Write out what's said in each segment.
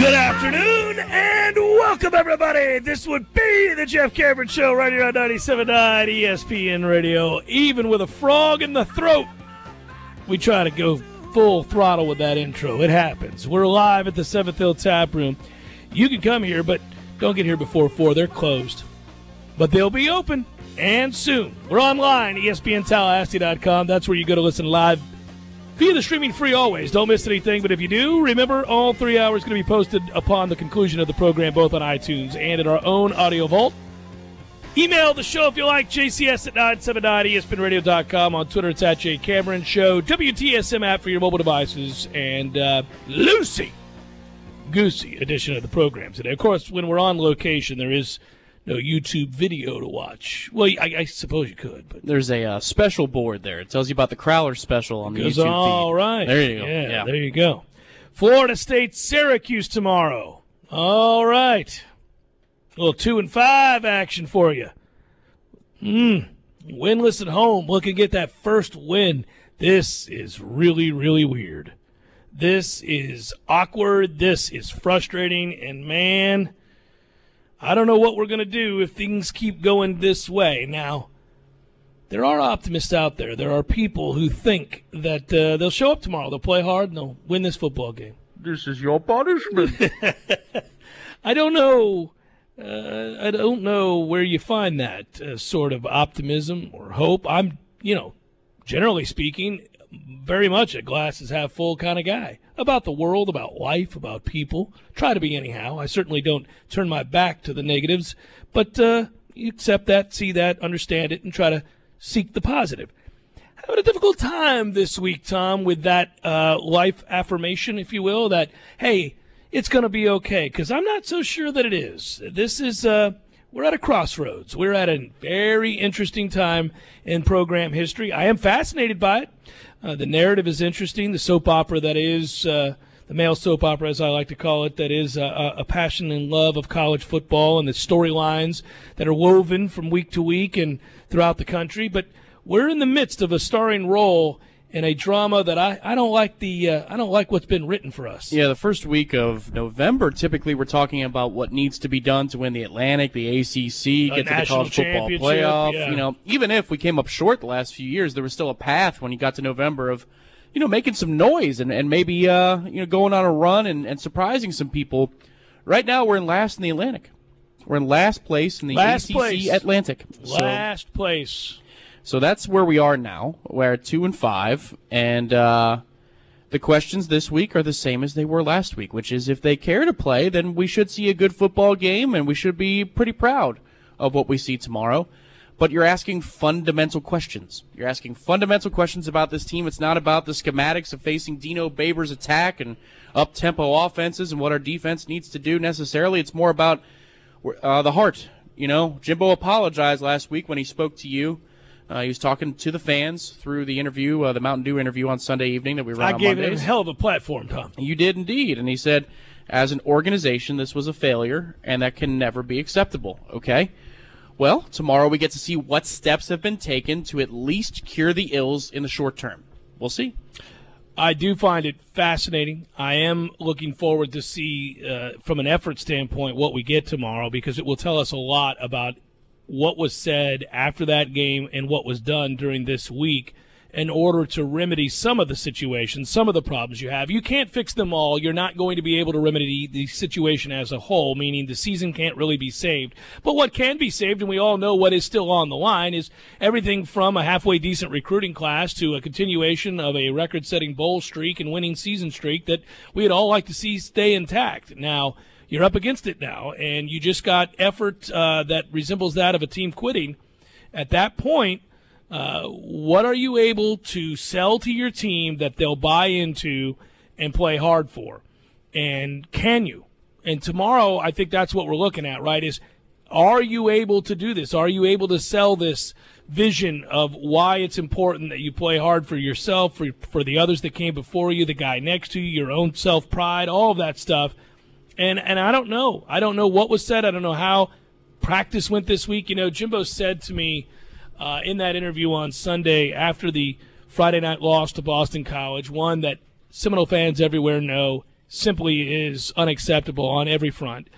Good afternoon and welcome, everybody. This would be the Jeff Cameron Show right here on 97.9 ESPN Radio. Even with a frog in the throat, we try to go full throttle with that intro. It happens. We're live at the 7th Hill Tap Room. You can come here, but don't get here before 4. They're closed. But they'll be open, and soon. We're online, ESPNTallahassee.com. That's where you go to listen live via the streaming free always. Don't miss anything, but if you do, remember all 3 hours going to be posted upon the conclusion of the program, both on iTunes and at our own audio vault. Email the show if you like, jcs at 979espnradio.com. On Twitter, it's at jcameron show. WTSM app for your mobile devices. And loosey-goosey edition of the program today. Of course, when we're on location, there is no YouTube video to watch. Well, I suppose you could. But there's a special board there. It tells you about the Crowler special on the YouTube feed. All right. There you go. Yeah, there you go. Florida State, Syracuse tomorrow. All right. A little 2-5 action for you. Winless at home. Looking to get that first win. This is really, really weird. This is awkward. This is frustrating. And, man, I don't know what we're going to do if things keep going this way. Now, there are optimists out there. There are people who think that they'll show up tomorrow, they'll play hard, and they'll win this football game. This is your punishment. I don't know. I don't know where you find that sort of optimism or hope. I'm, generally speaking, very much a glasses half full kind of guy. About the world, about life, about people. Try to be anyhow. I certainly don't turn my back to the negatives, but you accept that, see that, understand it, and try to seek the positive. Having a difficult time this week, Tom, with that life affirmation, if you will, that, hey, it's going to be okay, because I'm not so sure that it is. This is, we're at a crossroads. We're at a very interesting time in program history. I am fascinated by it. The narrative is interesting. The soap opera that is, the male soap opera, as I like to call it, that is a passion and love of college football and the storylines that are woven from week to week and throughout the country. But we're in the midst of a starring role in a drama that I don't like I don't like what's been written for us. Yeah, the first week of November, typically we're talking about what needs to be done to win the Atlantic, the ACC, get to the college football playoff. Yeah. Even if we came up short the last few years, there was still a path when you got to November of, making some noise and maybe going on a run and surprising some people. Right now, we're in last in the Atlantic. We're in last place in the ACC Atlantic. Last place. So that's where we are now. We're at 2-5, and the questions this week are the same as they were last week, which is if they care to play, then we should see a good football game, and we should be pretty proud of what we see tomorrow. But you're asking fundamental questions. You're asking fundamental questions about this team. It's not about the schematics of facing Dino Babers' attack and up-tempo offenses and what our defense needs to do necessarily. It's more about the heart. Jimbo apologized last week when he spoke to you. He was talking to the fans through the interview, the Mountain Dew interview on Sunday evening that we ran on Mondays. I gave him a hell of a platform, Tom. You did indeed. And he said, as an organization, this was a failure, and that can never be acceptable. Okay? Well, tomorrow we get to see what steps have been taken to at least cure the ills in the short term. We'll see. I do find it fascinating. I am looking forward to see, from an effort standpoint, what we get tomorrow, because it will tell us a lot about what was said after that game and what was done during this week in order to remedy some of the situations, some of the problems you have. You can't fix them all. You're not going to be able to remedy the situation as a whole, meaning the season can't really be saved. But what can be saved, and we all know what is still on the line, is everything from a halfway decent recruiting class to a continuation of a record-setting bowl streak and winning season streak that we'd all like to see stay intact. Now, you're up against it now, and you just got effort that resembles that of a team quitting. At that point, what are you able to sell to your team that they'll buy into and play hard for? And can you? And tomorrow, I think that's what we're looking at, right, is are you able to do this? Are you able to sell this vision of why it's important that you play hard for yourself, for the others that came before you, the guy next to you, your own self-pride, all of that stuff? And I don't know. I don't know what was said. I don't know how practice went this week. Jimbo said to me in that interview on Sunday after the Friday night loss to Boston College, one that Seminole fans everywhere know simply is unacceptable on every front.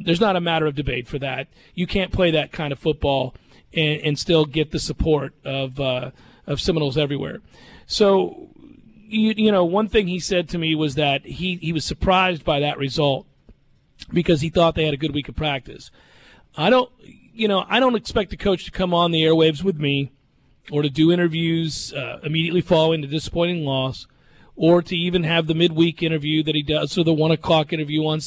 There's not a matter of debate for that. You can't play that kind of football and still get the support of Seminoles everywhere. So, one thing he said to me was that he was surprised by that result because he thought they had a good week of practice. I don't expect the coach to come on the airwaves with me or to do interviews immediately following the disappointing loss, or to even have the midweek interview that he does, or the 1 o'clock interview on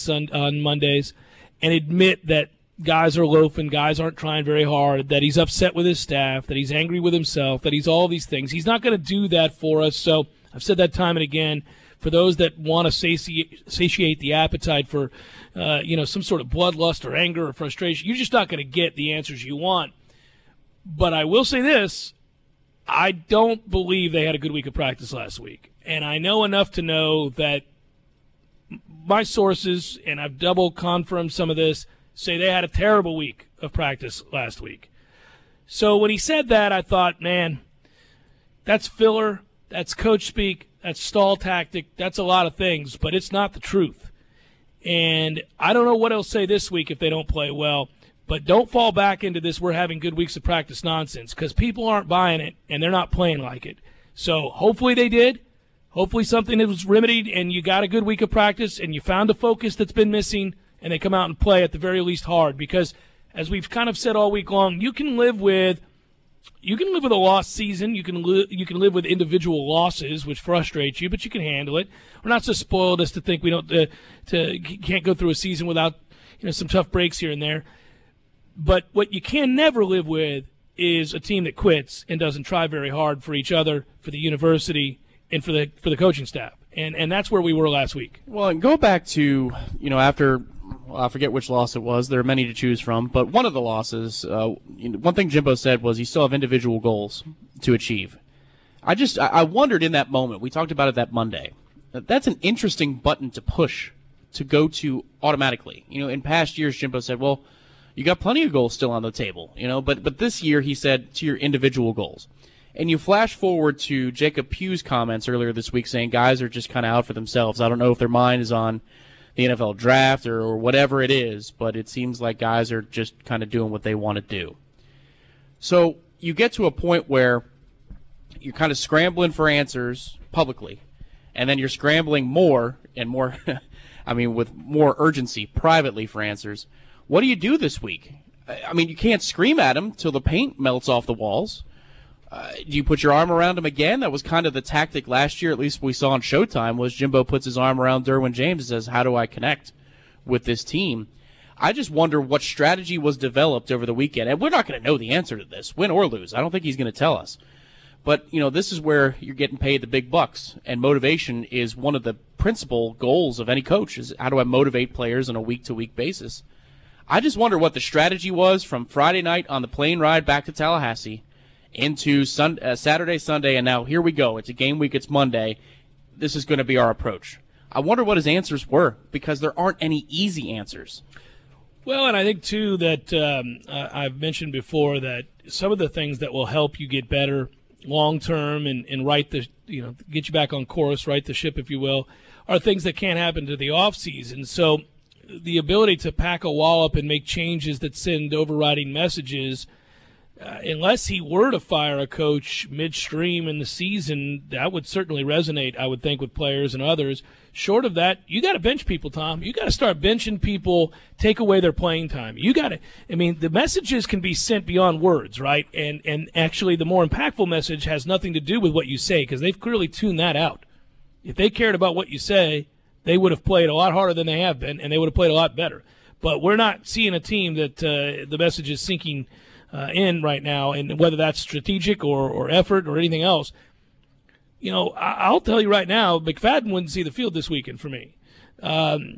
Mondays, and admit that guys are loafing, guys aren't trying very hard, that he's upset with his staff, that he's angry with himself, that he's all these things. He's not going to do that for us. So I've said that time and again. For those that want to satiate the appetite for, some sort of bloodlust or anger or frustration, you're just not going to get the answers you want. But I will say this. I don't believe they had a good week of practice last week. And I know enough to know that my sources, and I've double confirmed some of this, say they had a terrible week of practice last week. So when he said that, I thought, man, that's filler, that's coach speak, that's stall tactic, that's a lot of things, but it's not the truth. And I don't know what he'll say this week if they don't play well, but don't fall back into this we're having good weeks of practice nonsense, because people aren't buying it and they're not playing like it. So hopefully they did. Hopefully something that was remedied and you got a good week of practice and you found a focus that's been missing, and they come out and play at the very least hard, because as we've kind of said all week long, you can live with a lost season. You can live with individual losses, which frustrates you, but you can handle it. We're not so spoiled as to think we don't can't go through a season without some tough breaks here and there. But what you can never live with is a team that quits and doesn't try very hard for each other, for the university, and for the coaching staff. And that's where we were last week. Well, and go back to after. I forget which loss it was. There are many to choose from, but one of the losses, one thing Jimbo said was you still have individual goals to achieve. I wondered in that moment, we talked about it that Monday, that's an interesting button to push, to go to automatically. In past years, Jimbo said, well, you got plenty of goals still on the table, but this year he said to your individual goals. And you flash forward to Jacob Pugh's comments earlier this week saying guys are just kind of out for themselves. I don't know if their mind is on the NFL draft or whatever it is, but it seems like guys are just kind of doing what they want to do. So you get to a point where you're kind of scrambling for answers publicly, and then you're scrambling more and more, with more urgency privately for answers. What do you do this week? You can't scream at them till the paint melts off the walls. Do you put your arm around him again? That was kind of the tactic last year, at least we saw on Showtime, was Jimbo puts his arm around Derwin James and says, how do I connect with this team? I just wonder what strategy was developed over the weekend. And we're not going to know the answer to this, win or lose. I don't think he's going to tell us. But, this is where you're getting paid the big bucks. And motivation is one of the principal goals of any coach, is how do I motivate players on a week-to-week basis. I just wonder what the strategy was from Friday night on the plane ride back to Tallahassee into Saturday, Sunday, and now here we go. It's a game week. It's Monday. This is going to be our approach. I wonder what his answers were, because there aren't any easy answers. Well, and I think, too, that I've mentioned before that some of the things that will help you get better long-term and get you back on course, right the ship, if you will, are things that can't happen to the off-season. So the ability to pack a wallop and make changes that send overriding messages, unless he were to fire a coach midstream in the season, that would certainly resonate, I would think, with players and others. Short of that, you got to bench people, Tom. You got to start benching people, take away their playing time. You got to, the messages can be sent beyond words, right? And actually, the more impactful message has nothing to do with what you say, because they've clearly tuned that out. If they cared about what you say, they would have played a lot harder than they have been, and they would have played a lot better. But we're not seeing a team that the message is sinking in right now, and whether that's strategic or effort or anything else. I'll tell you right now, McFadden wouldn't see the field this weekend for me.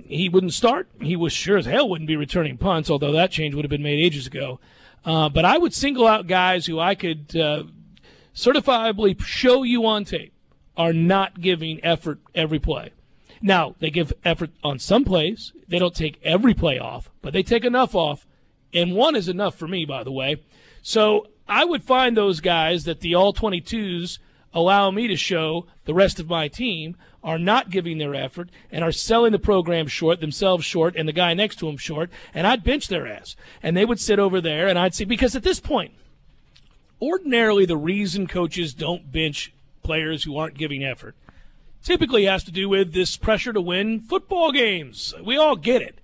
He wouldn't start. He was sure as hell wouldn't be returning punts, although that change would have been made ages ago. But I would single out guys who I could certifiably show you on tape are not giving effort every play. Now, they give effort on some plays. They don't take every play off, but they take enough off. And one is enough for me, by the way. So I would find those guys that the all-22s allow me to show the rest of my team are not giving their effort and are selling the program short, themselves short, and the guy next to them short, and I'd bench their ass. And they would sit over there, and I'd say, because at this point, ordinarily the reason coaches don't bench players who aren't giving effort typically has to do with this pressure to win football games. We all get it.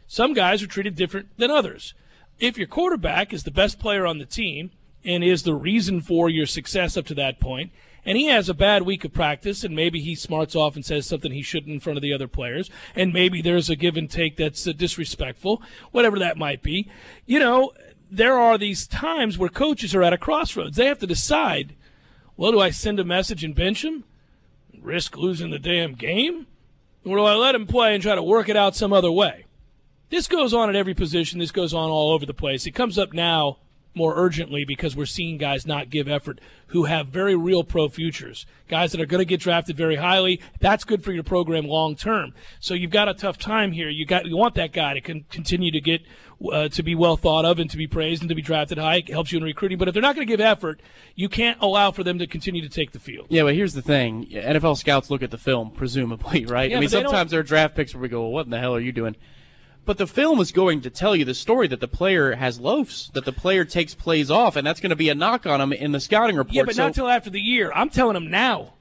Some guys are treated different than others. If your quarterback is the best player on the team and is the reason for your success up to that point, and he has a bad week of practice, and maybe he smarts off and says something he shouldn't in front of the other players, and maybe there's a give and take that's disrespectful, whatever that might be, there are these times where coaches are at a crossroads. They have to decide, well, do I send a message and bench him, risk losing the damn game, or do I let him play and try to work it out some other way? This goes on at every position. This goes on all over the place. It comes up now more urgently because we're seeing guys not give effort who have very real pro futures, guys that are going to get drafted very highly. That's good for your program long term. So you've got a tough time here. You want that guy to continue to get to be well thought of and to be praised and to be drafted high. It helps you in recruiting. But if they're not going to give effort, you can't allow for them to continue to take the field. Yeah, but here's the thing. NFL scouts look at the film, presumably, right? Yeah, I mean, sometimes there are draft picks where we go, well, what in the hell are you doing? But the film is going to tell you the story that the player has loafs, that the player takes plays off, and that's going to be a knock on him in the scouting report. Yeah, but not until after the year. I'm telling him now.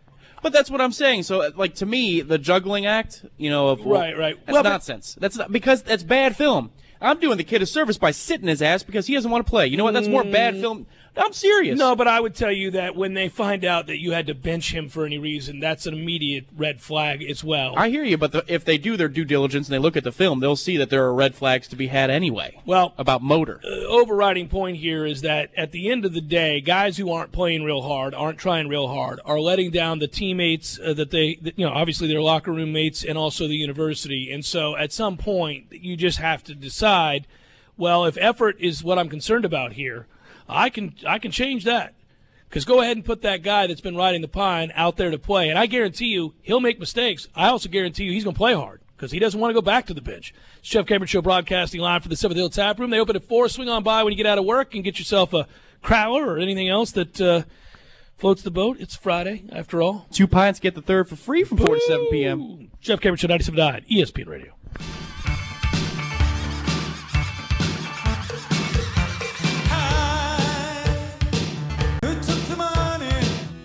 But that's what I'm saying. So, like, to me, the juggling act, right. That's nonsense. That's not, because that's bad film. I'm doing the kid a service by sitting his ass because he doesn't want to play. You know what? That's more bad film. I'm serious. No, but I would tell you that when they find out that you had to bench him for any reason, that's an immediate red flag as well. I hear you, but if they do their due diligence and they look at the film, they'll see that there are red flags to be had anyway. Well, about motor. Overriding point here is that at the end of the day, guys who aren't playing real hard, aren't trying real hard, are letting down the teammates obviously their locker room mates and also the university. And so at some point, you just have to decide, well, if effort is what I'm concerned about here, I can change that, because go ahead and put that guy that's been riding the pine out there to play, and I guarantee you he'll make mistakes. I also guarantee you he's going to play hard because he doesn't want to go back to the bench. It's Jeff Cameron Show, broadcasting live for the Seventh Hill Tap Room. They open at 4. Swing on by when you get out of work and get yourself a crowler or anything else that floats the boat. It's Friday, after all. 2 pints, get the third for free from 4 to 7 p.m. Jeff Cameron Show, 97.9 ESPN Radio.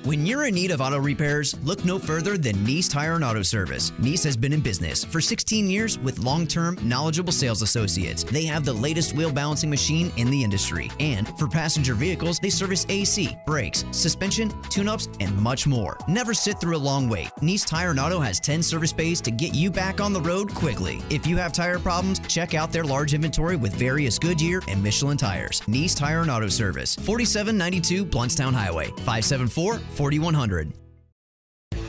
When you're in need of auto repairs, look no further than Nice Tire and Auto Service. Nice has been in business for 16 years with long-term, knowledgeable sales associates. They have the latest wheel balancing machine in the industry. And for passenger vehicles, they service AC, brakes, suspension, tune-ups, and much more. Never sit through a long wait. Nice Tire and Auto has 10 service bays to get you back on the road quickly. If you have tire problems, check out their large inventory with various Goodyear and Michelin tires. Nice Tire and Auto Service, 4792 Bluntstown Highway, 574-4100.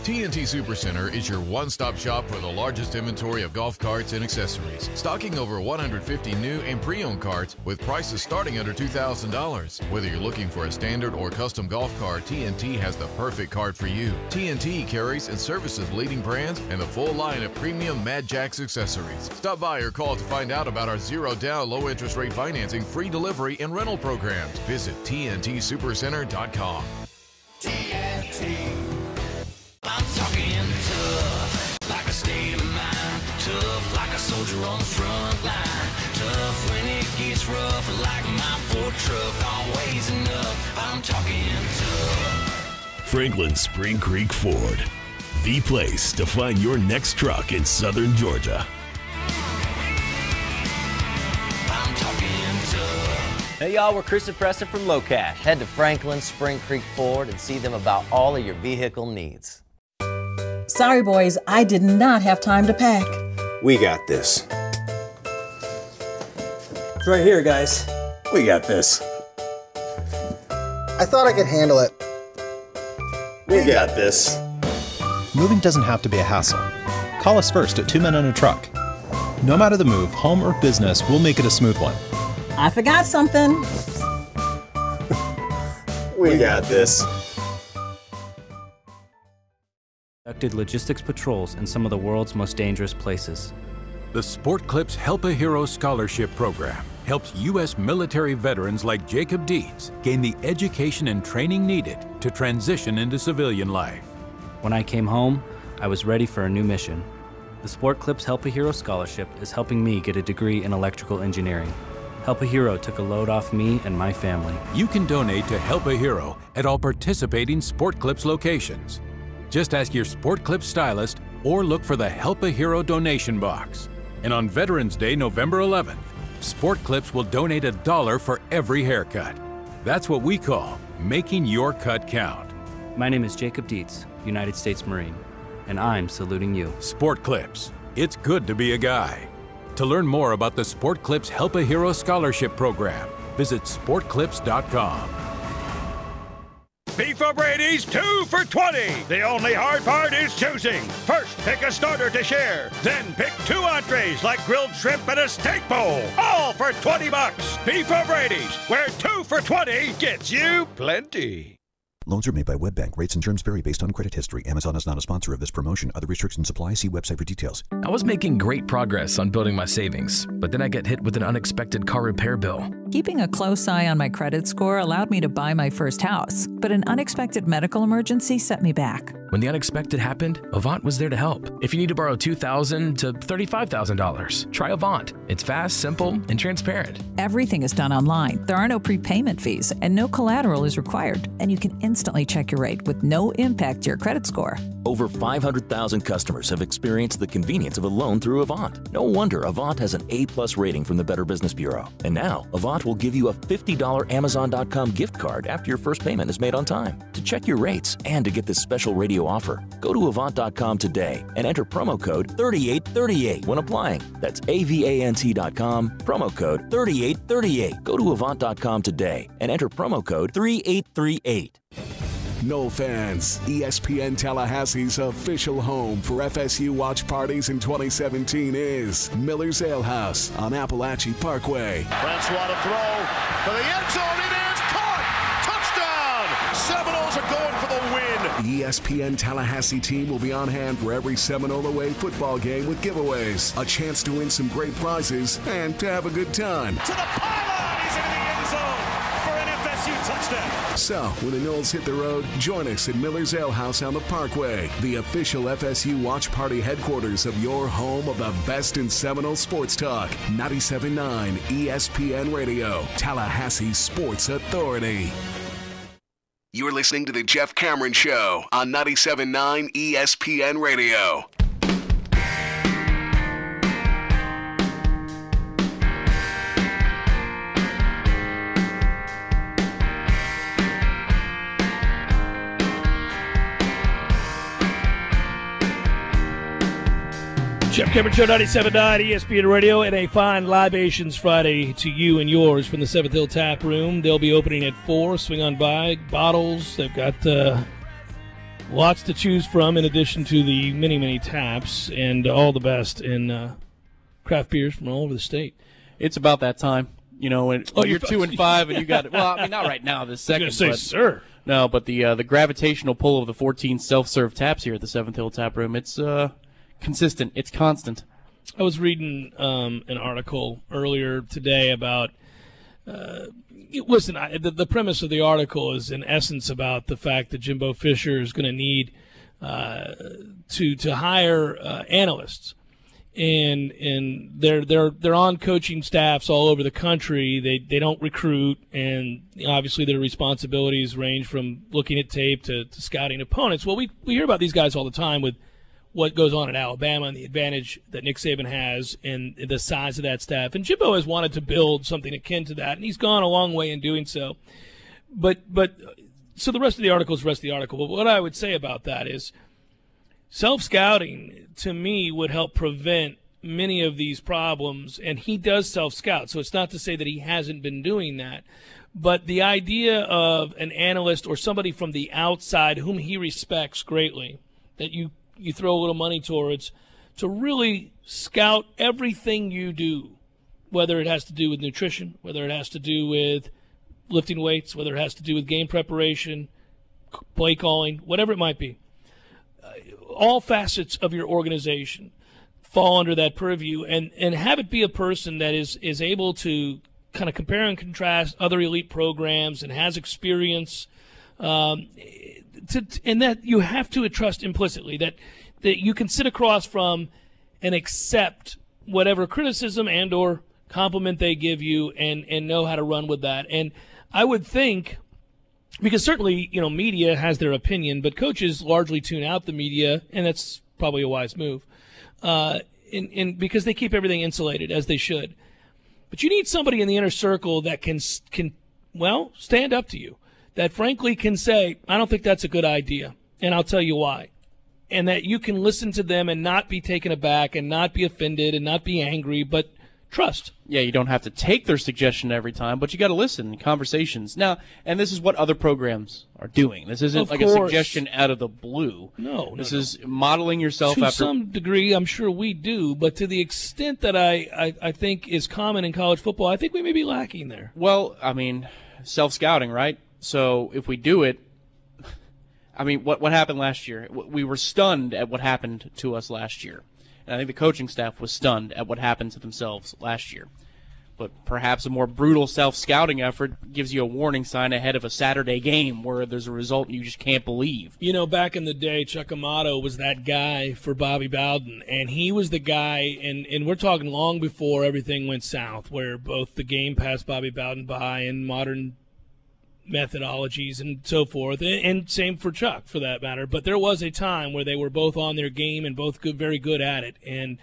TNT Supercenter is your one-stop shop for the largest inventory of golf carts and accessories, stocking over 150 new and pre-owned carts with prices starting under $2,000. Whether you're looking for a standard or custom golf cart, TNT has the perfect cart for you. TNT carries and services leading brands and the full line of premium Mad Jacks accessories. Stop by or call to find out about our zero-down, low-interest rate financing, free delivery, and rental programs. Visit TNTSupercenter.com. TNT. I'm talking tough, like a state of mind. Tough, like a soldier on the front line. Tough when it gets rough, like my Ford truck. Always enough. I'm talking tough. Franklin Spring Creek Ford, the place to find your next truck in southern Georgia. I'm talking tough. Hey y'all, we're Chris and Preston from Low Cash. Head to Franklin Spring Creek Ford and see them about all of your vehicle needs. Sorry boys, I did not have time to pack. We got this. It's right here, guys. We got this. I thought I could handle it. We got this. Moving doesn't have to be a hassle. Call us first at 2 Men and a Truck. No matter the move, home or business, we'll make it a smooth one. I forgot something. We got this. Conducted logistics patrols in some of the world's most dangerous places. The Sport Clips Help a Hero Scholarship Program helps U.S. military veterans like Jacob Dietz gain the education and training needed to transition into civilian life. When I came home, I was ready for a new mission. The Sport Clips Help a Hero Scholarship is helping me get a degree in electrical engineering. Help a Hero took a load off me and my family. You can donate to Help a Hero at all participating Sport Clips locations. Just ask your Sport Clips stylist or look for the Help a Hero donation box. And on Veterans Day, November 11th, Sport Clips will donate $1 for every haircut. That's what we call making your cut count. My name is Jacob Dietz, United States Marine, and I'm saluting you. Sport Clips. It's good to be a guy. To learn more about the Sport Clips Help a Hero Scholarship Program, visit sportclips.com. Beef O'Brady's 2 for $20. The only hard part is choosing. First, pick a starter to share. Then pick 2 entrees like grilled shrimp and a steak bowl. All for $20. Beef O'Brady's, where 2 for $20 gets you plenty. Loans are made by WebBank. Rates and terms vary based on credit history. Amazon is not a sponsor of this promotion. Other restrictions apply. See website for details. I was making great progress on building my savings, but then I get hit with an unexpected car repair bill. Keeping a close eye on my credit score allowed me to buy my first house, but an unexpected medical emergency set me back. When the unexpected happened, Avant was there to help. If you need to borrow $2,000 to $35,000, try Avant. It's fast, simple, and transparent. Everything is done online. There are no prepayment fees, and no collateral is required. And you can instantly check your rate with no impact to your credit score. Over 500,000 customers have experienced the convenience of a loan through Avant. No wonder Avant has an A+ rating from the Better Business Bureau. And now, Avant will give you a $50 Amazon.com gift card after your first payment is made on time. To check your rates and to get this special radio offer, go to Avant.com today and enter promo code 3838 when applying. That's AVANT.com, promo code 3838. Go to Avant.com today and enter promo code 3838. No fans, ESPN Tallahassee's official home for FSU watch parties in 2017 is Miller's Ale House on Appalachian Parkway. Francois to throw for the end zone. It is caught. Touchdown. Seminoles are going for the win. The ESPN Tallahassee team will be on hand for every Seminole away football game with giveaways, a chance to win some great prizes, and to have a good time. To the pylon. He's into the end zone for an FSU touchdown. So, when the Noles hit the road, join us at Miller's Ale House on the Parkway, the official FSU watch party headquarters of your home of the best in Seminole sports talk. 97.9 ESPN Radio, Tallahassee's Sports Authority. You're listening to The Jeff Cameron Show on 97.9 ESPN Radio. Jeff Cameron Show, 97.9 ESPN Radio, and a fine Libations Friday to you and yours from the Seventh Hill Tap Room. They'll be opening at 4. Swing on by. Bottles. They've got lots to choose from in addition to the many, many taps, and all the best in craft beers from all over the state. It's about that time. You know, when you're 2 and 5 and you got, well, I mean, not right now, this second. I was going to say, sir. No, but the gravitational pull of the 14 self-serve taps here at the Seventh Hill Tap Room, it's consistent. It's constant. I was reading an article earlier today about listen, the premise of the article is in essence about the fact that Jimbo Fisher is going to need to hire analysts, and they're on coaching staffs all over the country. They don't recruit, and obviously their responsibilities range from looking at tape to scouting opponents. Well, we hear about these guys all the time with what goes on at Alabama and the advantage that Nick Saban has and the size of that staff. And Jimbo has wanted to build something akin to that, and he's gone a long way in doing so. But so the rest of the article is the rest of the article. But what I would say about that is self-scouting, to me, would help prevent many of these problems, and he does self-scout. So it's not to say that he hasn't been doing that. But the idea of an analyst or somebody from the outside whom he respects greatly, that you throw a little money towards, to really scout everything you do, whether it has to do with nutrition, whether it has to do with lifting weights, whether it has to do with game preparation, play calling, whatever it might be. All facets of your organization. fall under that purview, and have it be a person that is able to kind of compare and contrast other elite programs and has experience, and that you have to trust implicitly that you can sit across from and accept whatever criticism and or compliment they give you and know how to run with that. And I would think, because certainly, media has their opinion, but coaches largely tune out the media, and that's probably a wise move, because they keep everything insulated, as they should. But you need somebody in the inner circle that can stand up to you, that frankly can say, I don't think that's a good idea, and I'll tell you why. And that you can listen to them and not be taken aback and not be offended and not be angry, but trust. Yeah, you don't have to take their suggestion every time, but you got to listen in conversations. Now, and this is what other programs are doing. This isn't like a suggestion out of the blue. No. This is modeling yourself to after. To some degree, I'm sure we do, but to the extent that I think is common in college football, I think we may be lacking there. Well, I mean, self-scouting, right? So if we do it, I mean, what happened last year? We were stunned at what happened to us last year. And I think the coaching staff was stunned at what happened to themselves last year. But perhaps a more brutal self-scouting effort gives you a warning sign ahead of a Saturday game where there's a result you just can't believe. Back in the day, Chuck Amato was that guy for Bobby Bowden, and he was the guy, and we're talking long before everything went south, where both the game passed Bobby Bowden by and modern methodologies and so forth, and same for Chuck for that matter. But there was a time where they were both on their game and both very good at it, and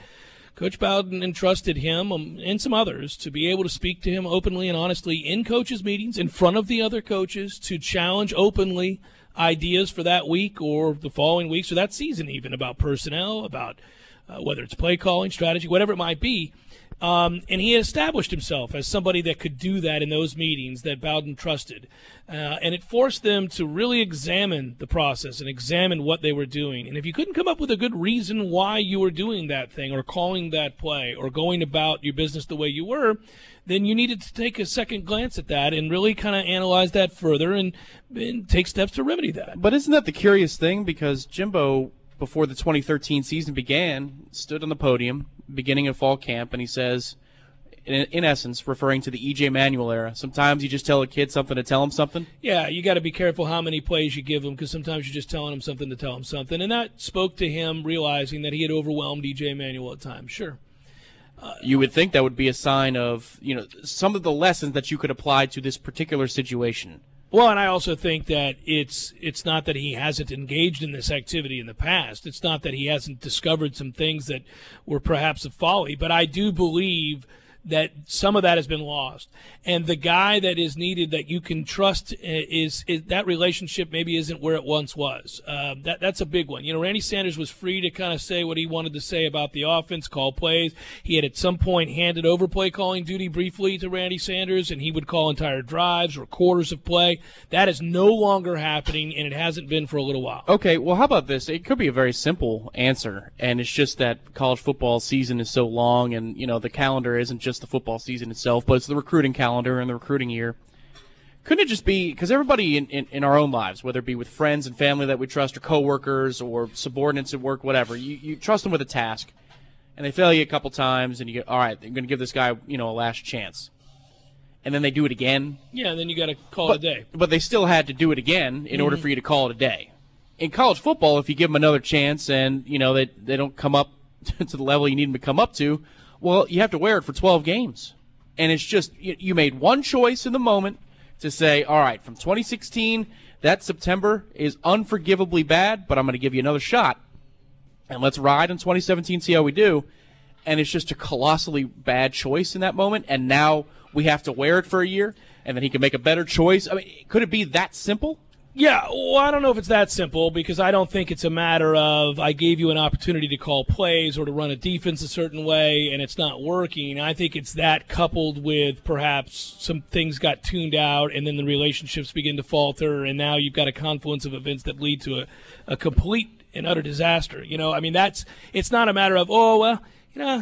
Coach Bowden entrusted him and some others to be able to speak to him openly and honestly in coaches' meetings in front of the other coaches, to challenge openly ideas for that week or the following weeks or that season, even about personnel, about whether it's play calling, strategy, whatever it might be. And he established himself as somebody that could do that in those meetings that Bowden trusted. And it forced them to really examine the process and examine what they were doing. And if you couldn't come up with a good reason why you were doing that thing or calling that play or going about your business the way you were, then you needed to take a second glance at that and really kind of analyze that further and take steps to remedy that. But isn't that the curious thing? Because Jimbo, before the 2013 season began, stood on the podium beginning of fall camp, and he says, in essence, referring to the E.J. Manuel era, sometimes you just tell a kid something to tell him something. Yeah, you got to be careful how many plays you give him, because sometimes you're just telling him something to tell him something. And that spoke to him realizing that he had overwhelmed E.J. Manuel at times. Sure. You would think that would be a sign of, some of the lessons that you could apply to this particular situation. Well, and I also think that it's not that he hasn't engaged in this activity in the past. It's not that he hasn't discovered some things that were perhaps a folly. But I do believe that some of that has been lost. And the guy that is needed that you can trust is that relationship maybe isn't where it once was. That's a big one. Randy Sanders was free to kind of say what he wanted to say about the offense, call plays. He had at some point handed over play calling duty briefly to Randy Sanders, and he would call entire drives or quarters of play. That is no longer happening, and it hasn't been for a little while. Okay, well, how about this? It could be a very simple answer, and it's just that college football season is so long, and, the calendar isn't just the football season itself, but it's the recruiting calendar and the recruiting year. Couldn't it just be, because everybody in our own lives, whether it be with friends and family that we trust or coworkers or subordinates at work, whatever, you trust them with a task, and they fail you a couple times, and you get, all right, I'm going to give this guy, a last chance. And then they do it again. Yeah, and then you got to call it a day. But they still had to do it again in order for you to call it a day. In college football, if you give them another chance and, they don't come up to the level you need them to come up to, well, you have to wear it for 12 games. And it's just, you made one choice in the moment to say, all right, from 2016, that September is unforgivably bad, but I'm going to give you another shot. And let's ride in 2017, see how we do. And it's just a colossally bad choice in that moment. And now we have to wear it for a year, and then he can make a better choice. I mean, could it be that simple? Yeah, well, I don't know if it's that simple, because I don't think it's a matter of I gave you an opportunity to call plays or to run a defense a certain way and it's not working. I think it's that coupled with perhaps some things got tuned out and then the relationships begin to falter, and now you've got a confluence of events that lead to a complete and utter disaster. It's not a matter of,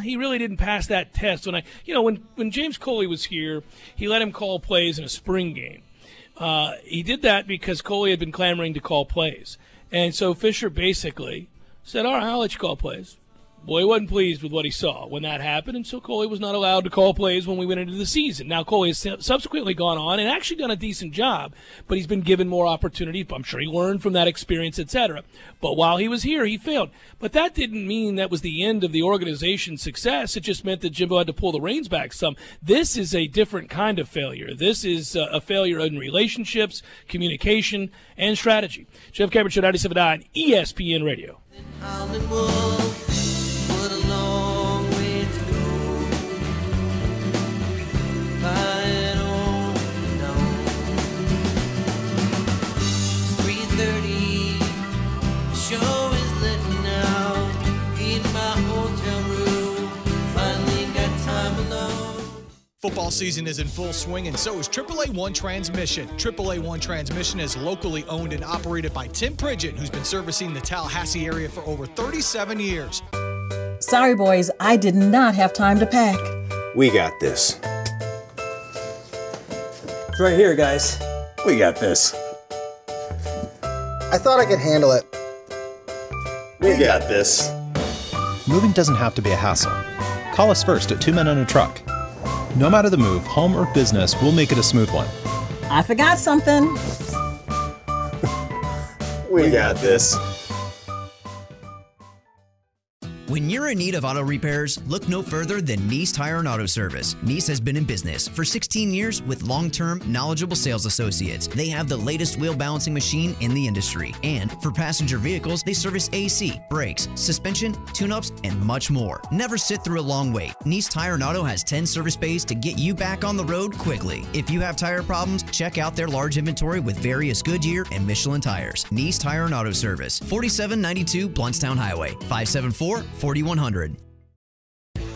he really didn't pass that test. When James Coley was here, he let him call plays in a spring game. He did that because Coley had been clamoring to call plays. And so Fisher basically said, all right, I'll let you call plays. Well, he wasn't pleased with what he saw when that happened, and so Coley was not allowed to call plays when we went into the season. Now, Coley has subsequently gone on and actually done a decent job, but he's been given more opportunity. I'm sure he learned from that experience, etc. But while he was here, he failed. But that didn't mean that was the end of the organization's success. It just meant that Jimbo had to pull the reins back some. This is a different kind of failure. This is a failure in relationships, communication, and strategy. Jeff Cameron Show, 97.9 ESPN Radio. Football season is in full swing, and so is AAA One Transmission. AAA One Transmission is locally owned and operated by Tim Pridgett, who's been servicing the Tallahassee area for over 37 years. Sorry, boys, I did not have time to pack. We got this. It's right here, guys. We got this. I thought I could handle it. We got this. Moving doesn't have to be a hassle. Call us first at 2 Men and a Truck. No matter the move, home or business, we'll make it a smooth one. I forgot something. We got this. When you're in need of auto repairs, look no further than Nice Tire and Auto Service. Nice has been in business for 16 years with long-term, knowledgeable sales associates. They have the latest wheel balancing machine in the industry. And for passenger vehicles, they service AC, brakes, suspension, tune-ups, and much more. Never sit through a long wait. Nice Tire and Auto has 10 service bays to get you back on the road quickly. If you have tire problems, check out their large inventory with various Goodyear and Michelin tires. Nice Tire and Auto Service, 4792 Bluntstown Highway, 574-4100.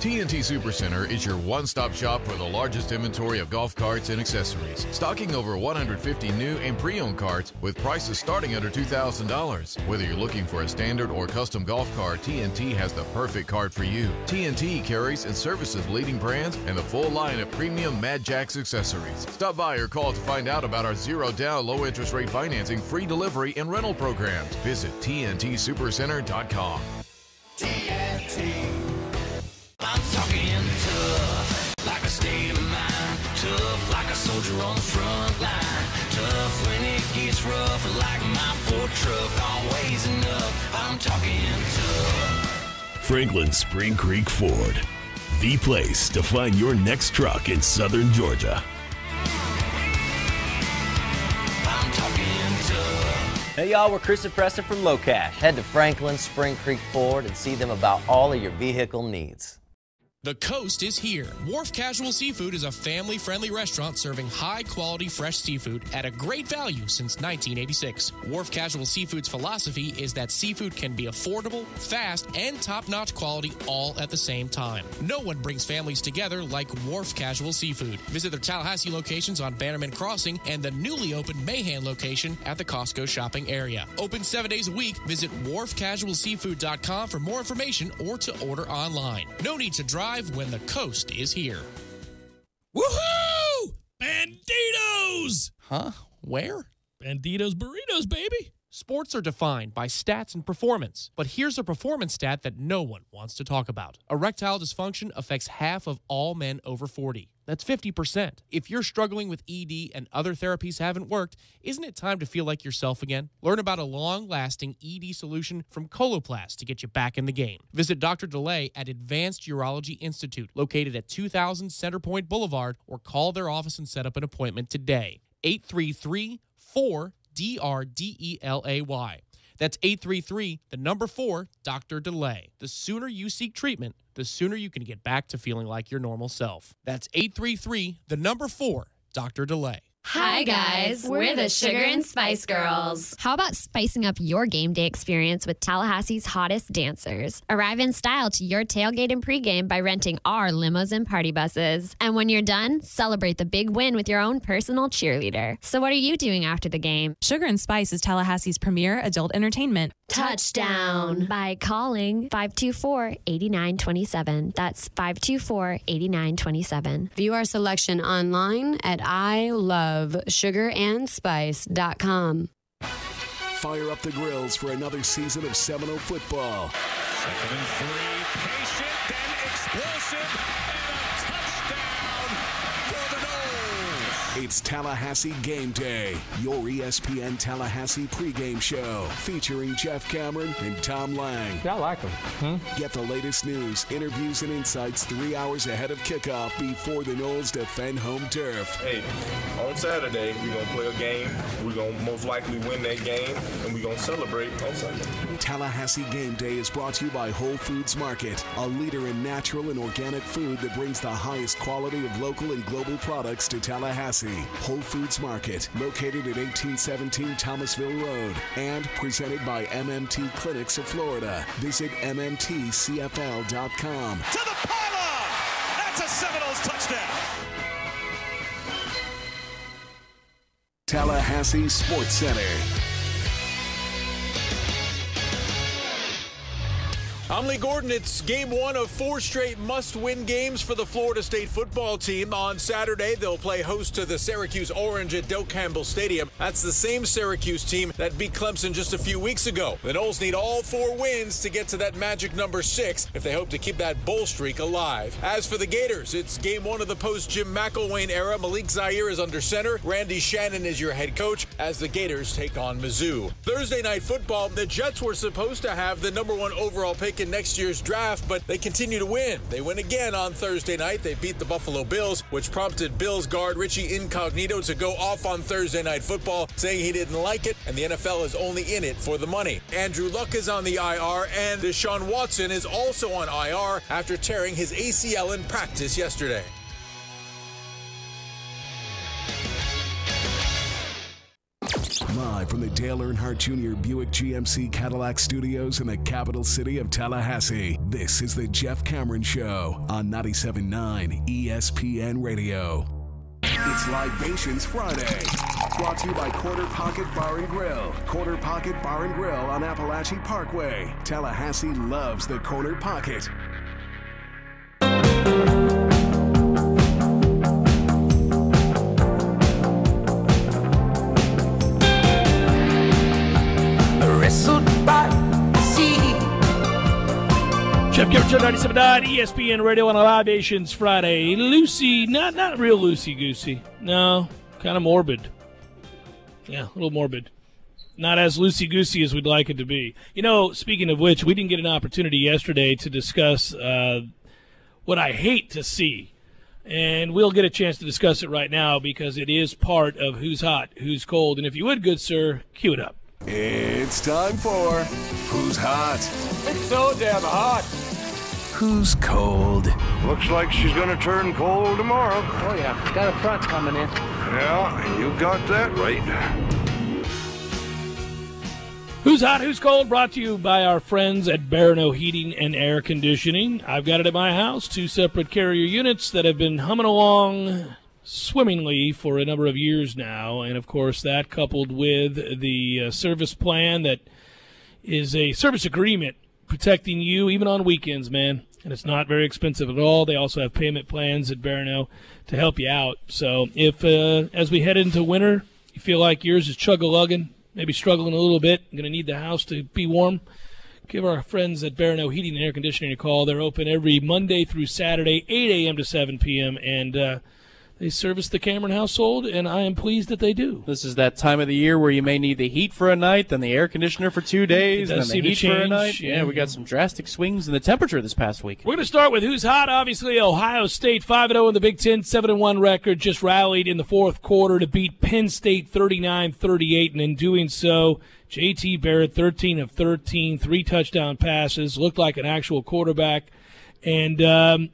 TNT Supercenter is your one-stop shop for the largest inventory of golf carts and accessories. Stocking over 150 new and pre-owned carts with prices starting under $2,000. Whether you're looking for a standard or custom golf cart, TNT has the perfect cart for you. TNT carries and services leading brands and the full line of premium Mad Jacks accessories. Stop by or call to find out about our zero-down, low-interest rate financing, free delivery, and rental programs. Visit TNTSupercenter.com. TNT. I'm talking tough, like a state of mind. Tough, like a soldier on the front line. Tough when it gets rough, like my Ford truck. Always enough. I'm talking tough. Franklin Spring Creek Ford, the place to find your next truck in southern Georgia. I'm talking tough. Hey y'all, we're Chris and Preston from Low Cash. Head to Franklin Spring Creek Ford and see them about all of your vehicle needs. The coast is here. Wharf Casual Seafood is a family-friendly restaurant serving high-quality fresh seafood at a great value since 1986. Wharf Casual Seafood's philosophy is that seafood can be affordable, fast, and top-notch quality all at the same time. No one brings families together like Wharf Casual Seafood. Visit their Tallahassee locations on Bannerman Crossing and the newly opened Mahan location at the Costco shopping area. Open 7 days a week. Visit wharfcasualseafood.com for more information or to order online. No need to drive when the coast is here. Woohoo! Banditos! Huh? Where? Banditos burritos, baby. Sports are defined by stats and performance, but here's a performance stat that no one wants to talk about. Erectile dysfunction affects half of all men over 40. That's 50%. If you're struggling with ED and other therapies haven't worked, isn't it time to feel like yourself again? Learn about a long-lasting ED solution from Coloplast to get you back in the game. Visit Dr. DeLay at Advanced Urology Institute, located at 2000 Centerpoint Boulevard, or call their office and set up an appointment today. 833-4-DRDELAY. That's 833-4, Dr. DeLay. The sooner you seek treatment, the sooner you can get back to feeling like your normal self. That's 833-4, Dr. DeLay. Hi guys, we're the Sugar and Spice Girls. How about spicing up your game day experience with Tallahassee's hottest dancers? Arrive in style to your tailgate and pregame by renting our limos and party buses. And when you're done, celebrate the big win with your own personal cheerleader. So what are you doing after the game? Sugar and Spice is Tallahassee's premier adult entertainment. Touchdown by calling 524-8927. That's 524-8927. View our selection online at ilovesugarandspice.com. Fire up the grills for another season of Seminole football. Second and 3, patient, then explosive, and a touchdown for the Noles. It's Tallahassee Game Day, your ESPN Tallahassee pregame show featuring Jeff Cameron and Tom Lang. Yeah, I like them. Get the latest news, interviews, and insights 3 hours ahead of kickoff before the Noles defend home turf. Hey, on Saturday, we're going to play a game. We're going to most likely win that game, and we're going to celebrate on Sunday. Tallahassee Game Day is brought to you by Whole Foods Market, a leader in natural and organic food that brings the highest quality of local and global products to Tallahassee. Whole Foods Market, located at 1817 Thomasville Road, and presented by MMT Clinics of Florida. Visit MMTCFL.com. To the pylon! That's a Seminoles touchdown! Tallahassee Sports Center. I'm Lee Gordon. It's game one of 4 straight must-win games for the Florida State football team. On Saturday, they'll play host to the Syracuse Orange at Del Campbell Stadium. That's the same Syracuse team that beat Clemson just a few weeks ago. The Noles need all 4 wins to get to that magic number 6 if they hope to keep that bowl streak alive. As for the Gators, it's game one of the post-Jim McElwain era. Malik Zaire is under center. Randy Shannon is your head coach as the Gators take on Mizzou. Thursday night football, the Jets were supposed to have the number 1 overall pick in next year's draft, but they continue to win. They win again on Thursday night. They beat the Buffalo Bills, which prompted Bills guard Richie Incognito to go off on Thursday night football, saying he didn't like it, and the NFL is only in it for the money. Andrew Luck is on the IR, and Deshaun Watson is also on IR after tearing his ACL in practice yesterday. Live from the Dale Earnhardt Jr. Buick GMC Cadillac Studios in the capital city of Tallahassee, this is the Jeff Cameron Show on 97.9 ESPN Radio. It's Libations Friday, brought to you by Quarter Pocket Bar and Grill. Quarter Pocket Bar and Grill on Appalachia Parkway. Tallahassee loves the Corner Pocket. Jeff Cameron Show, 97.9 ESPN Radio on a Libations Friday. Lucy, not real loosey-goosey. No, kind of morbid. Yeah, a little morbid. Not as loosey-goosey as we'd like it to be. You know, speaking of which, we didn't get an opportunity yesterday to discuss what I hate to see. And we'll get a chance to discuss it right now because it is part of Who's Hot, Who's Cold. And if you would, good sir, cue it up. It's time for Who's Hot? It's so damn hot. Who's Cold? Looks like she's going to turn cold tomorrow. Oh, yeah. Got a front coming in. Yeah, you got that right. Who's Hot, Who's Cold, brought to you by our friends at Barano Heating and Air Conditioning. I've got it at my house, 2 separate carrier units that have been humming along swimmingly for a number of years now. And, of course, that coupled with the service plan that is a service agreement protecting you even on weekends, man. And it's not very expensive at all. They also have payment plans at Barano to help you out. So if, as we head into winter, you feel like yours is chug-a-lugging, maybe struggling a little bit, going to need the house to be warm, give our friends at Barano Heating and Air Conditioning a call. They're open every Monday through Saturday, 8 a.m. to 7 p.m., and they service the Cameron household, and I am pleased that they do. This is that time of the year where you may need the heat for a night, then the air conditioner for 2 days, and then the heat for a night. Yeah, we got some drastic swings in the temperature this past week. We're going to start with Who's Hot. Obviously, Ohio State, 5-0 in the Big Ten, 7-1 record, just rallied in the fourth quarter to beat Penn State 39-38, and in doing so, J.T. Barrett, 13 of 13, 3 touchdown passes, looked like an actual quarterback. And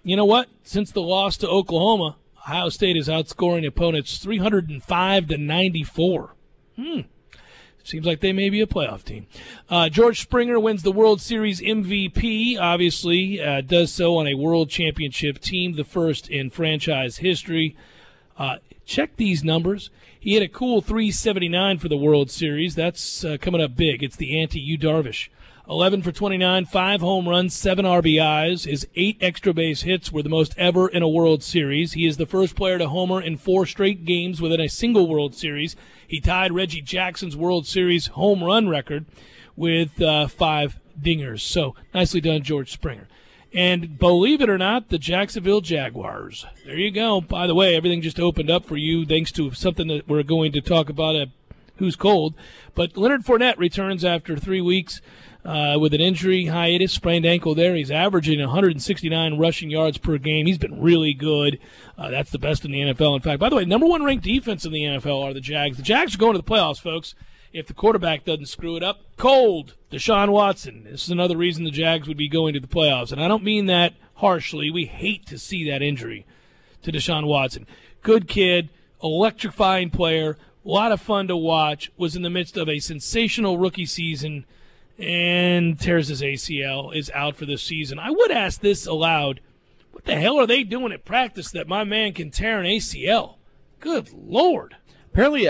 you know what? Since the loss to Oklahoma, Ohio State is outscoring opponents 305-94. Seems like they may be a playoff team. George Springer wins the World Series MVP, obviously, does so on a world championship team, the first in franchise history. Check these numbers. He had a cool 379 for the World Series. That's coming up big. It's the anti-Yu Darvish. 11 for 29, 5 home runs, 7 RBIs. His 8 extra base hits were the most ever in a World Series. He is the first player to homer in 4 straight games within a single World Series. He tied Reggie Jackson's World Series home run record with 5 dingers. So nicely done, George Springer. And believe it or not, the Jacksonville Jaguars. There you go. By the way, everything just opened up for you thanks to something that we're going to talk about at Who's Cold. But Leonard Fournette returns after 3 weeks with an injury hiatus, sprained ankle there. He's averaging 169 rushing yards per game. He's been really good. That's the best in the NFL. In fact, by the way, number one ranked defense in the NFL are the Jags. The Jags are going to the playoffs, folks, if the quarterback doesn't screw it up. Cold, Deshaun Watson. This is another reason the Jags would be going to the playoffs. And I don't mean that harshly. We hate to see that injury to Deshaun Watson. Good kid, electrifying player, a lot of fun to watch, was in the midst of a sensational rookie season and tears his ACL, is out for this season. I would ask this aloud. What the hell are they doing at practice that my man can tear an ACL? Good Lord. Apparently,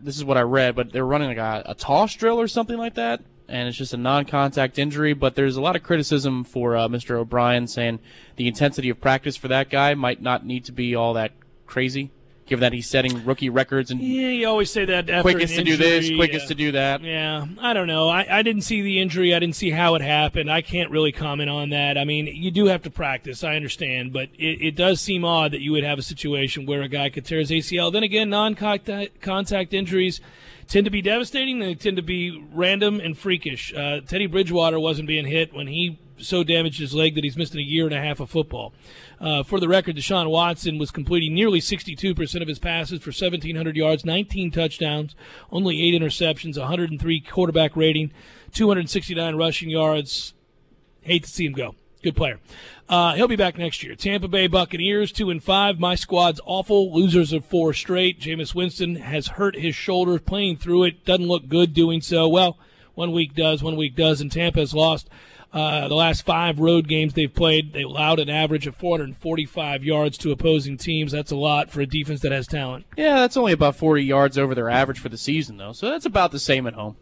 this is what I read, but they're running like a toss drill or something like that, and it's just a non-contact injury. But there's a lot of criticism for Mr. O'Brien, saying the intensity of practice for that guy might not need to be all that crazy, given that he's setting rookie records. And yeah, you always say that after quickest an to do injury, this, quickest to do that. Yeah, I don't know. I didn't see the injury. I didn't see how it happened. I can't really comment on that. I mean, you do have to practice. I understand. But it does seem odd that you would have a situation where a guy could tear his ACL. Then again, non-contact injuries tend to be devastating. They tend to be random and freakish. Teddy Bridgewater wasn't being hit when he so damaged his leg that he's missed a year and a half of football. For the record, Deshaun Watson was completing nearly 62% of his passes for 1,700 yards, 19 touchdowns, only 8 interceptions, 103 quarterback rating, 269 rushing yards. Hate to see him go. Good player. He'll be back next year. Tampa Bay Buccaneers, 2-5. My squad's awful. Losers of 4 straight. Jameis Winston has hurt his shoulder playing through it. Doesn't look good doing so. Well, 1 week does, 1 week doesn't. Tampa has lost the last 5 road games they've played. They allowed an average of 445 yards to opposing teams. That's a lot for a defense that has talent. Yeah, that's only about 40 yards over their average for the season, though. So that's about the same at home.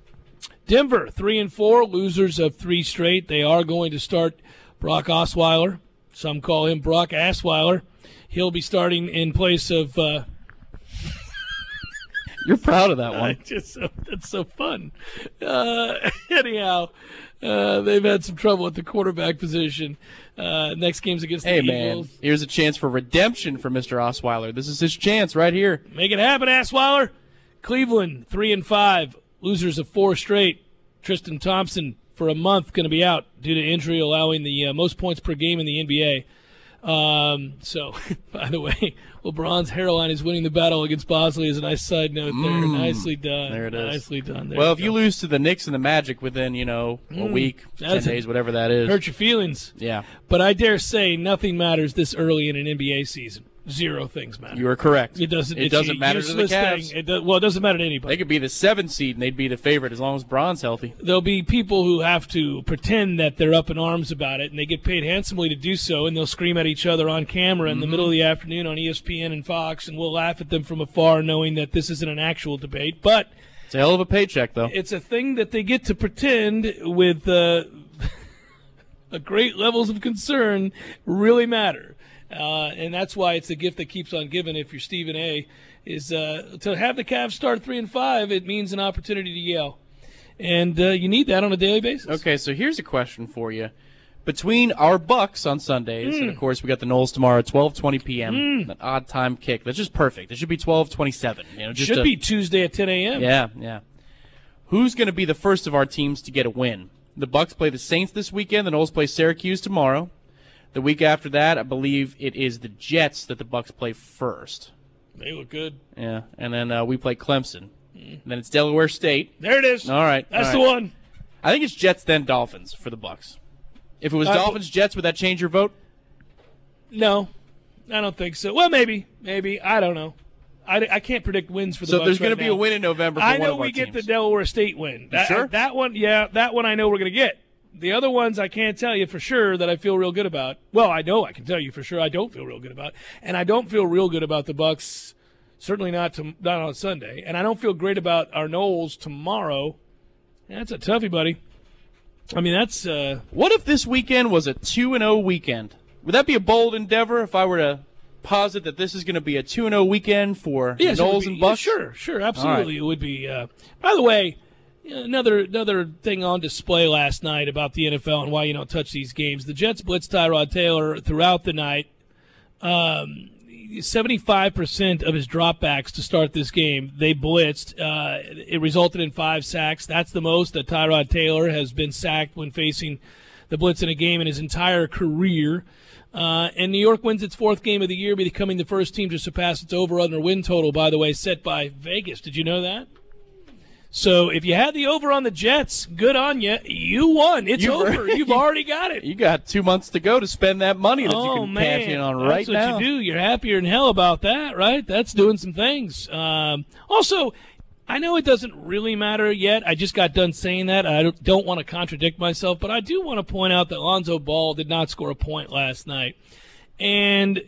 Denver, 3-4, losers of 3 straight. They are going to start Brock Osweiler. Some call him Brock Assweiler. He'll be starting in place of You're proud of that one. That's so fun. Anyhow, they've had some trouble at the quarterback position. Next game's against the Eagles. Man, here's a chance for redemption for Mr. Osweiler. This is his chance right here. Make it happen, Assweiler. Cleveland, 3-5, losers of 4 straight. Tristan Thompson, for a month, going to be out due to injury, allowing the most points per game in the NBA. So, by the way, LeBron's hairline is winning the battle against Bosley is a nice side note there. Nicely done. There it is. Nicely done. There well, if you lose to the Knicks and the Magic within, a week, 10 days, whatever that is. Hurt your feelings. Yeah. But I dare say nothing matters this early in an NBA season. 0 things matter. You are correct. It doesn't matter to the Cavs. It doesn't matter to anybody. They could be the 7th seed and they'd be the favorite as long as Bron's healthy. There'll be people who have to pretend that they're up in arms about it, and they get paid handsomely to do so, and they'll scream at each other on camera in the middle of the afternoon on ESPN and Fox, and we'll laugh at them from afar knowing that this isn't an actual debate. But it's a hell of a paycheck, though. It's a thing that they get to pretend with a great levels of concern really matter. And that's why it's the gift that keeps on giving. If you're Stephen A., is to have the Cavs start 3-5. It means an opportunity to yell, and you need that on a daily basis. Okay, so here's a question for you: between our Bucks on Sundays, and of course we got the Knowles tomorrow at 12:20 p.m. An odd time kick. That's just perfect. It should be 12:27. Should be Tuesday at 10 a.m. Yeah. Who's going to be the first of our teams to get a win? The Bucks play the Saints this weekend. The Knowles play Syracuse tomorrow. The week after that, I believe it is the Jets that the Bucks play first. They look good. Yeah, and then we play Clemson. And then it's Delaware State. There it is. All right. That's the one. I think it's Jets, then Dolphins for the Bucks. If it was Dolphins, Jets, would that change your vote? No, I don't think so. Well, maybe. I don't know. I can't predict wins for the Bucks. So there's going to be a win in November for one of our teams. I know we get the Delaware State win. Sure? That one, that one I know we're going to get. The other ones I can't tell you for sure that I feel real good about. Well, I know I can tell you for sure I don't feel real good about. And I don't feel real good about the Bucks, certainly not on Sunday. And I don't feel great about our Knowles tomorrow. That's a toughie, buddy. I mean, that's what if this weekend was a 2-0 weekend? Would that be a bold endeavor if I were to posit that this is going to be a 2-0 weekend for Knowles and Bucks? Yeah, sure, absolutely. Right. It would be. By the way, Another thing on display last night about the NFL and why you don't touch these games. The Jets blitzed Tyrod Taylor throughout the night. 75% of his dropbacks to start this game, they blitzed. It resulted in 5 sacks. That's the most that Tyrod Taylor has been sacked when facing the blitz in a game in his entire career. And New York wins its 4th game of the year, becoming the first team to surpass its over-under win total, by the way, set by Vegas. Did you know that? So if you had the over on the Jets, good on you. You won. It's over. You've already got it. You got 2 months to go to spend that money that you can cash in on right now. That's what you do. You're happier than hell about that, right? That's doing some things. Also, I know it doesn't really matter yet. I just got done saying that. I don't want to contradict myself, but I do want to point out that Lonzo Ball did not score a point last night. And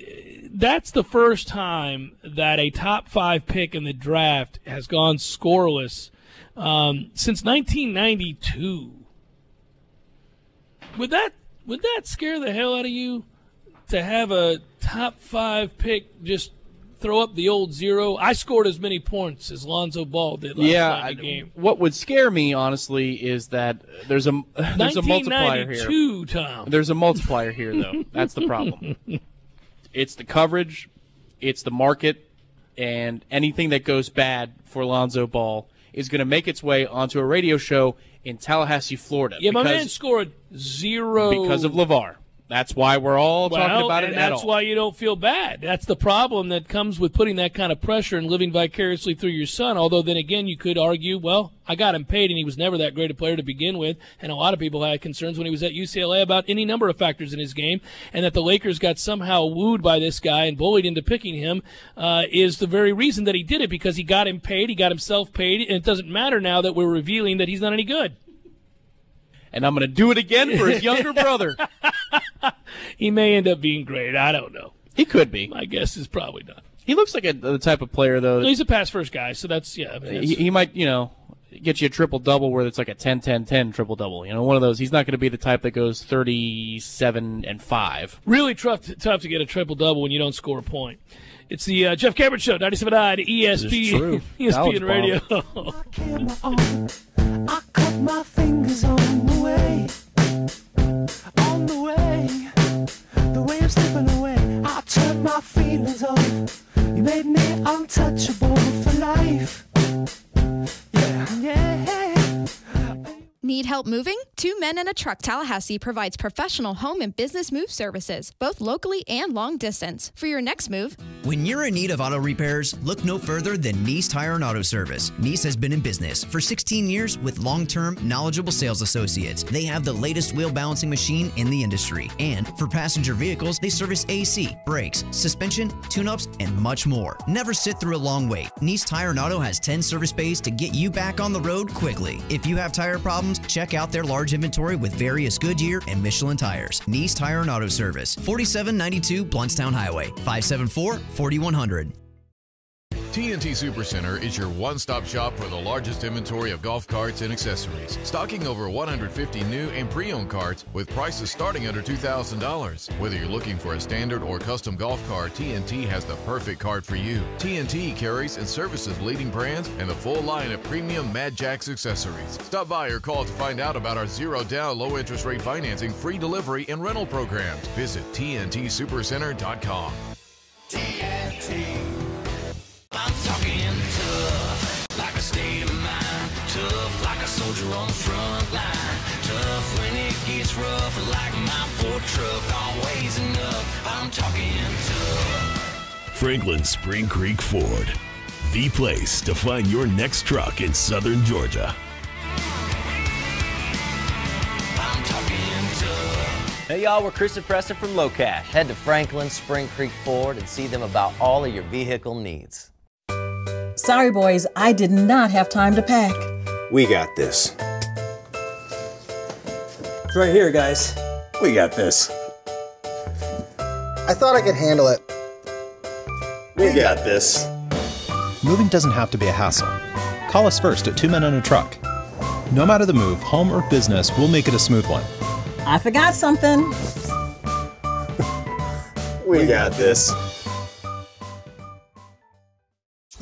that's the first time that a top 5 pick in the draft has gone scoreless since 1992. Would that scare the hell out of you to have a top 5 pick just throw up the old 0? I scored as many points as Lonzo Ball did last night in the game. What would scare me, honestly, is that there's a multiplier here. Tom. There's a multiplier here, though. That's the problem. It's the coverage, it's the market, and anything that goes bad for Lonzo Ball is going to make its way onto a radio show in Tallahassee, Florida. Yeah, my man scored 0. Because of LeVar. That's why we're all talking about it and at all. that's why you don't feel bad. That's the problem that comes with putting that kind of pressure and living vicariously through your son. Although then again, you could argue, well, I got him paid and he was never that great a player to begin with. And a lot of people had concerns when he was at UCLA about any number of factors in his game. And that the Lakers got somehow wooed by this guy and bullied into picking him is the very reason that he did it, because he got him paid, he got himself paid, and it doesn't matter now that we're revealing that he's not any good. And I'm going to do it again for his younger brother. He may end up being great. I don't know. He could be. My guess is probably not. He looks like the type of player, though. He's a pass-first guy, so that's, yeah. I mean, he might, get you a triple-double where it's like a 10-10-10 triple-double. One of those. He's not going to be the type that goes 37-5. Really tough to get a triple-double when you don't score a point. It's the Jeff Cameron Show, 97.9 ESPN, ESPN Radio. I cut my fingers on the way, the way I'm slipping away. I turned my feelings off. You made me untouchable for life. Yeah. Need help moving? 2 Men and a Truck Tallahassee provides professional home and business move services, both locally and long distance. For your next move, when you're in need of auto repairs, look no further than Nice Tire and Auto Service. Nice has been in business for 16 years with long-term, knowledgeable sales associates. They have the latest wheel balancing machine in the industry. And for passenger vehicles, they service AC, brakes, suspension, tune-ups, and much more. Never sit through a long wait. Nice Tire and Auto has 10 service bays to get you back on the road quickly. If you have tire problems, check out their large inventory with various Goodyear and Michelin tires. Nice Tire and Auto Service, 4792 Blountstown Highway, 574-4100. TNT Supercenter is your one-stop shop for the largest inventory of golf carts and accessories, stocking over 150 new and pre-owned carts with prices starting under $2,000. Whether you're looking for a standard or custom golf cart, TNT has the perfect cart for you. TNT carries and services leading brands and the full line of premium Mad Jacks accessories. Stop by or call to find out about our zero-down, low-interest rate financing, free delivery, and rental programs. Visit TNTSupercenter.com. TNT. I'm talking tough, like a state of mind. Tough, like a soldier on the front line. Tough when it gets rough, like my Ford truck. Always enough, I'm talking tough. Franklin Spring Creek Ford, the place to find your next truck in southern Georgia. I'm talking tough. Hey y'all, we're Chris and Preston from Low Cash. Head to Franklin Spring Creek Ford and see them about all of your vehicle needs. Sorry, boys, I did not have time to pack. We got this. It's right here, guys. We got this. I thought I could handle it. We got this. Moving doesn't have to be a hassle. Call us first at 2 Men and a Truck. No matter the move, home or business, we'll make it a smooth one. I forgot something. We got this.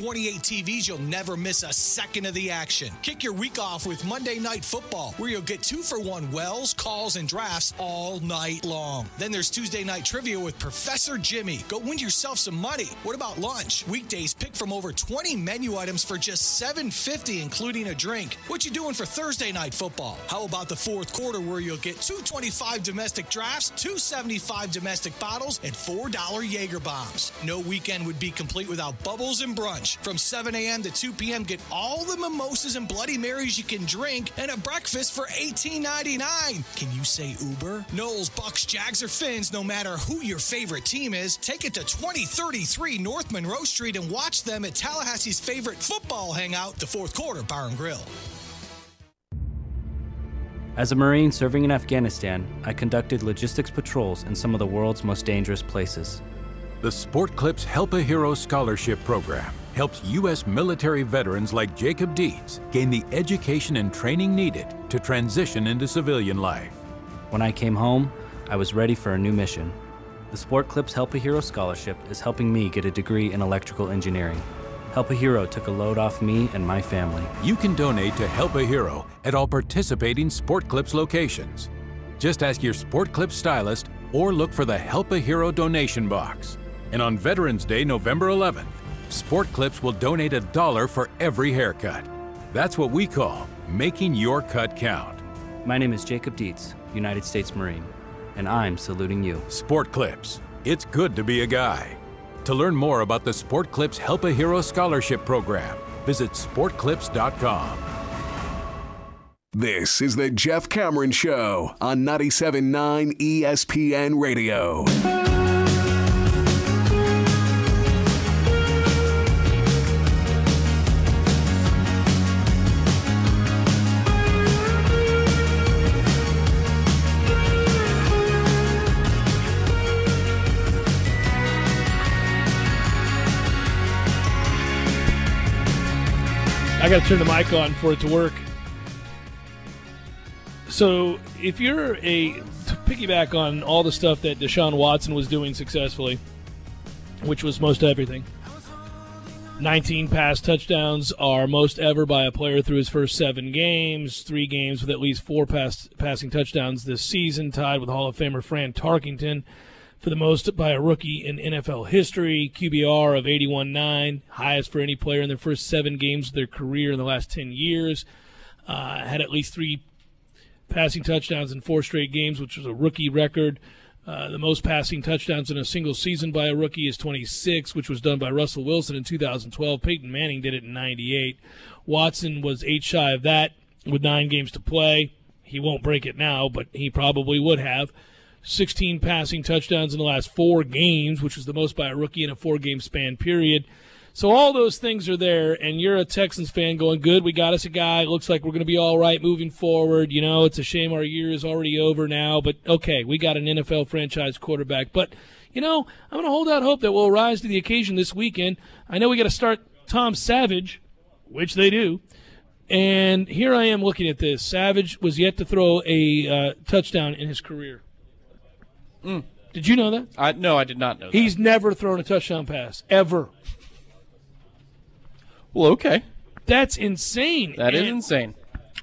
28 TVs, you'll never miss a second of the action. Kick your week off with Monday Night Football, where you'll get 2-for-1 wells, calls, and drafts all night long. Then there's Tuesday Night Trivia with Professor Jimmy. Go win yourself some money. What about lunch? Weekdays, pick from over 20 menu items for just $7.50, including a drink. What you doing for Thursday Night Football? How about the fourth quarter, where you'll get $2.25 domestic drafts, $2.75 domestic bottles, and $4 Jaeger bombs. No weekend would be complete without Bubbles and Brunch. From 7 a.m. to 2 p.m., get all the mimosas and Bloody Marys you can drink and a breakfast for $18.99. Can you say Uber? Knowles, Bucks, Jags, or Finns, no matter who your favorite team is, take it to 2033 North Monroe Street and watch them at Tallahassee's favorite football hangout, the Fourth Quarter Bar and Grill. As a Marine serving in Afghanistan, I conducted logistics patrols in some of the world's most dangerous places. The Sport Clips Help a Hero Scholarship Program helps U.S. military veterans like Jacob Dietz gain the education and training needed to transition into civilian life. When I came home, I was ready for a new mission. The Sport Clips Help a Hero Scholarship is helping me get a degree in electrical engineering. Help a Hero took a load off me and my family. You can donate to Help a Hero at all participating Sport Clips locations. Just ask your Sport Clips stylist or look for the Help a Hero donation box. And on Veterans Day, November 11th, Sport Clips will donate $1 for every haircut. That's what we call making your cut count. My name is Jacob Dietz, United States Marine, and I'm saluting you. Sport Clips. It's good to be a guy. To learn more about the Sport Clips Help a Hero Scholarship Program, visit sportclips.com. This is the Jeff Cameron Show on 97.9 ESPN Radio. I got to turn the mic on for it to work. So if you're to piggyback on all the stuff that Deshaun Watson was doing successfully, which was most everything, 19 pass touchdowns are most ever by a player through his first 7 games, 3 games with at least 4 passing touchdowns this season, tied with Hall of Famer Fran Tarkenton for the most by a rookie in NFL history, QBR of 81.9, highest for any player in their first 7 games of their career in the last 10 years. Had at least 3 passing touchdowns in 4 straight games, which was a rookie record. The most passing touchdowns in a single season by a rookie is 26, which was done by Russell Wilson in 2012. Peyton Manning did it in 98. Watson was 8 shy of that with 9 games to play. He won't break it now, but he probably would have. 16 passing touchdowns in the last 4 games, which is the most by a rookie in a 4-game span period. So all those things are there, and you're a Texans fan going, good, we got us a guy. It looks like we're going to be all right moving forward. You know, it's a shame our year is already over now, but okay, we got an NFL franchise quarterback. But, you know, I'm going to hold out hope that we'll rise to the occasion this weekend. I know we got to start Tom Savage, which they do. And here I am looking at this. Savage was yet to throw a touchdown in his career. Did you know that? No, I did not know that. He's never thrown a touchdown pass, ever. Well, okay. That's insane. That is insane.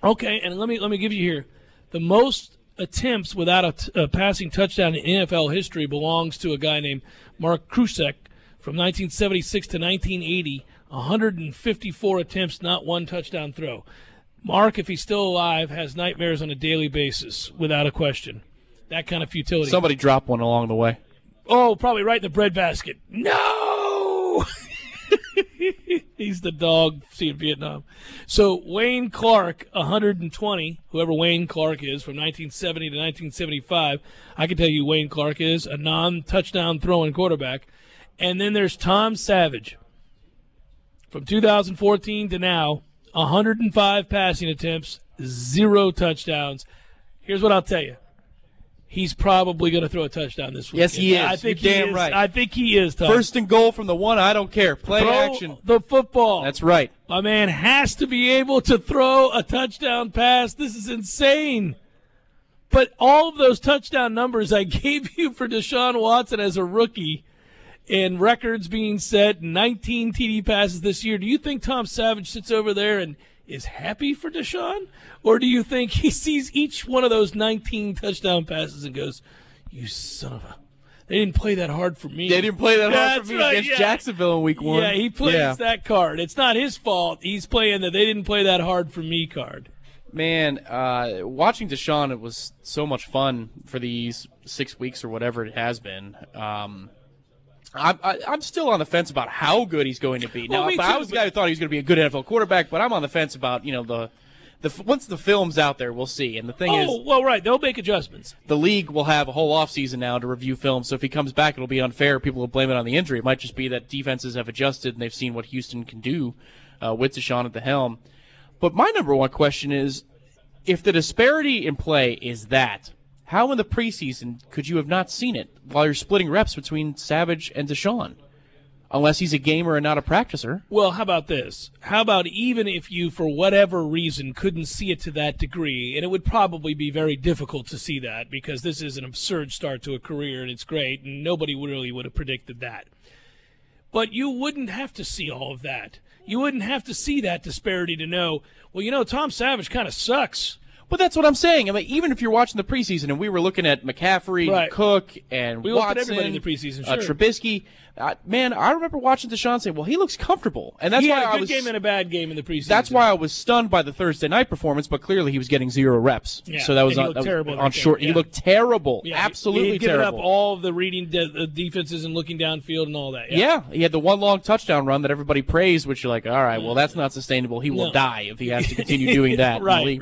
Okay, and let me give you here. The most attempts without a passing touchdown in NFL history belongs to a guy named Mark Krusek from 1976 to 1980. 154 attempts, not 1 touchdown throw. Mark, if he's still alive, has nightmares on a daily basis, without a question. That kind of futility. Somebody dropped one along the way. Oh, probably right in the breadbasket. No! He's the dog seeing Vietnam. So Wayne Clark, 120, whoever Wayne Clark is, from 1970 to 1975. I can tell you Wayne Clark is a non-touchdown throwing quarterback. And then there's Tom Savage. From 2014 to now, 105 passing attempts, 0 touchdowns. Here's what I'll tell you. He's probably going to throw a touchdown this week. Yes, he is. I think You're he damn is. right. I think he is, Tom. First and goal from the 1, I don't care. Play throw action. The football. That's right. My man has to be able to throw a touchdown pass. This is insane. But all of those touchdown numbers I gave you for Deshaun Watson as a rookie and records being set, 19 TD passes this year. Do you think Tom Savage sits over there and is happy for Deshaun? Or do you think he sees each one of those 19 touchdown passes and goes, you son of a... They didn't play that hard for me. They didn't play that hard for me against Jacksonville in week 1. Yeah, he plays that card. It's not his fault. He's playing the they didn't play that hard for me card. Man, watching Deshaun, it was so much fun for these 6 weeks or whatever it has been. I'm still on the fence about how good he's going to be. Now, I was the guy who thought he was going to be a good NFL quarterback, but I'm on the fence about, once the film's out there, we'll see. And the thing is... Oh, well, right. They'll make adjustments. The league will have a whole offseason now to review film, so if he comes back, it'll be unfair. People will blame it on the injury. It might just be that defenses have adjusted and they've seen what Houston can do with Deshaun at the helm. But my number one question is, if the disparity in play is that, how in the preseason could you have not seen it while you're splitting reps between Savage and Deshaun? Unless he's a gamer and not a practicer. Well, how about this? How about even if you, for whatever reason, couldn't see it to that degree, and it would probably be very difficult to see that because this is an absurd start to a career, and it's great, and nobody really would have predicted that. But you wouldn't have to see all of that. You wouldn't have to see that disparity to know, well, Tom Savage kind of sucks. But that's what I'm saying. I mean, even if you're watching the preseason and we were looking at McCaffrey, right, Cook, and we Watson, looked at everybody in the preseason, sure. Trubisky, man, I remember watching Deshaun say, well, he looks comfortable. And that's he why had a good game and a bad game in the preseason. That's why I was stunned by the Thursday night performance, but clearly he was getting 0 reps. Yeah. So that was terrible on short. Yeah. He looked terrible. Yeah. Absolutely he terrible. Given up all of the reading defenses and looking downfield and all that. Yeah, he had the one long touchdown run that everybody praised, which you're like, all right, well, that's not sustainable. He will die if he has to continue doing that. Right.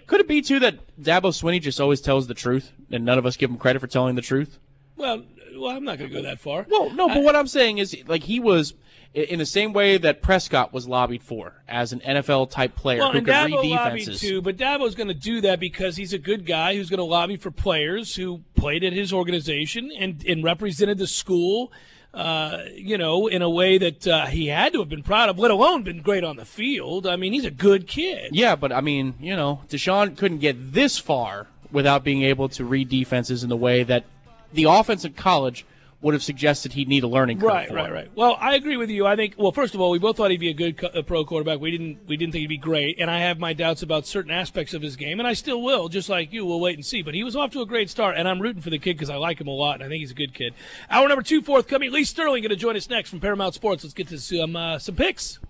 Could it be, too, that Dabo Swinney just always tells the truth, and none of us give him credit for telling the truth? Well, I'm not going to go that far. Well, no, but what I'm saying is, like, he was in the same way that Prescott was lobbied for as an NFL-type player who could read defenses. Lobbied too, but Dabo's going to do that because he's a good guy who's going to lobby for players who played at his organization and represented the school, in a way that he had to have been proud of, let alone been great on the field. I mean, he's a good kid. Yeah, but, I mean, Deshaun couldn't get this far without being able to read defenses in the way that the offense in college would have suggested he'd need a learning curve. Right. Well, I agree with you. I think, first of all, we both thought he'd be a good pro quarterback. We didn't think he'd be great, and I have my doubts about certain aspects of his game, and I still will, just like you. We'll wait and see. But he was off to a great start, and I'm rooting for the kid because I like him a lot, and I think he's a good kid. Hour number 2 forthcoming. Lee Sterling going to join us next from Paramount Sports. Let's get to some picks.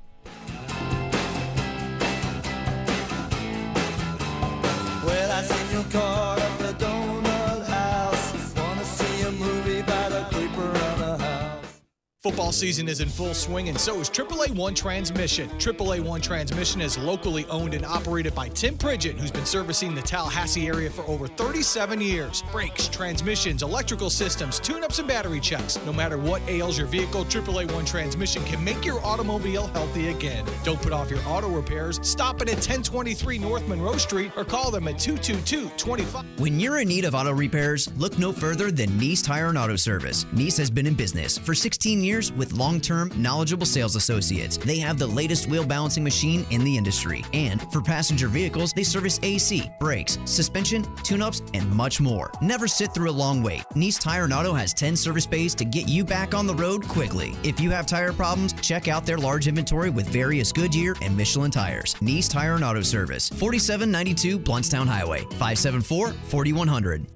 Well, I seen your card at the donut house. Wanna see a movie about a creeper on a house. Football season is in full swing, and so is AAA One Transmission. AAA One Transmission is locally owned and operated by Tim Pridgett, who's been servicing the Tallahassee area for over 37 years. Brakes, transmissions, electrical systems, tune-ups, and battery checks. No matter what ails your vehicle, AAA One Transmission can make your automobile healthy again. Don't put off your auto repairs. Stop it at 1023 North Monroe Street or call them at 222-25. When you're in need of auto repairs, look no further than Nice Tire and Auto Service. Nice has been in business for 16 years with long-term, knowledgeable sales associates. They have the latest wheel balancing machine in the industry. And for passenger vehicles, they service AC, brakes, suspension, tune-ups, and much more. Never sit through a long wait. Nice Tire and Auto has 10 service bays to get you back on the road quickly. If you have tire problems, check out their large inventory with various Goodyear and Michelin tires. Nice Tire and Auto Service, 4792 Blountstown Highway, 574-4100.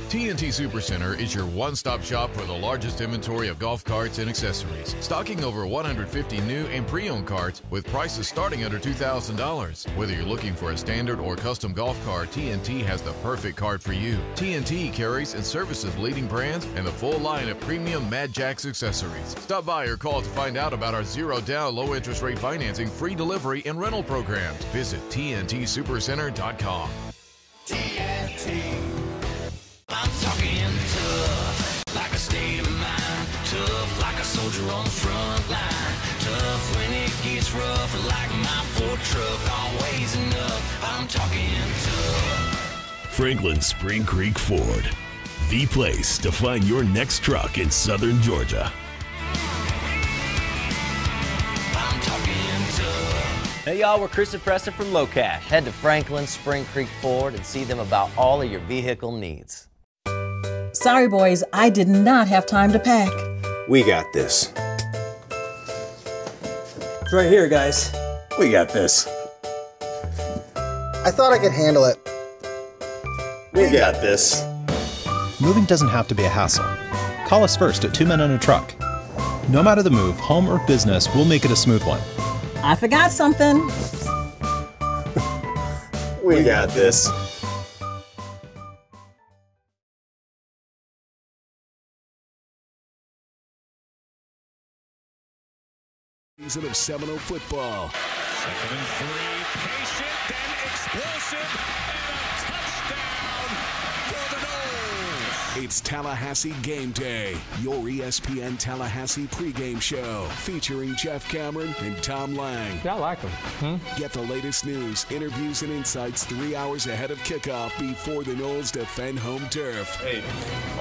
TNT Supercenter is your one-stop shop for the largest inventory of golf carts and accessories, stocking over 150 new and pre-owned carts with prices starting under $2,000. Whether you're looking for a standard or custom golf cart, TNT has the perfect cart for you. TNT carries and services leading brands and the full line of premium Mad Jacks accessories. Stop by or call to find out about our zero-down, low-interest rate financing, free delivery, and rental programs. Visit TNTSupercenter.com. TNT. I'm talking tough, like a state of mind. Tough, like a soldier on the front line. Tough when it gets rough, like my Ford truck. Always enough, I'm talking tough. Franklin Spring Creek Ford, the place to find your next truck in southern Georgia. I'm talking tough. Hey y'all, we're Chris and Preston from Low Cash. Head to Franklin Spring Creek Ford and see them about all of your vehicle needs. Sorry, boys, I did not have time to pack. We got this. It's right here, guys. We got this. I thought I could handle it. We got this. Moving doesn't have to be a hassle. Call us first at 2 Men and a Truck. No matter the move, home or business, we'll make it a smooth one. I forgot something. We got this. Season of Seminole football. 2nd and 3, patient, then explosive, and a touchdown for the Noles. It's Tallahassee Game Day, your ESPN Tallahassee pregame show featuring Jeff Cameron and Tom Lang. Yeah, I like them. Get the latest news, interviews, and insights 3 hours ahead of kickoff before the Noles defend home turf. Hey,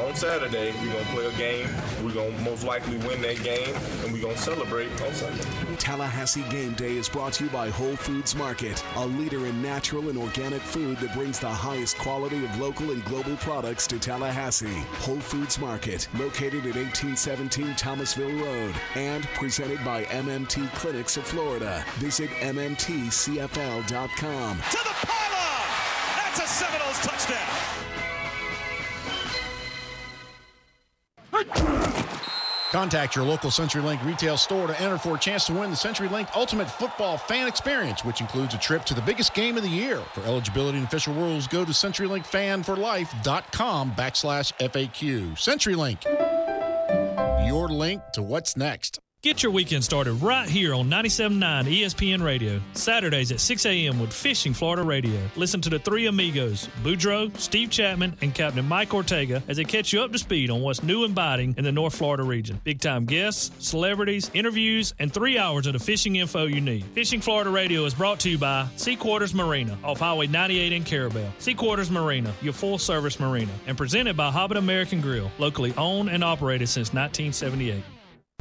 on Saturday, we're going to play a game. We're going to most likely win that game, and we're going to celebrate on Sunday. Tallahassee Game Day is brought to you by Whole Foods Market, a leader in natural and organic food that brings the highest quality of local and global products to Tallahassee. Whole Foods Market, located at 1817 Thomasville Road, and presented by MMT Clinics of Florida. Visit MMTCFL.com. To the pylon! That's a Seminoles touchdown! Contact your local CenturyLink retail store to enter for a chance to win the CenturyLink Ultimate Football Fan Experience, which includes a trip to the biggest game of the year. For eligibility and official rules, go to CenturyLinkFanForLife.com/FAQ. CenturyLink, your link to what's next. Get your weekend started right here on 97.9 ESPN Radio. Saturdays at 6 a.m. with Fishing Florida Radio. Listen to the three amigos, Boudreaux, Steve Chapman, and Captain Mike Ortega as they catch you up to speed on what's new and biting in the North Florida region. Big-time guests, celebrities, interviews, and 3 hours of the fishing info you need. Fishing Florida Radio is brought to you by Sea Quarters Marina off Highway 98 in Carabel. Sea Quarters Marina, your full-service marina. And presented by Hobbit American Grill, locally owned and operated since 1978.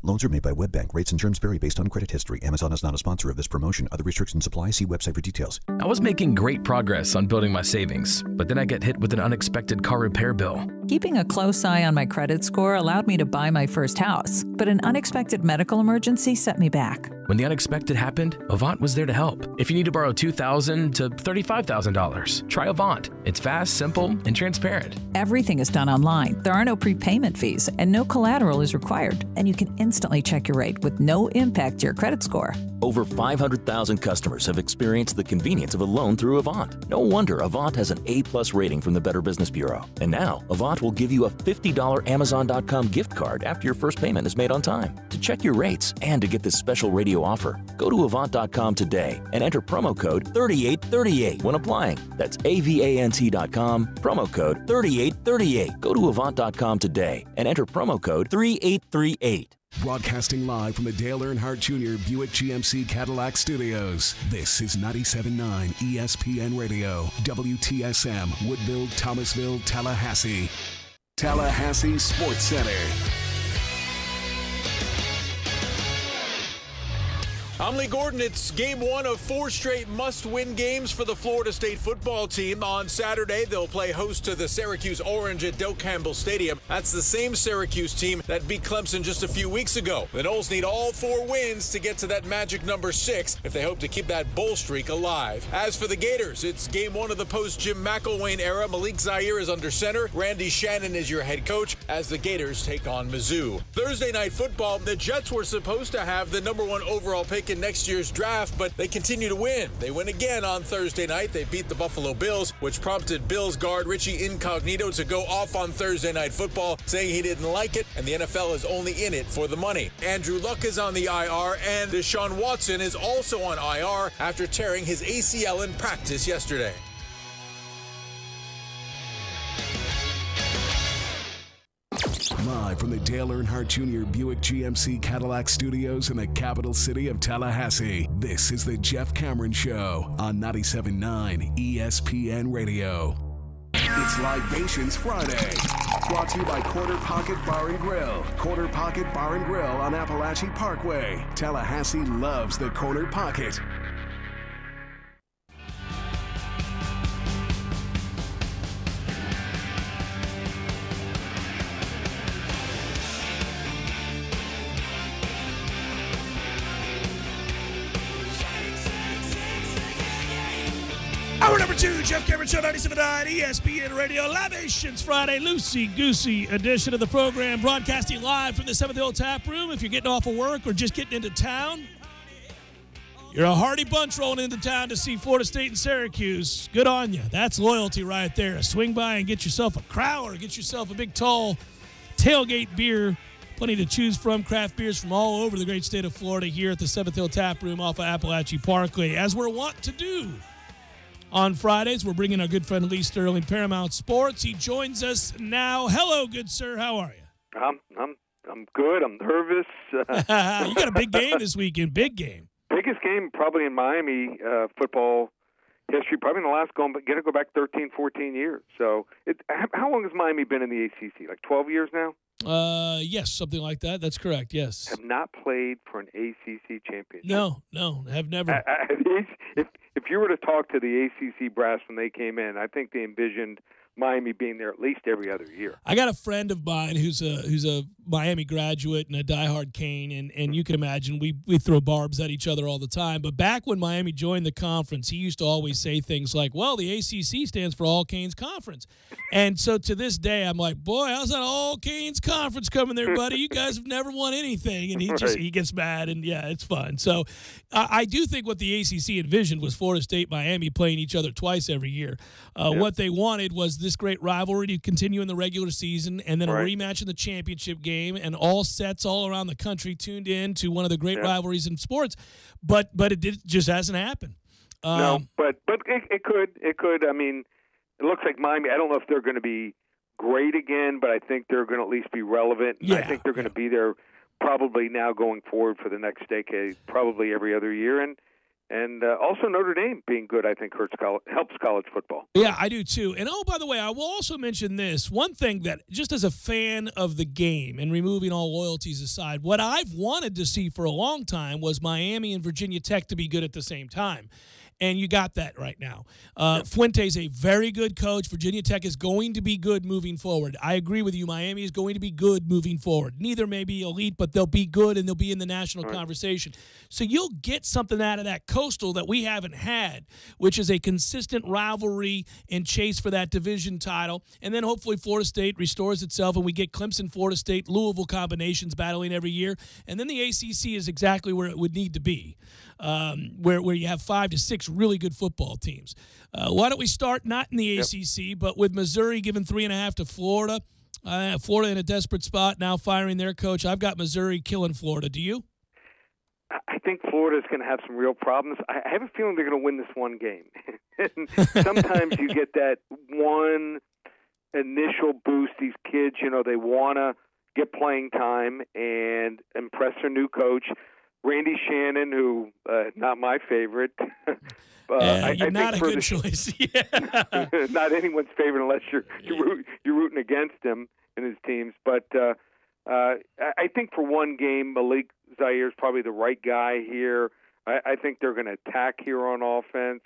Loans are made by WebBank. Rates and terms vary based on credit history. Amazon is not a sponsor of this promotion. Other restrictions apply. See website for details. I was making great progress on building my savings, but then I get hit with an unexpected car repair bill. Keeping a close eye on my credit score allowed me to buy my first house, but an unexpected medical emergency set me back. When the unexpected happened, Avant was there to help. If you need to borrow $2,000 to $35,000, try Avant. It's fast, simple, and transparent. Everything is done online. There are no prepayment fees, and no collateral is required. And you can instantly check your rate with no impact to your credit score. Over 500,000 customers have experienced the convenience of a loan through Avant. No wonder Avant has an A+ rating from the Better Business Bureau. And now, Avant will give you a $50 Amazon.com gift card after your first payment is made on time. To check your rates and to get this special radio offer, go to Avant.com today and enter promo code 3838 when applying. That's AVANT.com, promo code 3838. Go to Avant.com today and enter promo code 3838. Broadcasting live from the Dale Earnhardt Jr. Buick GMC Cadillac Studios. This is 97.9 ESPN Radio, WTSM, Woodville, Thomasville, Tallahassee. Tallahassee Sports Center. I'm Lee Gordon. It's game one of 4 straight must-win games for the Florida State football team. On Saturday, they'll play host to the Syracuse Orange at Doak Campbell Stadium. That's the same Syracuse team that beat Clemson just a few weeks ago. The Noles need all 4 wins to get to that magic number 6 if they hope to keep that bowl streak alive. As for the Gators, it's game one of the post-Jim McElwain era. Malik Zaire is under center. Randy Shannon is your head coach as the Gators take on Mizzou. Thursday night football, the Jets were supposed to have the number 1 overall pick in next year's draft, but they continue to win. They win again on Thursday night. They beat the Buffalo Bills, which prompted Bills guard Richie Incognito to go off on Thursday night football, saying he didn't like it, and the NFL is only in it for the money. Andrew Luck is on the IR, and Deshaun Watson is also on IR after tearing his ACL in practice yesterday. Live from the Dale Earnhardt Jr. Buick GMC Cadillac Studios in the capital city of Tallahassee, this is the Jeff Cameron Show on 97.9 ESPN Radio. It's Libations Friday, brought to you by Corner Pocket Bar and Grill. Corner Pocket Bar and Grill on Appalachian Parkway. Tallahassee loves the Corner Pocket. Hour number 2, Jeff Cameron Show, 97.9 ESPN Radio, Libations Friday, loosey-goosey edition of the program, broadcasting live from the 7th Hill Tap Room. If you're getting off of work or just getting into town, you're a hearty bunch rolling into town to see Florida State and Syracuse. Good on you. That's loyalty right there. Swing by and get yourself a crowler, get yourself a big, tall tailgate beer. Plenty to choose from, craft beers from all over the great state of Florida here at the 7th Hill Tap Room off of Appalachian Parkway. As we're wont to do on Fridays, we're bringing our good friend Lee Sterling, Paramount Sports. He joins us now. Hello, good sir. How are you? I'm good. I'm nervous. You got a big game this weekend. Big game. Biggest game probably in Miami football history, probably in the last going to go back 13, 14 years. So how long has Miami been in the ACC? Like 12 years now? Yes, something like that. That's correct, yes. Have not played for an ACC championship. No, have never. If you were to talk to the ACC brass when they came in, I think they envisioned Miami being there at least every other year. I got a friend of mine who's a Miami graduate and a diehard Cane, and you can imagine we throw barbs at each other all the time. But back when Miami joined the conference, he used to always say things like, well, the ACC stands for All Canes Conference. And so to this day, I'm like, boy, how's that All Canes Conference coming there, buddy? You guys have never won anything. And he gets mad, and, yeah, it's fun. So I do think what the ACC envisioned was Florida State, Miami playing each other twice every year. What they wanted was this great rivalry to continue in the regular season and then a rematch in the championship game, and all sets all around the country tuned in to one of the great rivalries in sports. But it just hasn't happened. No, but it could. I mean, it looks like Miami, I don't know if they're going to be great again, but I think they're going to at least be relevant. I think they're going to be there probably now going forward for the next decade, probably every other year. And also Notre Dame being good, I think, helps college football. Yeah, I do too. And, by the way, I will also mention this. One thing that, just as a fan of the game and removing all loyalties aside, what I've wanted to see for a long time was Miami and Virginia Tech to be good at the same time. And you got that right now. Fuente's a very good coach. Virginia Tech is going to be good moving forward. I agree with you. Miami is going to be good moving forward. Neither may be elite, but they'll be good, and they'll be in the national conversation. So you'll get something out of that Coastal that we haven't had, which is a consistent rivalry and chase for that division title. And then hopefully Florida State restores itself, and we get Clemson, Florida State, Louisville combinations battling every year. And then the ACC is exactly where it would need to be, where you have 5 to 6 really good football teams. Why don't we start not in the ACC, but with Missouri giving 3.5 to Florida. Florida in a desperate spot, now firing their coach. I've got Missouri killing Florida. Do you? I think Florida's going to have some real problems. I have a feeling they're going to win this one game. And sometimes you get that one initial boost. These kids, they want to get playing time and impress their new coach. Randy Shannon, who not my favorite. You're not a good choice. Not anyone's favorite unless you're rooting against him and his teams. But I think for one game, Malik Zaire is probably the right guy here. I think they're going to attack here on offense.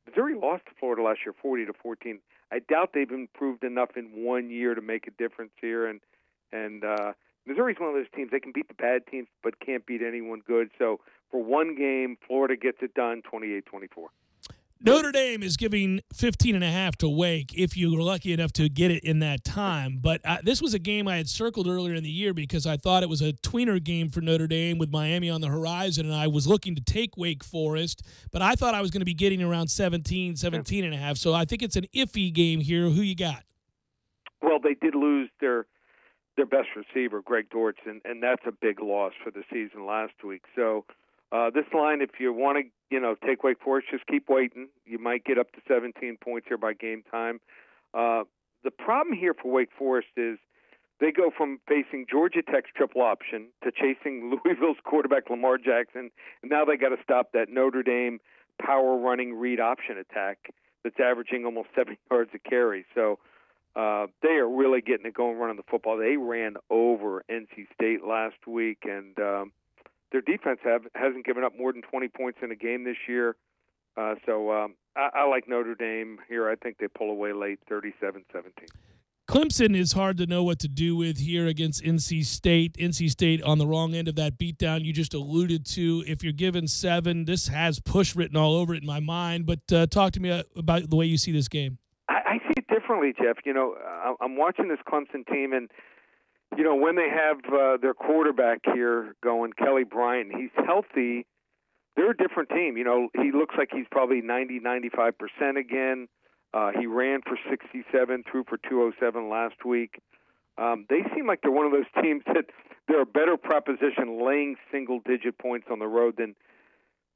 Missouri lost to Florida last year, 40-14. I doubt they've improved enough in 1 year to make a difference here. And Missouri's one of those teams, they can beat the bad teams but can't beat anyone good. So for one game, Florida gets it done 28-24. Notre Dame is giving 15.5 to Wake if you were lucky enough to get it in that time. But this was a game I had circled earlier in the year because I thought it was a tweener game for Notre Dame with Miami on the horizon, and I was looking to take Wake Forest. But I thought I was going to be getting around 17.5. So I think it's an iffy game here. Who you got? Well, they did lose their best receiver, Greg Dortch, and that's a big loss for the season last week. So this line, if you want to, take Wake Forest, just keep waiting. You might get up to 17 points here by game time. The problem here for Wake Forest is they go from facing Georgia Tech's triple option to chasing Louisville's quarterback Lamar Jackson, and now they got to stop that Notre Dame power running read option attack that's averaging almost 7 yards a carry. So they are really getting it going running the football. They ran over NC State last week, and their defense hasn't given up more than 20 points in a game this year. So I like Notre Dame here. I think they pull away late, 37-17. Clemson is hard to know what to do with here against NC State. NC State on the wrong end of that beatdown you just alluded to. If you're given 7, this has push written all over it in my mind. But talk to me about the way you see this game. I see it differently, Jeff. I'm watching this Clemson team, and, when they have their quarterback here going, Kelly Bryant, he's healthy. They're a different team. He looks like he's probably 90-95% again. He ran for 67, threw for 207 last week. They seem like they're one of those teams that they're a better proposition laying single-digit points on the road than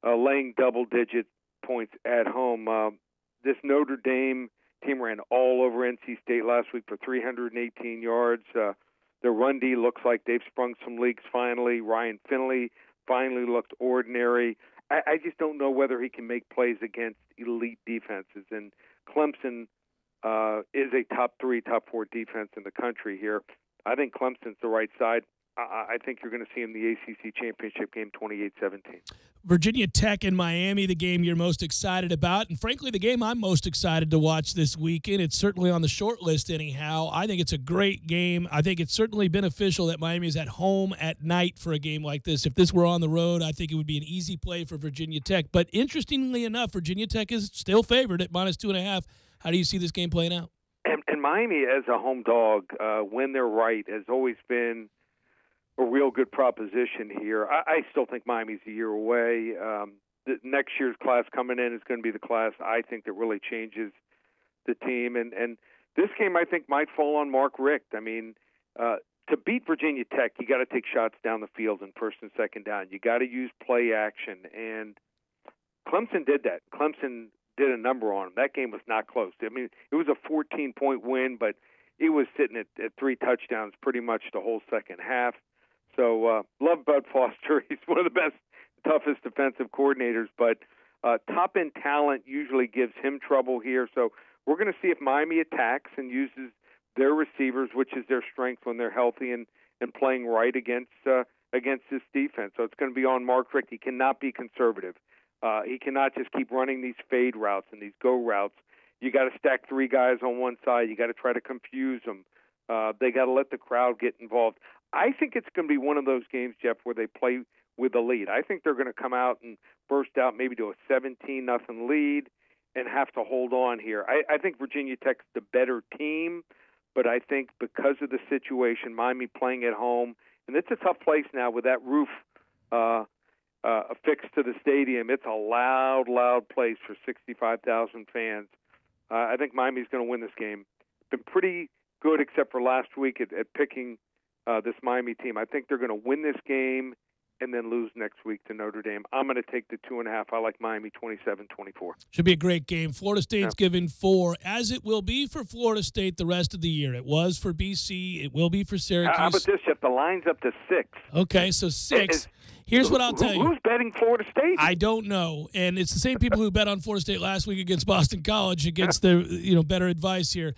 laying double-digit points at home. This Notre Dame team ran all over NC State last week for 318 yards. Their run D looks like they've sprung some leaks finally. Ryan Finley finally looked ordinary. I just don't know whether he can make plays against elite defenses. And Clemson is a top 3, top 4 defense in the country here. I think Clemson's the right side. I think you're going to see in the ACC championship game 28-17. Virginia Tech and Miami, the game you're most excited about, and frankly, the game I'm most excited to watch this weekend. It's certainly on the short list anyhow. I think it's a great game. I think it's certainly beneficial that Miami is at home at night for a game like this. If this were on the road, I think it would be an easy play for Virginia Tech. But interestingly enough, Virginia Tech is still favored at -2.5. How do you see this game playing out? And Miami, as a home dog, when they're right, has always been a real good proposition here. I still think Miami's a year away. The next year's class coming in is going to be the class I think that really changes the team. And this game, I think, might fall on Mark Richt. I mean, to beat Virginia Tech, you got to take shots down the field in first and second down. You got to use play action. And Clemson did that. Clemson did a number on them. That game was not close. I mean, it was a 14-point win, but it was sitting at 3 touchdowns pretty much the whole second half. So love Bud Foster. He's one of the best, toughest defensive coordinators, but top-end talent usually gives him trouble here. So we're going to see if Miami attacks and uses their receivers, which is their strength when they're healthy and playing right against this defense. So it's going to be on Mark Richt. He cannot be conservative. He cannot just keep running these fade routes and these go routes. You got to stack 3 guys on one side. You got to try to confuse them. They got to let the crowd get involved. I think it's going to be one of those games, Jeff, where they play with a lead. I think they're going to come out and burst out maybe to a 17-0 lead and have to hold on here. I think Virginia Tech's the better team, but I think because of the situation, Miami playing at home, and it's a tough place now with that roof affixed to the stadium. It's a loud, loud place for 65,000 fans. I think Miami's going to win this game. Been pretty good except for last week at picking this Miami team. I think they're going to win this game and then lose next week to Notre Dame. I'm going to take the 2.5. I like Miami 27-24. Should be a great game. Florida State's given 4, as it will be for Florida State the rest of the year. It was for BC. It will be for Syracuse. How about this, Jeff? The line's up to 6. Okay, so 6. Here's what I'll tell you. Who's betting Florida State? I don't know, and it's the same people who bet on Florida State last week against Boston College against the better advice here.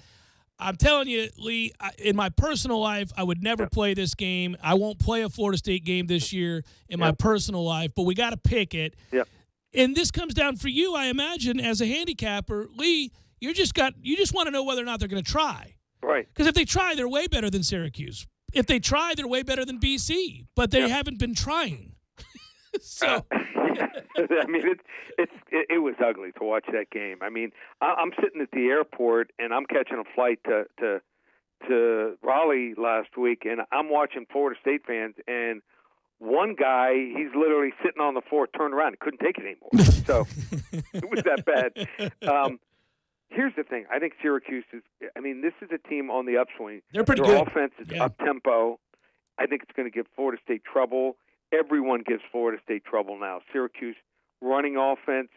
I'm telling you, Lee, in my personal life, I would never play this game. I won't play a Florida State game this year in my personal life, but we got to pick it. Yep. And this comes down for you, I imagine, as a handicapper. Lee, you just want to know whether or not they're going to try. Right. Because if they try, they're way better than Syracuse. If they try, they're way better than BC. But they haven't been trying. So I mean, it was ugly to watch that game. I mean, I'm sitting at the airport and I'm catching a flight to Raleigh last week, and I'm watching Florida State fans, and one guy, he's literally sitting on the floor, turned around, and couldn't take it anymore. So it was that bad. Here's the thing. I think Syracuse is. I mean, this is a team on the upswing. They're pretty Their good. offense is up tempo. I think it's going to give Florida State trouble. Everyone gives Florida State trouble now. Syracuse running offense,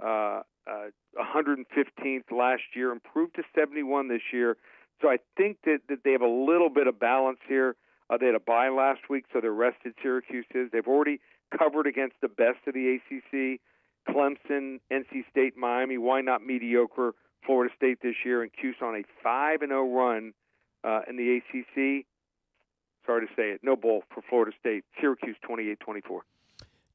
115th last year, improved to 71 this year. So I think that they have a little bit of balance here. They had a bye last week, so they're rested. Syracuse is. They've already covered against the best of the ACC, Clemson, NC State, Miami. Why not mediocre Florida State this year? And Cuse on a 5-0 run in the ACC. Sorry to say it. No bowl for Florida State. Syracuse 28-24.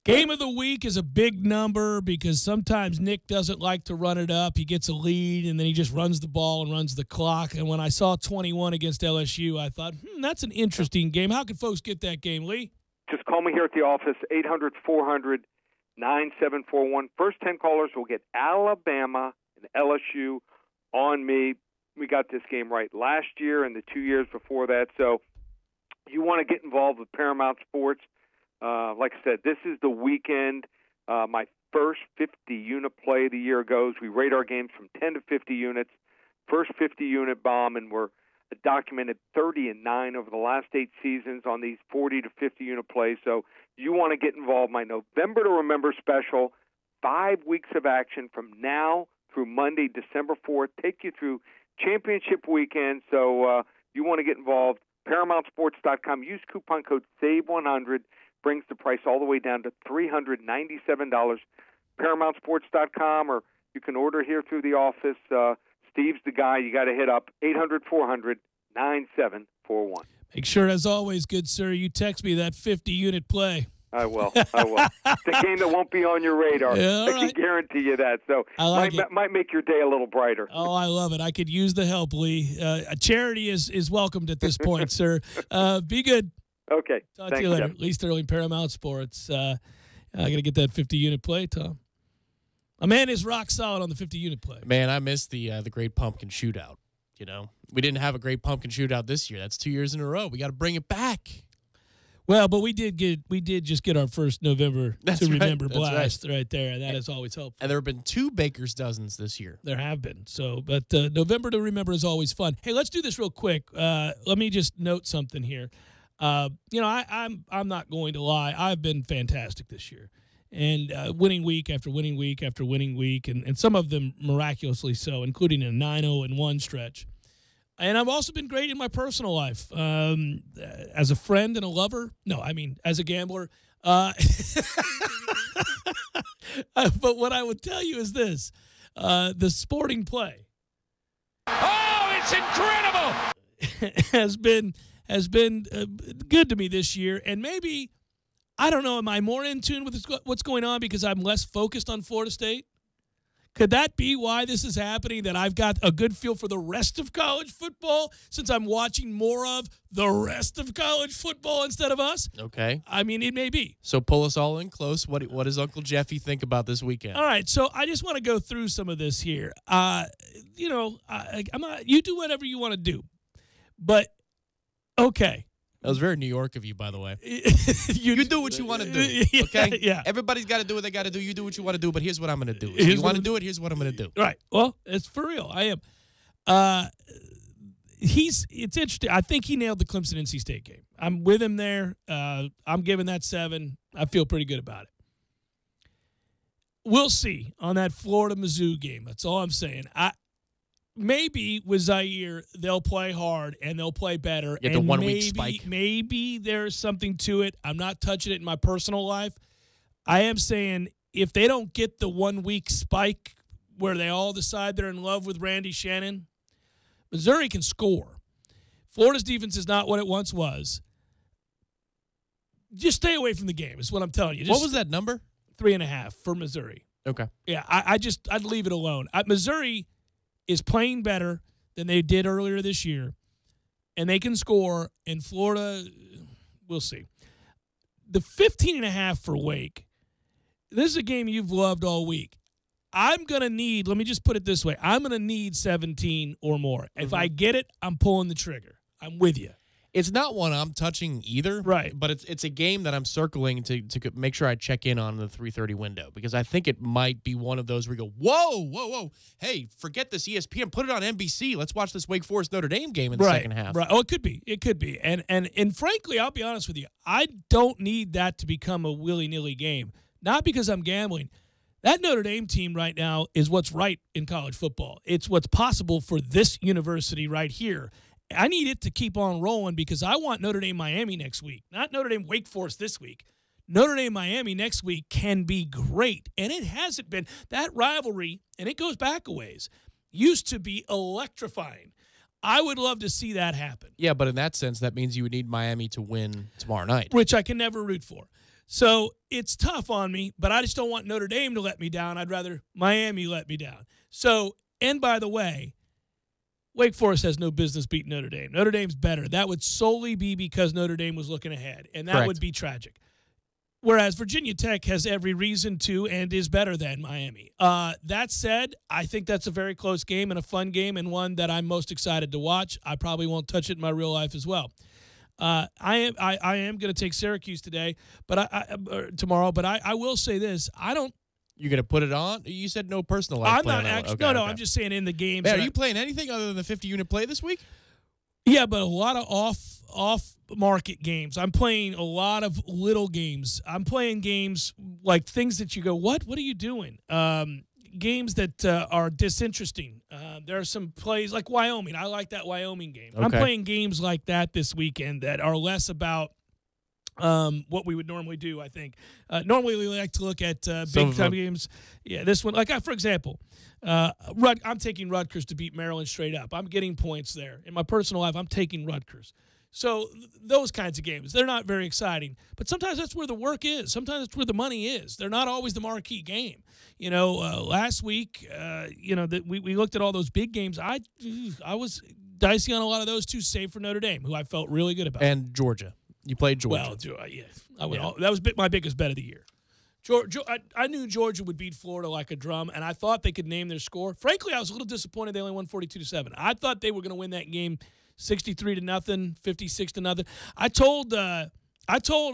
Game of the week is a big number because sometimes Nick doesn't like to run it up. He gets a lead, and then he just runs the ball and runs the clock. And when I saw 21 against LSU, I thought, that's an interesting game. How can folks get that game, Lee? Just call me here at the office, 800-400-9741. First 10 callers will get Alabama and LSU on me. We got this game right last year and the 2 years before that. So you want to get involved with Paramount Sports. Like I said, this is the weekend. My first 50-unit play of the year goes. We rate our games from 10 to 50 units. First 50-unit bomb, and we're documented 30-9 over the last 8 seasons on these 40 to 50-unit plays. So you want to get involved. My November to Remember special, 5 weeks of action from now through Monday, December 4th. Take you through championship weekend. So you want to get involved. ParamountSports.com. Use coupon code SAVE100. Brings the price all the way down to $397. ParamountSports.com, or you can order here through the office. Steve's the guy you got to hit up, 800-400-9741. Make sure, as always, good sir, you text me that 50-unit play. I will. It's a game that won't be on your radar. Yeah, I can guarantee you that. So might make your day a little brighter. Oh, I love it. I could use the help, Lee. A charity is welcomed at this point, sir. Be good. Okay. Talk to you later. Lee Sterling, Paramount Sports. I got to get that 50-unit play, Tom. A man is rock solid on the 50-unit play. Man, I missed the Great Pumpkin Shootout. You know, we didn't have a Great Pumpkin Shootout this year. That's 2 years in a row. We got to bring it back. Well, but we did just get our first November to Remember blast right there. That is always helpful. And there have been 2 Baker's Dozens this year. There have been. So, but November to Remember is always fun. Hey, let's do this real quick. Let me just note something here. I'm not going to lie. I've been fantastic this year, and winning week after winning week after winning week, and some of them miraculously so, including a 9-0-1 stretch. And I've also been great in my personal life, as a friend and a lover. No, I mean as a gambler. But what I would tell you is this: the sporting play. Oh, it's incredible! has been good to me this year, and maybe, I don't know, am I more in tune with what's going on because I'm less focused on Florida State? Could that be why this is happening, that I've got a good feel for the rest of college football since I'm watching more of the rest of college football instead of us? Okay. I mean, it may be. So pull us all in close. What does Uncle Jeffy think about this weekend? All right, so I just want to go through some of this here. I'm not, you do whatever you want to do, but okay. That was very New York of you, by the way. You do what you want to do, okay? Yeah. Everybody's got to do what they got to do. You do what you want to do, but here's what I'm going to do. If you want to do it, here's what I'm going to do. Right. Well, it's for real. I am. It's interesting. I think he nailed the Clemson-NC State game. I'm with him there. I'm giving that 7. I feel pretty good about it. We'll see on that Florida-Mizzou game. That's all I'm saying. Maybe with Zaire, they'll play hard and they'll play better. Get the 1 week spike. Maybe there's something to it. I'm not touching it in my personal life. I am saying if they don't get the 1 week spike where they all decide they're in love with Randy Shannon, Missouri can score. Florida's defense is not what it once was. Just stay away from the game is what I'm telling you. What was that number? 3.5 for Missouri. Okay. Yeah, I'd leave it alone. Missouri is playing better than they did earlier this year, and they can score, and Florida, we'll see. The 15.5 for Wake, this is a game you've loved all week. I'm going to need, let me just put it this way, I'm going to need 17 or more. If I get it, I'm pulling the trigger. I'm with you. It's not one I'm touching either, right? But it's a game that I'm circling to make sure I check in on the 3:30 window because I think it might be one of those where you go, whoa, hey, forget this ESPN, put it on NBC. Let's watch this Wake Forest Notre Dame game in the second half. Right. Oh, it could be, and frankly, I'll be honest with you, I don't need that to become a willy-nilly game. Not because I'm gambling. That Notre Dame team right now is what's right in college football. It's what's possible for this university right here. I need it to keep on rolling because I want Notre Dame-Miami next week. Not Notre Dame-Wake Forest this week. Notre Dame-Miami next week can be great, and it hasn't been. That rivalry, and it goes back a ways, used to be electrifying. I would love to see that happen. Yeah, but in that sense, that means you would need Miami to win tomorrow night. Which I can never root for. So it's tough on me, but I just don't want Notre Dame to let me down. I'd rather Miami let me down. So, and by the way, Wake Forest has no business beating Notre Dame. Notre Dame's better. That would solely be because Notre Dame was looking ahead, and that would be tragic. Whereas Virginia Tech has every reason to and is better than Miami. That said, I think that's a very close game and a fun game and one that I'm most excited to watch. I probably won't touch it in my real life as well. I am going to take Syracuse today, tomorrow. But I will say this: I don't. You're going to put it on? You said no personal life. I'm not actually. Okay, no. I'm just saying in the games. Man, are you playing anything other than the 50-unit play this week? Yeah, but a lot of off market games. I'm playing a lot of little games. I'm playing games like things that you go, what are you doing? Games that are disinteresting. There are some plays like Wyoming. I like that Wyoming game. Okay. I'm playing games like that this weekend that are less about what we would normally do, I think. Normally we like to look at big-time games. Yeah, this one, for example, I'm taking Rutgers to beat Maryland straight up. I'm getting points there. In my personal life, I'm taking Rutgers. So those kinds of games, they're not very exciting. But sometimes that's where the work is. Sometimes that's where the money is. They're not always the marquee game. Last week, we looked at all those big games. I was dicey on a lot of those too, save for Notre Dame, who I felt really good about. And Georgia. You played Georgia. Well, yeah. That was my biggest bet of the year. I knew Georgia would beat Florida like a drum, and I thought they could name their score. Frankly, I was a little disappointed they only won 42-7. I thought they were going to win that game 63-0, 56-0. I told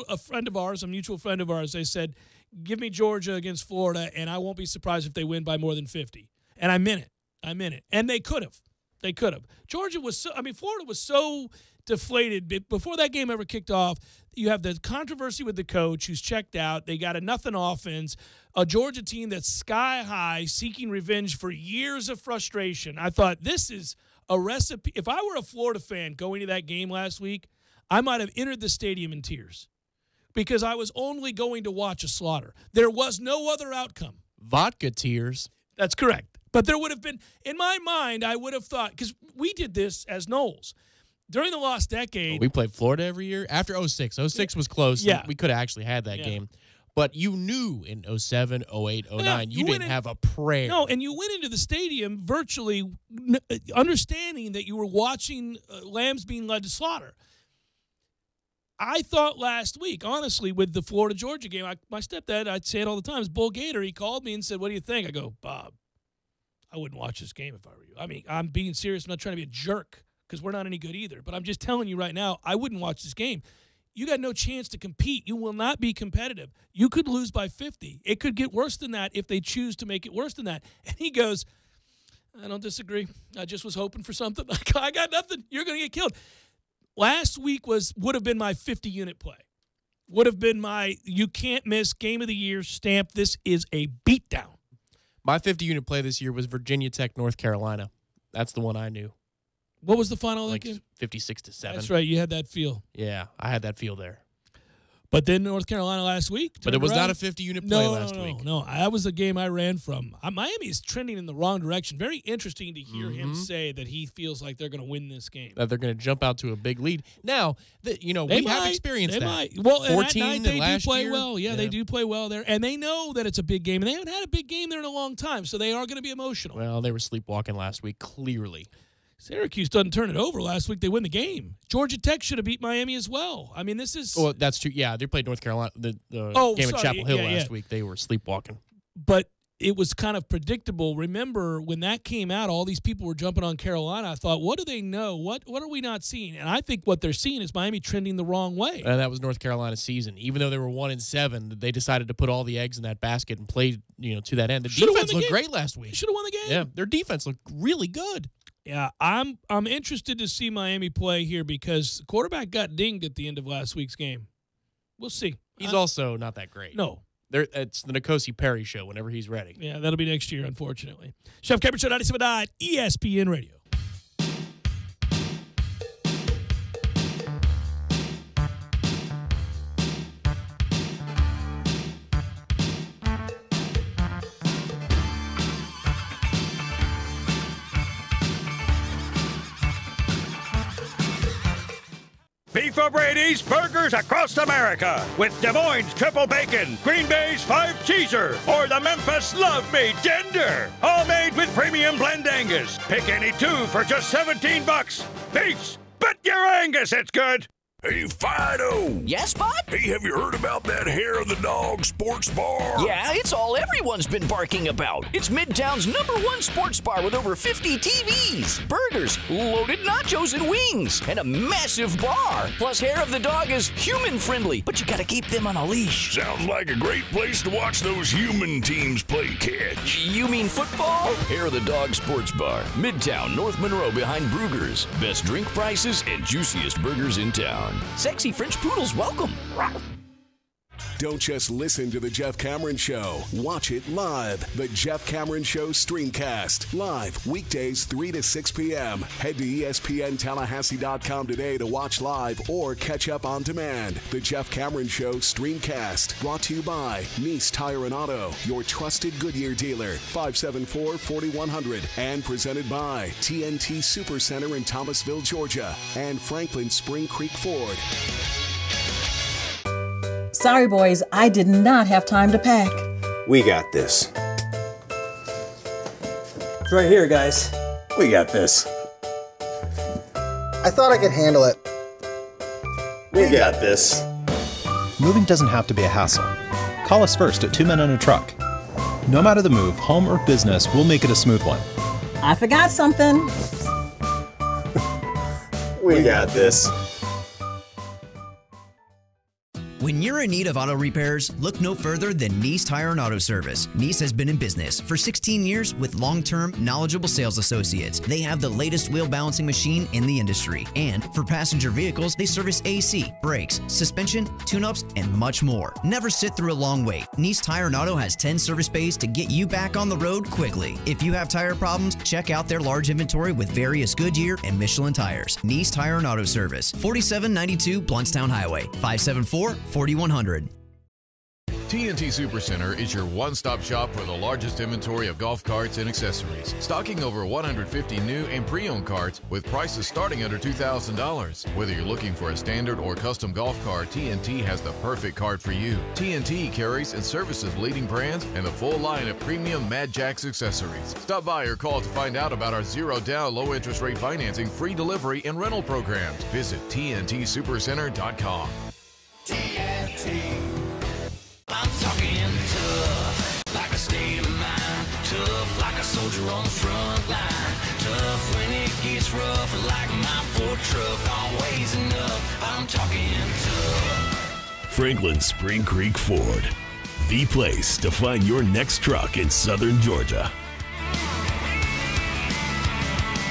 a friend of ours, a mutual friend of ours, they said, give me Georgia against Florida, and I won't be surprised if they win by more than 50. And I meant it. And they could have. Georgia was Florida was so deflated before that game ever kicked off. You have the controversy with the coach who's checked out. They got a nothing offense. A Georgia team that's sky high, seeking revenge for years of frustration. I thought this is a recipe. If I were a Florida fan going to that game last week, I might have entered the stadium in tears because I was only going to watch a slaughter. There was no other outcome. Vodka tears. That's correct. But there would have been, in my mind, I would have thought, because we did this as Knowles. During the lost decade. We played Florida every year. After 06. 06 was close. Yeah. We could have actually had that game. But you knew in 07, 08, 09, you didn't have a prayer. No, and you went into the stadium virtually understanding that you were watching lambs being led to slaughter. I thought last week, honestly, with the Florida-Georgia game, my stepdad, I'd say it all the time, is Bull Gator. He called me and said, what do you think? I go, Bob, I wouldn't watch this game if I were you. I mean, I'm being serious. I'm not trying to be a jerk because we're not any good either. But I'm just telling you right now, I wouldn't watch this game. You got no chance to compete. You will not be competitive. You could lose by 50. It could get worse than that if they choose to make it worse than that. And he goes, I don't disagree. I just was hoping for something. I got nothing. You're going to get killed. Last week would have been my 50-unit play. Would have been my you can't miss game of the year stamp. This is a beatdown. My 50-unit play this year was Virginia Tech, North Carolina. That's the one I knew. What was the final of that game? 56-7. That's right. You had that feel. Yeah, I had that feel there. But then North Carolina last week. But it was not a 50-unit play last week. No, that was the game I ran from. Miami is trending in the wrong direction. Very interesting to hear him say that he feels like they're going to win this game. That they're going to jump out to a big lead. Now, we have experienced that. Might. Well, 14 and they do play year. well. Yeah, they do play well there. And they know that it's a big game. And they haven't had a big game there in a long time, so they are going to be emotional. Well, they were sleepwalking last week, clearly. Syracuse doesn't turn it over last week. They win the game. Georgia Tech should have beat Miami as well. I mean, this is... Well, that's true. Yeah, they played North Carolina, the game at Chapel Hill last week. They were sleepwalking. But it was kind of predictable. Remember, when that came out, all these people were jumping on Carolina. I thought, what do they know? What are we not seeing? And I think what they're seeing is Miami trending the wrong way. And that was North Carolina's season. Even though they were 1-7, they decided to put all the eggs in that basket and play, to that end. The defense looked great last week. Should have won the game. Yeah, their defense looked really good. Yeah, I'm interested to see Miami play here because the quarterback got dinged at the end of last week's game. We'll see. He's also not that great. No. It's the Nikosi Perry show whenever he's ready. Yeah, that'll be next year, unfortunately. Chef Cameron Show, 97.9 ESPN Radio. for Brady's Burgers across America with Des Moines Triple Bacon, Green Bay's 5-Cheeser, or the Memphis Love Me Tender. All made with premium blend Angus. Pick any two for just $17. Beats, but your Angus, it's good. Hey, Fido! Yes, bud? Hey, have you heard about that Hair of the Dog sports bar? Yeah, it's all everyone's been barking about. It's Midtown's #1 sports bar with over 50 TVs, burgers, loaded nachos and wings, and a massive bar. Plus, Hair of the Dog is human-friendly, but you gotta keep them on a leash. Sounds like a great place to watch those human teams play catch. You mean football? Hair of the Dog sports bar. Midtown, North Monroe behind Brugger's. Best drink prices and juiciest burgers in town. Sexy French poodles welcome. Don't just listen to The Jeff Cameron Show. Watch it live. The Jeff Cameron Show Streamcast. Live weekdays 3 to 6 p.m. Head to ESPNTallahassee.com today to watch live or catch up on demand. The Jeff Cameron Show Streamcast. Brought to you by Nice Tire and Auto, your trusted Goodyear dealer. 574-4100. And presented by TNT Supercenter in Thomasville, Georgia. And Franklin Spring Creek Ford. Sorry, boys, I did not have time to pack. We got this. It's right here, guys. We got this. I thought I could handle it. We got this. Moving doesn't have to be a hassle. Call us first at 2 Men and a Truck. No matter the move, home or business, we'll make it a smooth one. I forgot something. We got this. When you're in need of auto repairs, look no further than Nice Tire and Auto Service. Nice has been in business for 16 years with long-term, knowledgeable sales associates. They have the latest wheel balancing machine in the industry. And for passenger vehicles, they service AC, brakes, suspension, tune-ups, and much more. Never sit through a long wait. Nice Tire and Auto has 10 service bays to get you back on the road quickly. If you have tire problems, check out their large inventory with various Goodyear and Michelin tires. Nice Tire and Auto Service, 4792 Bluntstown Highway, 574-4100. TNT Supercenter is your one-stop shop for the largest inventory of golf carts and accessories, stocking over 150 new and pre-owned carts with prices starting under $2,000. Whether you're looking for a standard or custom golf cart, TNT has the perfect cart for you. TNT carries and services leading brands and a full line of premium Mad Jacks accessories. Stop by or call to find out about our zero-down, low-interest rate financing, free delivery, and rental programs. Visit TNTSupercenter.com. TNT. I'm talking tough, like a state of mind. Tough, like a soldier on the front line. Tough when it gets rough, like my Ford truck. Always enough, I'm talking tough. Franklin Spring Creek Ford. The place to find your next truck in southern Georgia.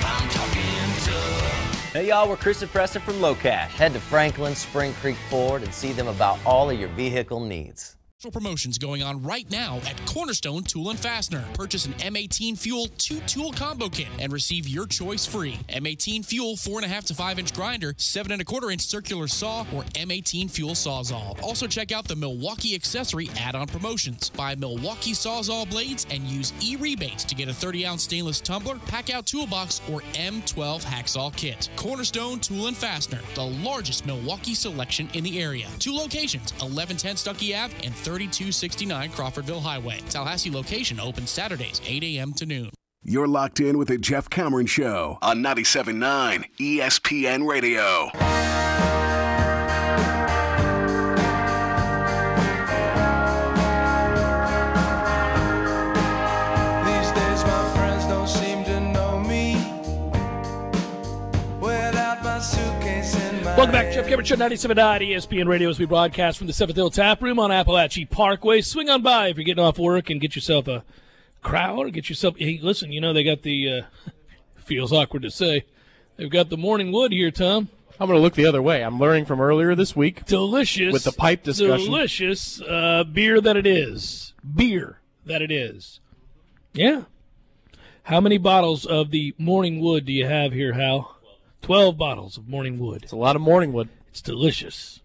I'm talking tough. Hey y'all, we're Chris and Preston from Low Cash. Head to Franklin Spring Creek Ford and see them about all of your vehicle needs. Promotions going on right now at Cornerstone Tool and Fastener. Purchase an M18 Fuel 2-tool combo kit and receive your choice free. M18 Fuel 4.5 to 5-inch grinder, 7 1/4-inch circular saw, or M18 Fuel Sawzall. Also check out the Milwaukee Accessory add-on promotions. Buy Milwaukee Sawzall blades and use e-rebates to get a 30-ounce stainless tumbler, pack-out toolbox, or M12 hacksaw kit. Cornerstone Tool and Fastener, the largest Milwaukee selection in the area. 2 locations, 1110 Stuckey Ave and 3269 Crawfordville Highway. Tallahassee location open Saturdays, 8 a.m. to noon. You're locked in with the Jeff Cameron Show on 97.9 ESPN Radio. These days my friends don't seem to know me without my suitcase in my Welcome back, Jeff Cameron Show, 97.9 ESPN Radio, as we broadcast from the 7th Hill Tap Room on Appalachia Parkway. Swing on by if you're getting off work and get yourself a crowd or get yourself. Hey, listen, you know they got the. Feels awkward to say, they've got the Morning Wood here, Tom. I'm going to look the other way. I'm learning from earlier this week. Delicious. With the pipe discussion. Delicious beer that it is. Beer that it is. Yeah. How many bottles of the Morning Wood do you have here, Hal? 12 bottles of Morning Wood. It's a lot of Morning Wood. It's delicious.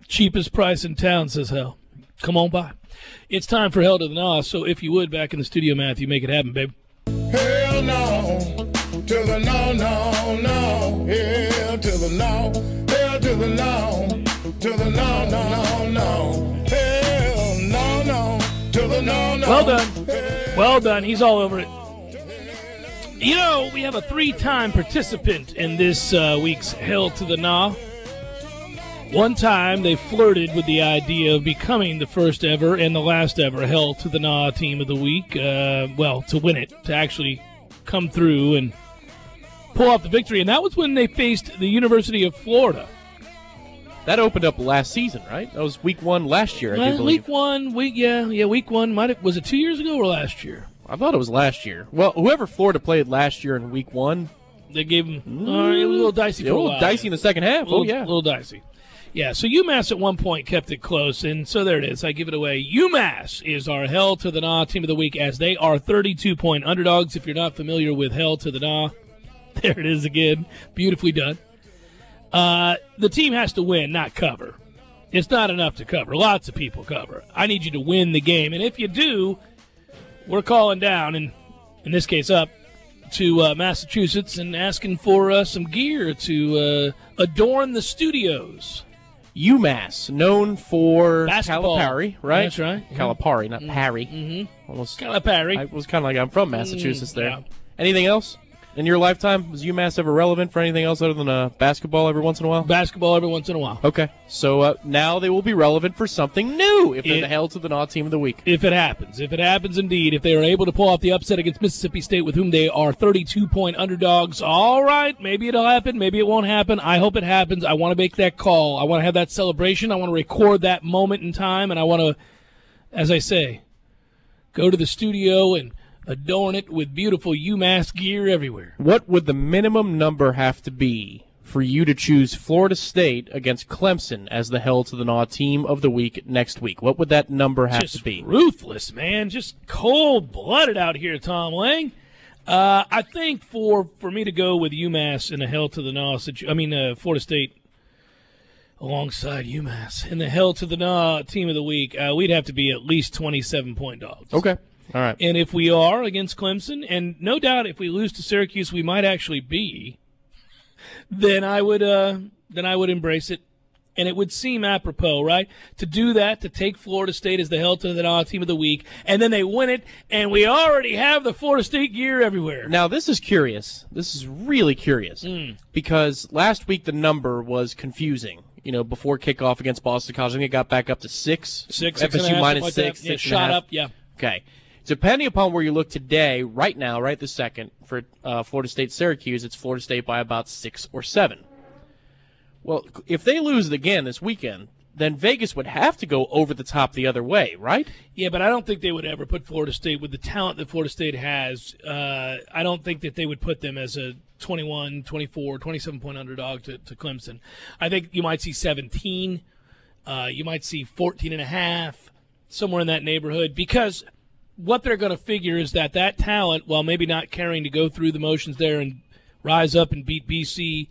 Cheapest price in town, says Hal. Come on by. It's time for Hell to the Nah, so if you would, back in the studio, Matthew, make it happen, babe. Hell no, to the no, no, no. Hell to the no, hell to the no, to the no, no, no, no. Hell, no, no, to the no, no. Well done. Well done. He's all over it. You know, we have a 3-time participant in this week's Hell to the Nah. One time they flirted with the idea of becoming the first ever and the last ever Hell to the Nah team of the week. To win it, to actually come through and pull off the victory. And that was when they faced the University of Florida. That opened up last season, right? That was week 1 last year, I do believe. Week one. Was it 2 years ago or last year? I thought it was last year. Well, whoever Florida played last year in week 1. They gave them, it was a little dicey for a while. A little dicey in the second half. A little dicey. Yeah, so UMass at one point kept it close, and so there it is. I give it away. UMass is our Hell to the Nah team of the week, as they are 32-point underdogs. If you're not familiar with Hell to the Nah, there it is again. Beautifully done. The team has to win, not cover. It's not enough to cover. Lots of people cover. I need you to win the game, and if you do, we're calling down, and in this case up, to Massachusetts and asking for some gear to adorn the studios. UMass, known for basketball. Calipari, right? That's right. Calipari, not Parry. Mm-hmm. Almost Calipari. I was kind of like, I'm from Massachusetts there. Yeah. Anything else? In your lifetime, was UMass ever relevant for anything else other than basketball every once in a while? Basketball every once in a while. Okay. So now they will be relevant for something new if they're the Hell to the Nah team of the week. If it happens. If it happens indeed. If they are able to pull off the upset against Mississippi State, with whom they are 32-point underdogs. All right. Maybe it'll happen. Maybe it won't happen. I hope it happens. I want to make that call. I want to have that celebration. I want to record that moment in time. And I want to, as I say, go to the studio and adorn it with beautiful UMass gear everywhere. What would the minimum number have to be for you to choose Florida State against Clemson as the Hell to the Nah team of the week next week? What would that number have to be? Ruthless, man. Just cold-blooded out here, Tom Lang. I think for me to go with UMass in the Hell to the Nah, Florida State alongside UMass in the Hell to the Nah team of the week, we'd have to be at least 27-point dogs. Okay. All right. And if we are against Clemson, and no doubt if we lose to Syracuse, we might actually be, then I would embrace it, and it would seem apropos, right, to do that, to take Florida State as the Hell to the Nah team of the week, and then they win it, and we already have the Florida State gear everywhere. Now this is curious. This is really curious because last week the number was confusing. Before kickoff against Boston College, I think it got back up to 6. FSU minus 6. Yeah, shot up. Yeah. Okay. Depending upon where you look today, right now, right this second, for Florida State-Syracuse, it's Florida State by about 6 or 7. Well, if they lose it again this weekend, then Vegas would have to go over the top the other way, right? Yeah, but I don't think they would ever put Florida State, with the talent that Florida State has, I don't think that they would put them as a 21, 24, 27-point underdog to Clemson. I think you might see 17. You might see 14.5, somewhere in that neighborhood, because what they're going to figure is that talent, while maybe not caring to go through the motions there and rise up and beat BC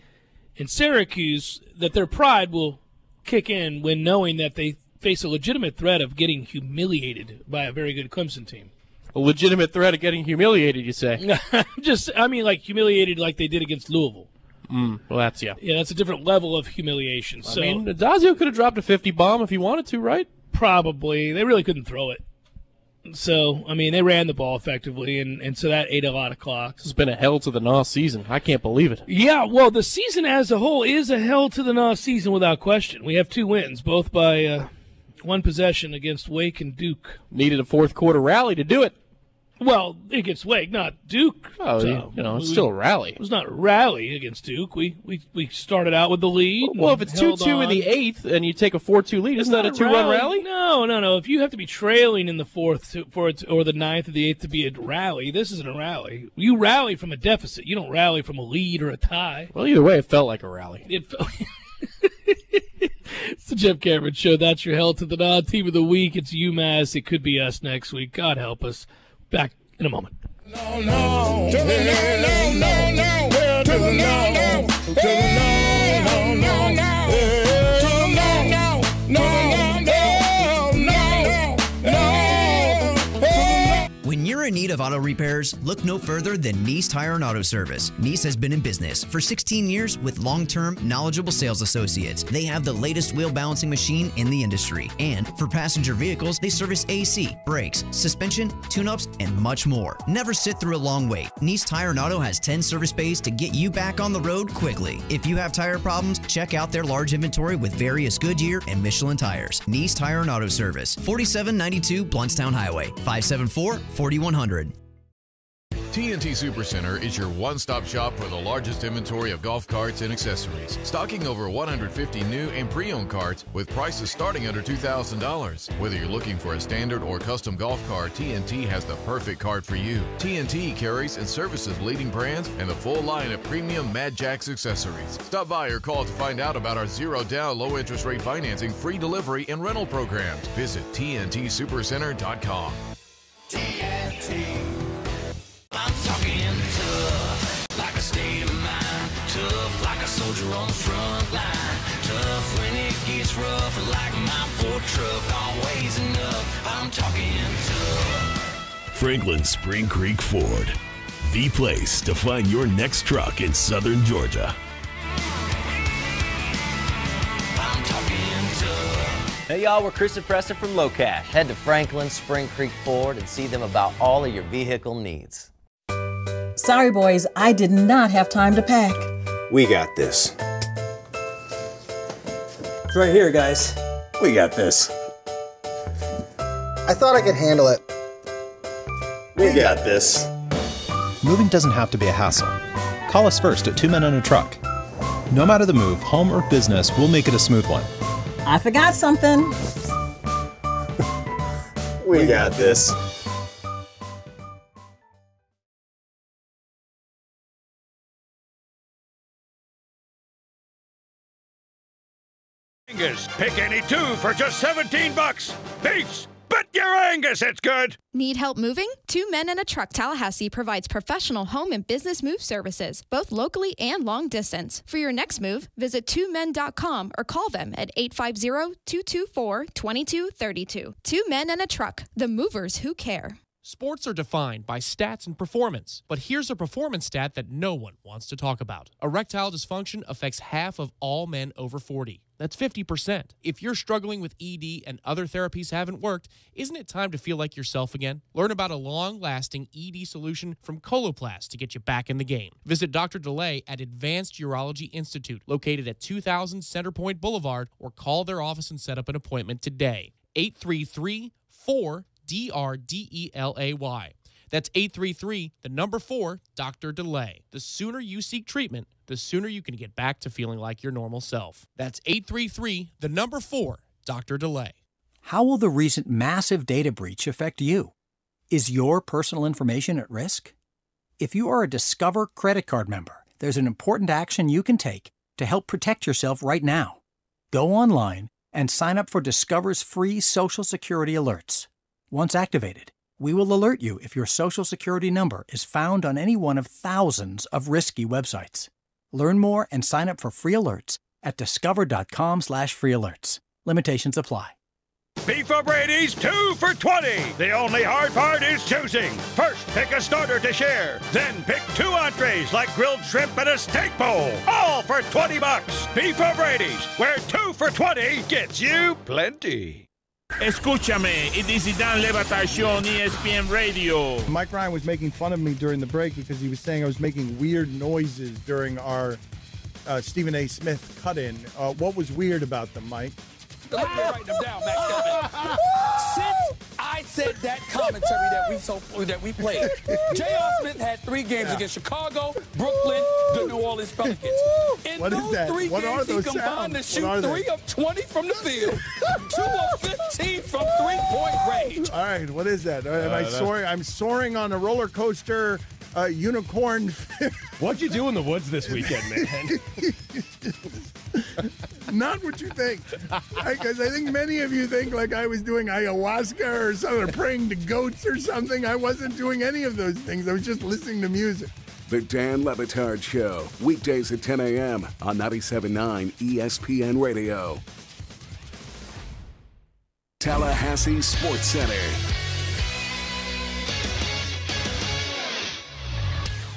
and Syracuse, that their pride will kick in when knowing that they face a legitimate threat of getting humiliated by a very good Clemson team. A legitimate threat of getting humiliated, you say? Humiliated like they did against Louisville. Well, that's, yeah. Yeah, that's a different level of humiliation. I mean, Dazio could have dropped a 50 bomb if he wanted to, right? Probably. They really couldn't throw it. So, they ran the ball effectively, and so that ate a lot of clocks. It's been a Hell to the Nah season. I can't believe it. Yeah, well, the season as a whole is a Hell to the Nah season without question. We have 2 wins, both by 1 possession against Wake and Duke. Needed a fourth-quarter rally to do it. Well, against Wake, not Duke. Oh, so, it's still a rally. It was not a rally against Duke. We started out with the lead. Well, if it's 2-2 in the 8th and you take a 4-2 lead, isn't that a 2-run rally? No. If you have to be trailing in the 4th or the 9th or the 8th to be a rally, this isn't a rally. You rally from a deficit. You don't rally from a lead or a tie. Well, either way, it felt like a rally. It's the Jeff Cameron Show. That's your Hell to the Nah team of the week. It's UMass. It could be us next week. God help us. Back in a moment. When When you're in need of auto repairs, look no further than Nice Tire and Auto Service. Nice has been in business for 16 years with long-term, knowledgeable sales associates. They have the latest wheel balancing machine in the industry. And for passenger vehicles, they service AC, brakes, suspension, tune-ups, and much more. Never sit through a long wait. Nice Tire and Auto has 10 service bays to get you back on the road quickly. If you have tire problems, check out their large inventory with various Goodyear and Michelin tires. Nice Tire and Auto Service, 4792 Bluntstown Highway, 574-4100. TNT Supercenter is your one-stop shop for the largest inventory of golf carts and accessories, stocking over 150 new and pre-owned carts with prices starting under $2,000. Whether you're looking for a standard or custom golf cart, TNT has the perfect cart for you. TNT carries and services leading brands and the full line of premium Mad Jacks accessories. Stop by or call to find out about our zero-down, low-interest rate financing, free delivery, and rental programs. Visit TNTSupercenter.com. TNT. I'm talking tough, like a state of mind. Tough, like a soldier on the front line. Tough when it gets rough, like my poor truck. Always enough, I'm talking tough. Franklin Spring Creek Ford, the place to find your next truck in southern Georgia. I'm talking tough. Hey y'all, we're Chris and Preston from Low Cash. Head to Franklin Spring Creek Ford and see them about all of your vehicle needs. Sorry, boys, I did not have time to pack. We got this. It's right here, guys. We got this. I thought I could handle it. We got this. Moving doesn't have to be a hassle. Call us first at 2 Men and a Truck. No matter the move, home or business, we'll make it a smooth one. I forgot something. We got this. Angus, pick any two for just $17. Beefs, bet your Angus it's good. Need help moving? 2 Men and a Truck Tallahassee provides professional home and business move services, both locally and long distance. For your next move, visit 2men.com or call them at 850-224-2232. 2 Men and a Truck, the movers who care. Sports are defined by stats and performance, but here's a performance stat that no one wants to talk about. Erectile dysfunction affects half of all men over 40. That's 50%. If you're struggling with ED and other therapies haven't worked, isn't it time to feel like yourself again? Learn about a long-lasting ED solution from Coloplast to get you back in the game. Visit Dr. DeLay at Advanced Urology Institute, located at 2000 Centerpoint Boulevard, or call their office and set up an appointment today. 833-4-DRDELAY. That's 833-4, Dr. DeLay. The sooner you seek treatment, the sooner you can get back to feeling like your normal self. That's 833-4, Dr. DeLay. How will the recent massive data breach affect you? Is your personal information at risk? If you are a Discover credit card member, there's an important action you can take to help protect yourself right now. Go online and sign up for Discover's free Social Security alerts. Once activated, we will alert you if your Social Security number is found on any one of thousands of risky websites. Learn more and sign up for free alerts at discover.com/free alerts. Limitations apply. Beef O'Brady's 2 for $20. The only hard part is choosing. First, pick a starter to share. Then pick 2 entrees like grilled shrimp and a steak bowl. All for $20. Beef O'Brady's, where 2 for $20 gets you plenty. Escúchame, it is Zidane Le Batard on ESPN Radio. Mike Ryan was making fun of me during the break because he was saying I was making weird noises during our Stephen A. Smith cut-in. What was weird about them, Mike? Let me write them down, Max Kevin. Since I said that commentary that we played, J.R. Smith had 3 games against Chicago, Brooklyn, the New Orleans Pelicans. In what those is that? 3 what games, he combined to shoot 3 of 20 from the field, 2 of 15 from three-point range. All right, what is that? Am I soaring? I'm soaring on a roller coaster. Unicorn. What'd you do in the woods this weekend, man? Not what you think. Because I think many of you think like I was doing ayahuasca or something, or praying to goats or something. I wasn't doing any of those things. I was just listening to music. The Dan Le Batard Show, weekdays at 10 a.m. on 97.9 ESPN Radio. Tallahassee Sports Center.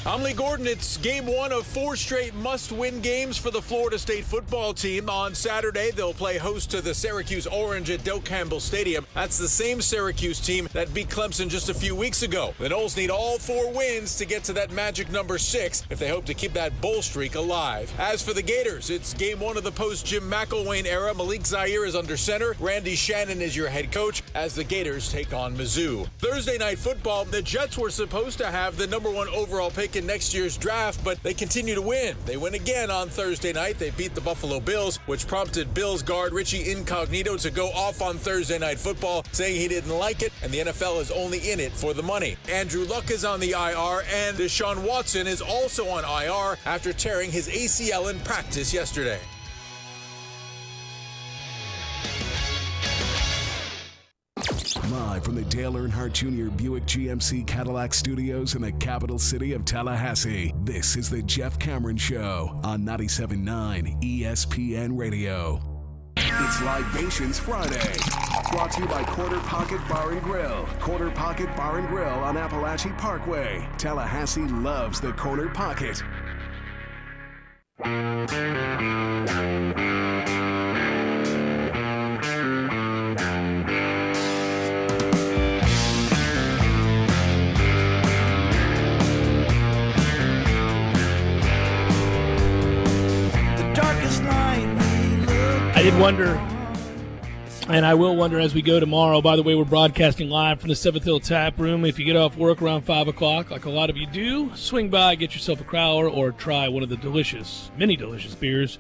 I'm Lee Gordon. It's game one of 4 straight must-win games for the Florida State football team. On Saturday, they'll play host to the Syracuse Orange at Del Campbell Stadium. That's the same Syracuse team that beat Clemson just a few weeks ago. The Noles need all 4 wins to get to that magic number 6 if they hope to keep that bowl streak alive. As for the Gators, it's game one of the post-Jim McElwain era. Malik Zaire is under center. Randy Shannon is your head coach as the Gators take on Mizzou. Thursday night football, the Jets were supposed to have the number 1 overall pick in next year's draft, but they continue to win. They win again on Thursday night. They beat the Buffalo Bills, which prompted Bills guard Richie Incognito to go off on Thursday night football, saying he didn't like it, and the NFL is only in it for the money. Andrew Luck is on the IR, and Deshaun Watson is also on IR after tearing his ACL in practice yesterday. Live from the Dale Earnhardt Jr. Buick GMC Cadillac Studios in the capital city of Tallahassee, this is the Jeff Cameron Show on 97.9 ESPN Radio. It's Libations Friday, brought to you by Corner Pocket Bar and Grill. Corner Pocket Bar and Grill on Appalachia Parkway. Tallahassee loves the Corner Pocket. I did wonder, and I will wonder as we go tomorrow. By the way, we're broadcasting live from the 7th Hill Tap Room. If you get off work around 5 o'clock, like a lot of you do, swing by, get yourself a crowler, or try one of the many delicious beers,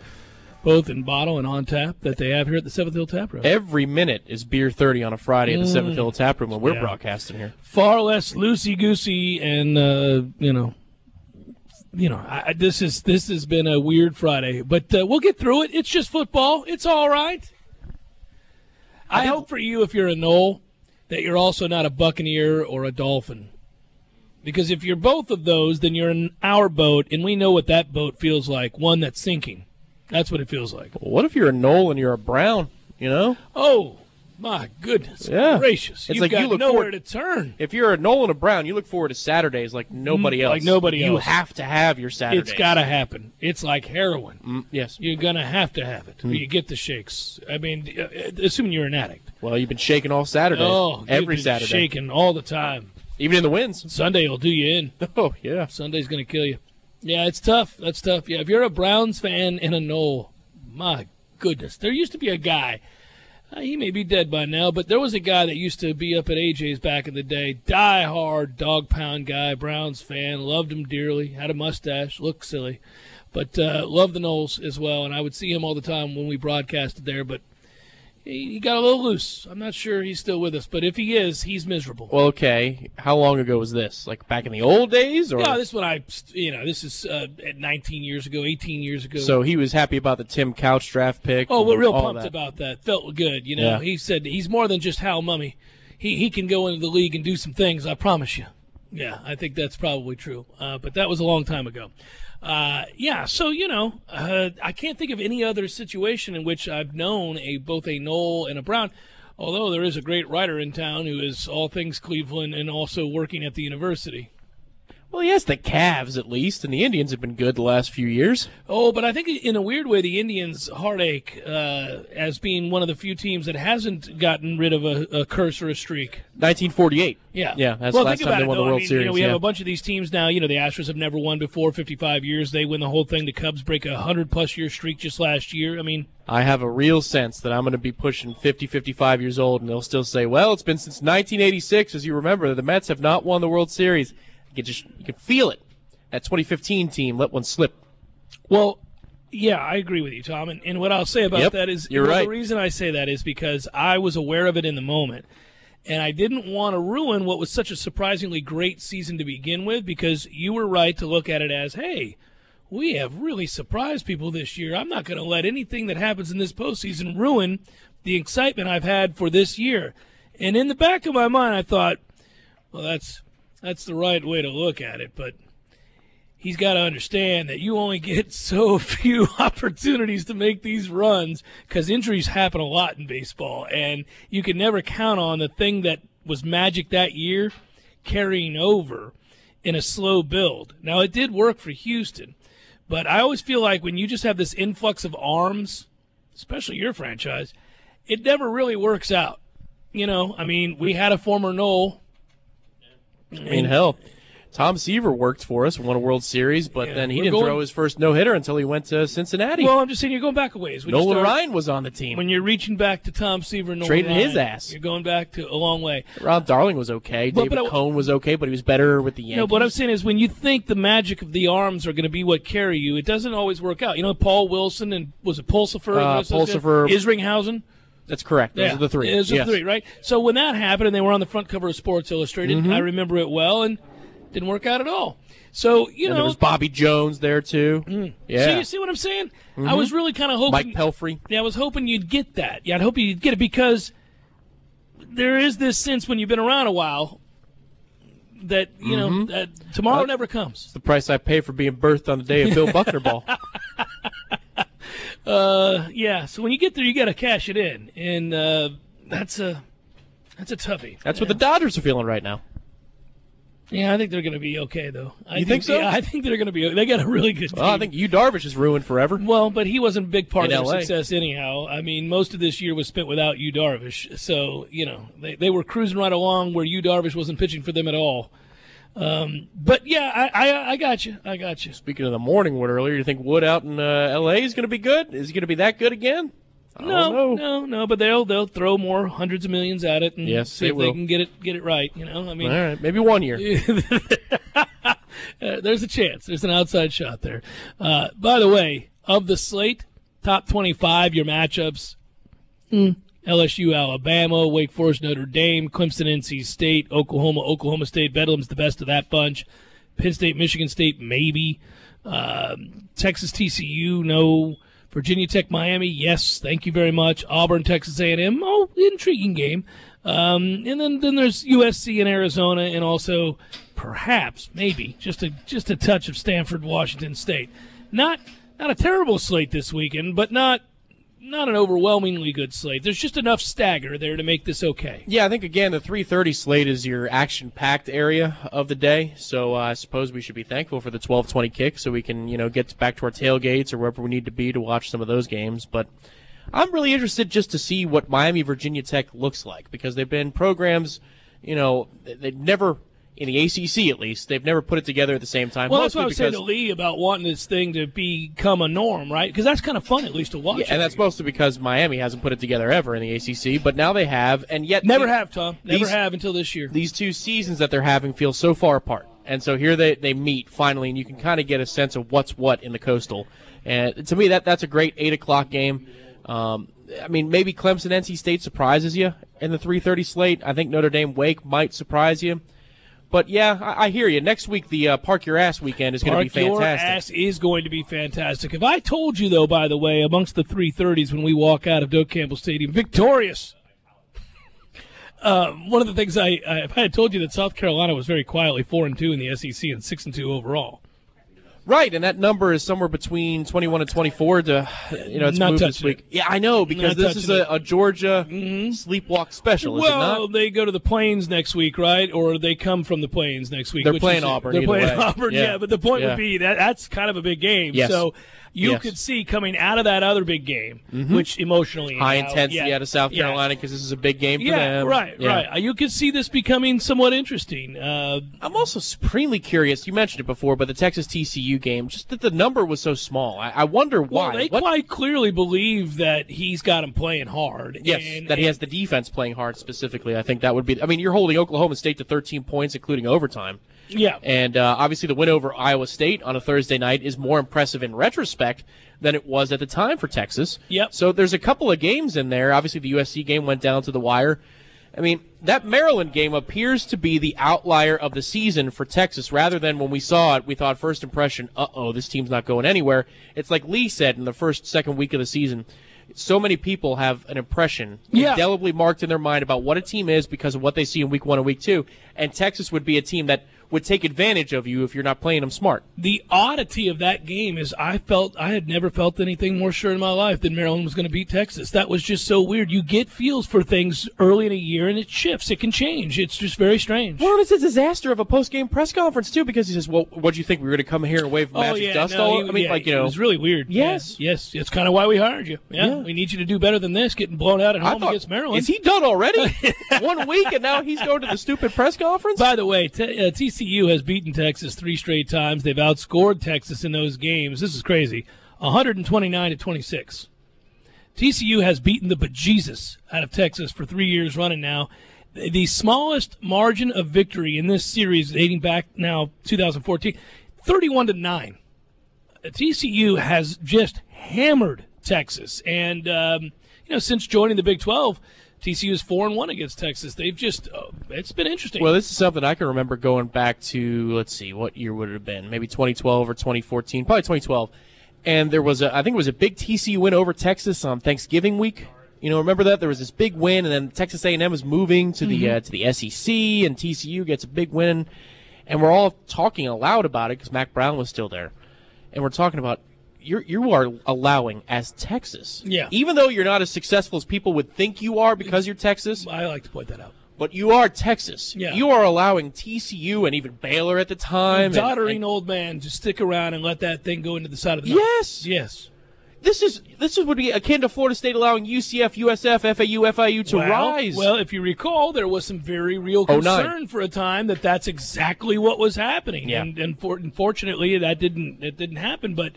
both in bottle and on tap, that they have here at the 7th Hill Tap Room. Every minute is Beer 30 on a Friday at the 7th Hill Tap Room when we're broadcasting here. Far less loosey-goosey and, this has been a weird Friday, but we'll get through it. It's just football. It's all right. I hope for you, if you're a Nole, that you're also not a Buccaneer or a Dolphin. Because if you're both of those, then you're in our boat, and we know what that boat feels like, one that's sinking. That's what it feels like. Well, what if you're a Nole and you're a Brown, Oh, my goodness gracious. It's You've like got you look nowhere forward to turn. If you're a Nole and a Brown, you look forward to Saturdays like nobody else. Like nobody else. You have to have your Saturdays. It's got to happen. It's like heroin. Yes. You're going to have it. Or you get the shakes. I mean, assuming you're an addict. Well, you've been shaking all Saturday. Oh, every you've been Saturday. Shaking all the time. Even in the wins. Sunday will do you in. Oh, yeah. Sunday's going to kill you. Yeah, it's tough. That's tough. Yeah, if you're a Browns fan and a Nole, my goodness. There used to be a guy. He may be dead by now, but there was a guy that used to be up at AJ's back in the day. Die-hard, dog-pound guy, Browns fan. Loved him dearly. Had a mustache. Looked silly. But loved the Noles as well, and I would see him all the time when we broadcasted there. But he got a little loose. I'm not sure he's still with us, but if he is, he's miserable. Well, okay. How long ago was this? Like back in the old days? Or? Yeah, this is 19 years ago, 18 years ago. So he was happy about the Tim Couch draft pick. Oh, we're real pumped about that. Felt good, Yeah. He said he's more than just Hal Mummy. He can go into the league and do some things, I promise you. Yeah, I think that's probably true. But that was a long time ago. I can't think of any other situation in which I've known both a Nole and a Brown, although there is a great writer in town who is all things Cleveland and also working at the university. Well, he has the Cavs at least, and the Indians have been good the last few years. Oh, but I think in a weird way, the Indians' heartache as being one of the few teams that hasn't gotten rid of a curse or a streak. 1948. Yeah. That's the last time they won the World Series. We have a bunch of these teams now. The Astros have never won before, 55 years. They win the whole thing. The Cubs break a 100-plus year streak just last year. I mean, I have a real sense that I'm going to be pushing 50, 55 years old, and they'll still say, well, it's been since 1986, as you remember. The Mets have not won the World Series. You can feel it. That 2015 team let one slip. Well, yeah, I agree with you, Tom. And what I'll say about that is you're right. The reason I say that is because I was aware of it in the moment. And I didn't want to ruin what was such a surprisingly great season to begin with, because you were right to look at it as, hey, we have really surprised people this year. I'm not going to let anything that happens in this postseason ruin the excitement I've had for this year. And in the back of my mind, I thought, well, that's the right way to look at it, but he's got to understand that you only get so few opportunities to make these runs because injuries happen a lot in baseball, and you can never count on the thing that was magic that year carrying over. in a slow build. Now, it did work for Houston, but I always feel like when you just have this influx of arms, especially your franchise, it never really works out. You know, I mean, we had a former Knoll. I mean, hell, Tom Seaver worked for us, won a World Series, but then he didn't throw his first no-hitter until he went to Cincinnati. Well, I'm just saying you're going back a ways. Nolan Ryan was on the team. When you're reaching back to Tom Seaver and Nolan Traded Ryan, his ass. You're going back to a long way. Rob Darling was okay. David Cohn was okay, but he was better with the Yankees. No, but what I'm saying is when you think the magic of the arms are going to be what carry you, it doesn't always work out. You know, Paul Wilson and was it Pulsifer? Isringhausen? That's correct. Those are the three. Those are the three, right? So when that happened and they were on the front cover of Sports Illustrated, I remember it well, and didn't work out at all. So, you know. There was Bobby Jones there, too. Yeah. So you see what I'm saying? I was really kind of hoping. Mike Pelfrey. Yeah, I was hoping you'd get that. Yeah, I'd hope you'd get it because there is this sense when you've been around a while that, you know, that tomorrow never comes. It's the price I pay for being birthed on the day of Bill Buckner Ball. Yeah, so when you get there, you got to cash it in. And that's a toughie. That's what the Dodgers are feeling right now. Yeah, I think they're going to be okay, though. You think so? Yeah, I think they're going to be okay. They got a really good team. Well, I think Yu Darvish is ruined forever. Well, but he wasn't a big part In of their LA. success anyhow. I mean, most of this year was spent without Yu Darvish. So, you know, they were cruising right along where Yu Darvish wasn't pitching for them at all. But, yeah, I got you. I got you. Speaking of the morning Wood earlier, you think Wood out in L.A. is going to be good? Is he going to be that good again? No, but they'll throw more hundreds of millions at it and see if they can get it right. You know, I mean, all right, maybe 1 year. There's a chance. There's an outside shot there. By the way, of the slate, top 25, your matchups: LSU, Alabama, Wake Forest, Notre Dame, Clemson, NC State, Oklahoma, Oklahoma State. Bedlam's the best of that bunch. Penn State, Michigan State, maybe. Texas, TCU, no. Virginia Tech, Miami, yes, thank you very much. Auburn, Texas A&M, intriguing game. And then there's USC and Arizona, and also perhaps, maybe, just a touch of Stanford, Washington State. Not a terrible slate this weekend, but not an overwhelmingly good slate. There's just enough stagger there to make this okay. Yeah, I think, again, the 3:30 slate is your action-packed area of the day, so I suppose we should be thankful for the 12:20 kick so we can, get back to our tailgates or wherever we need to be to watch some of those games. But I'm really interested just to see what Miami, Virginia Tech looks like because they've been programs, they've never – in the ACC, at least, they've never put it together at the same time. Well, that's what I was saying to Lee about wanting this thing to become a norm, right? Because that's kind of fun, at least, to watch. Yeah, and that's mostly because Miami hasn't put it together ever in the ACC, but now they have, and yet never have, Tom. Never have until this year. These two seasons that they're having feel so far apart, and so here they meet finally, and you can kind of get a sense of what's what in the Coastal. And to me, that's a great 8 o'clock game. I mean, maybe Clemson, NC State surprises you in the 3:30 slate. I think Notre Dame, Wake might surprise you. But, yeah, I hear you. Next week, the Park Your Ass weekend is going to be fantastic. Park Your Ass is going to be fantastic. If I told you, though, by the way, amongst the 3:30s when we walk out of Doak Campbell Stadium, victorious, one of the things if I had told you that South Carolina was very quietly 4-2 in the SEC and 6-2 overall. Right, and that number is somewhere between 21 and 24 to, it's Not moved this touching week. it. Yeah, I know, because Not this is touching a Georgia sleepwalk special, is it Well, not? they go to the Plains next week, right? Or they come from the Plains next week. They're which playing is- Auburn They're either playing way. Auburn, Yeah. yeah. But the point Yeah. would be that's kind of a big game. Yes. So you Yes. could see coming out of that other big game, which emotionally High anyhow, intensity out of South Carolina because this is a big game for them. Right. You could see this becoming somewhat interesting. I'm also supremely curious. You mentioned it before, but the Texas TCU game, just that the number was so small. I wonder why. Well, they quite clearly believe that he's got him playing hard. Yes, that he has the defense playing hard specifically. I think that would be. I mean, you're holding Oklahoma State to 13 points, including overtime. Yeah. And obviously the win over Iowa State on a Thursday night is more impressive in retrospect than it was at the time for Texas. Yep. So there's a couple of games in there. Obviously the USC game went down to the wire. I mean, that Maryland game appears to be the outlier of the season for Texas rather than when we saw it, we thought first impression, this team's not going anywhere. It's like Lee said in the second week of the season. So many people have an impression indelibly marked in their mind about what a team is because of what they see in week 1 and week 2. And Texas would be a team that would take advantage of you if you're not playing them smart. The oddity of that game is I had never felt anything more sure in my life than Maryland was going to beat Texas. That was just so weird. You get feels for things early in a year, and it shifts. It can change. It's just very strange. Well, it's a disaster of a post-game press conference, too, because he says, well, what do you think? We were going to come here and wave magic dust all? It was really weird. Yes. Yes. It's kind of why we hired you. Yeah. We need you to do better than this, getting blown out at home against Maryland. Is he done already? 1 week, and now he's going to the stupid press conference? By the way, TCU has beaten Texas 3 straight times. They've outscored Texas in those games. This is crazy. 129-26. TCU has beaten the bejesus out of Texas for 3 years running now. The smallest margin of victory in this series dating back now 2014, 31-9. TCU has just hammered Texas. And, since joining the Big 12, TCU is 4-1 against Texas. They've just it's been interesting. Well, this is something I can remember going back to, let's see, what year would it have been? Maybe 2012 or 2014, probably 2012. And there was I think it was a big TCU win over Texas on Thanksgiving week. Remember that? There was this big win, and then Texas A&M was moving to the SEC, and TCU gets a big win. And we're all talking aloud about it because Mac Brown was still there. And we're talking about you are allowing as Texas. Yeah. Even though you're not as successful as people would think you are because you're Texas. I like to point that out. But you are Texas. Yeah. You are allowing TCU and even Baylor at the time. Doddering old man to stick around and let that thing go into the side of the Yes. Yes. This would be akin to Florida State allowing UCF, USF, FAU, FIU to rise. Well, if you recall, there was some very real concern for a time that that's exactly what was happening. Yeah. And unfortunately, that didn't happen. But,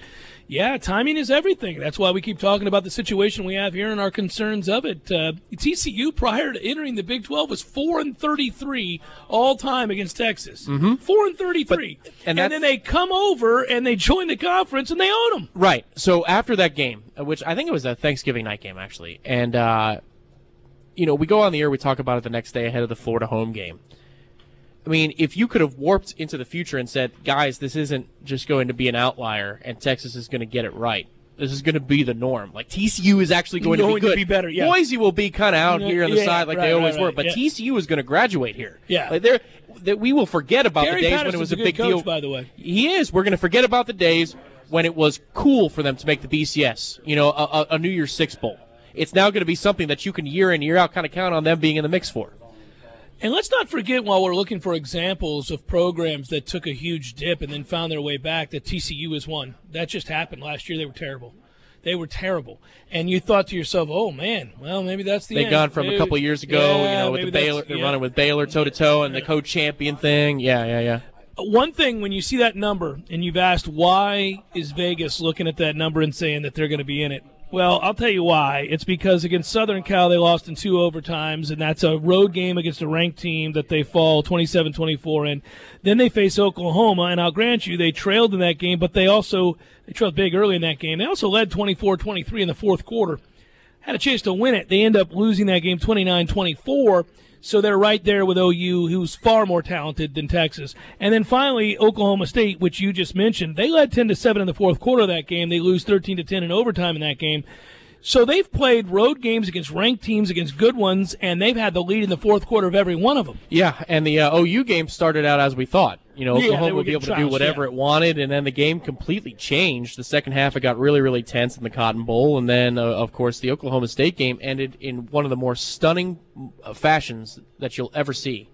yeah, timing is everything. That's why we keep talking about the situation we have here and our concerns of it. TCU, prior to entering the Big 12, was 4-33 all time against Texas. 4-33. And then they come over and they join the conference and they own them. Right. So after that game, which I think it was a Thanksgiving night game, actually, and, we go on the air, we talk about it the next day ahead of the Florida home game. I mean, if you could have warped into the future and said, guys, this isn't just going to be an outlier and Texas is going to get it right. This is going to be the norm. Like, TCU is actually going to be good. To be better, yeah. Boise will be kind of out here on the side like they always were, but yeah. TCU is going to graduate here. Yeah. Like we will forget about Gary the days Patterson's when it was a good big coach, deal. By the way. He is. We're going to forget about the days when it was cool for them to make the BCS, a New Year's Six Bowl. It's now going to be something that you can year in, year out kind of count on them being in the mix for. And let's not forget, while we're looking for examples of programs that took a huge dip and then found their way back, that TCU is one. That just happened last year. They were terrible. They were terrible. And you thought to yourself, oh, man, well, maybe that's the end. They'd gone from a couple of years ago, with the Baylor, they're running with Baylor toe-to-toe and the co-champion thing. Yeah. One thing, when you see that number and you've asked why is Vegas looking at that number and saying that they're going to be in it, well, I'll tell you why. It's because against Southern Cal, they lost in 2 overtimes, and that's a road game against a ranked team that they fall 27-24 in. Then they face Oklahoma, and I'll grant you they trailed in that game, but they trailed big early in that game. They also led 24-23 in the fourth quarter. Had a chance to win it. They end up losing that game 29-24. So they're right there with OU, who's far more talented than Texas. And then finally, Oklahoma State, which you just mentioned, they led 10-7 in the fourth quarter of that game. They lose 13-10 in overtime in that game. So they've played road games against ranked teams, against good ones, and they've had the lead in the fourth quarter of every one of them. Yeah, and the OU game started out as we thought. Oklahoma would be able to do whatever it wanted, and then the game completely changed. The second half, it got really, really tense in the Cotton Bowl, and then, of course, the Oklahoma State game ended in one of the more stunning fashions that you'll ever see.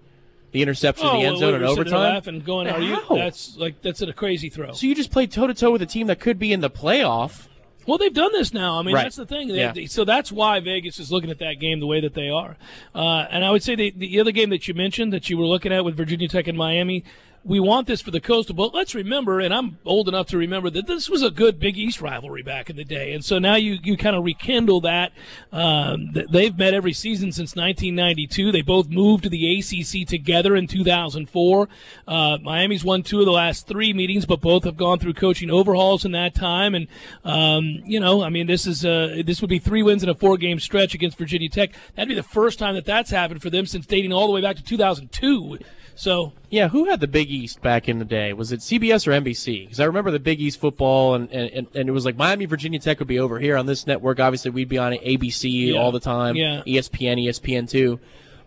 The interception in the end zone in overtime. Laughing, going, that's a crazy throw. So you just played toe-to-toe with a team that could be in the playoff. Well, they've done this now. I mean, right. That's the thing. Yeah. So that's why Vegas is looking at that game the way that they are. And I would say the other game that you mentioned that you were looking at with Virginia Tech and Miami, we want this for the Coastal, but let's remember, and I'm old enough to remember, that this was a good Big East rivalry back in the day. And so now you kind of rekindle that. They've met every season since 1992. They both moved to the ACC together in 2004. Miami's won 2 of the last 3 meetings, but both have gone through coaching overhauls in that time. And, this would be 3 wins in a 4-game stretch against Virginia Tech. That'd be the first time that's happened for them since dating all the way back to 2002. So yeah, who had the Big East back in the day? Was it CBS or NBC? Because I remember the Big East football, and it was like Miami, Virginia Tech would be over here on this network. Obviously, we'd be on ABC all the time. Yeah. ESPN, ESPN2.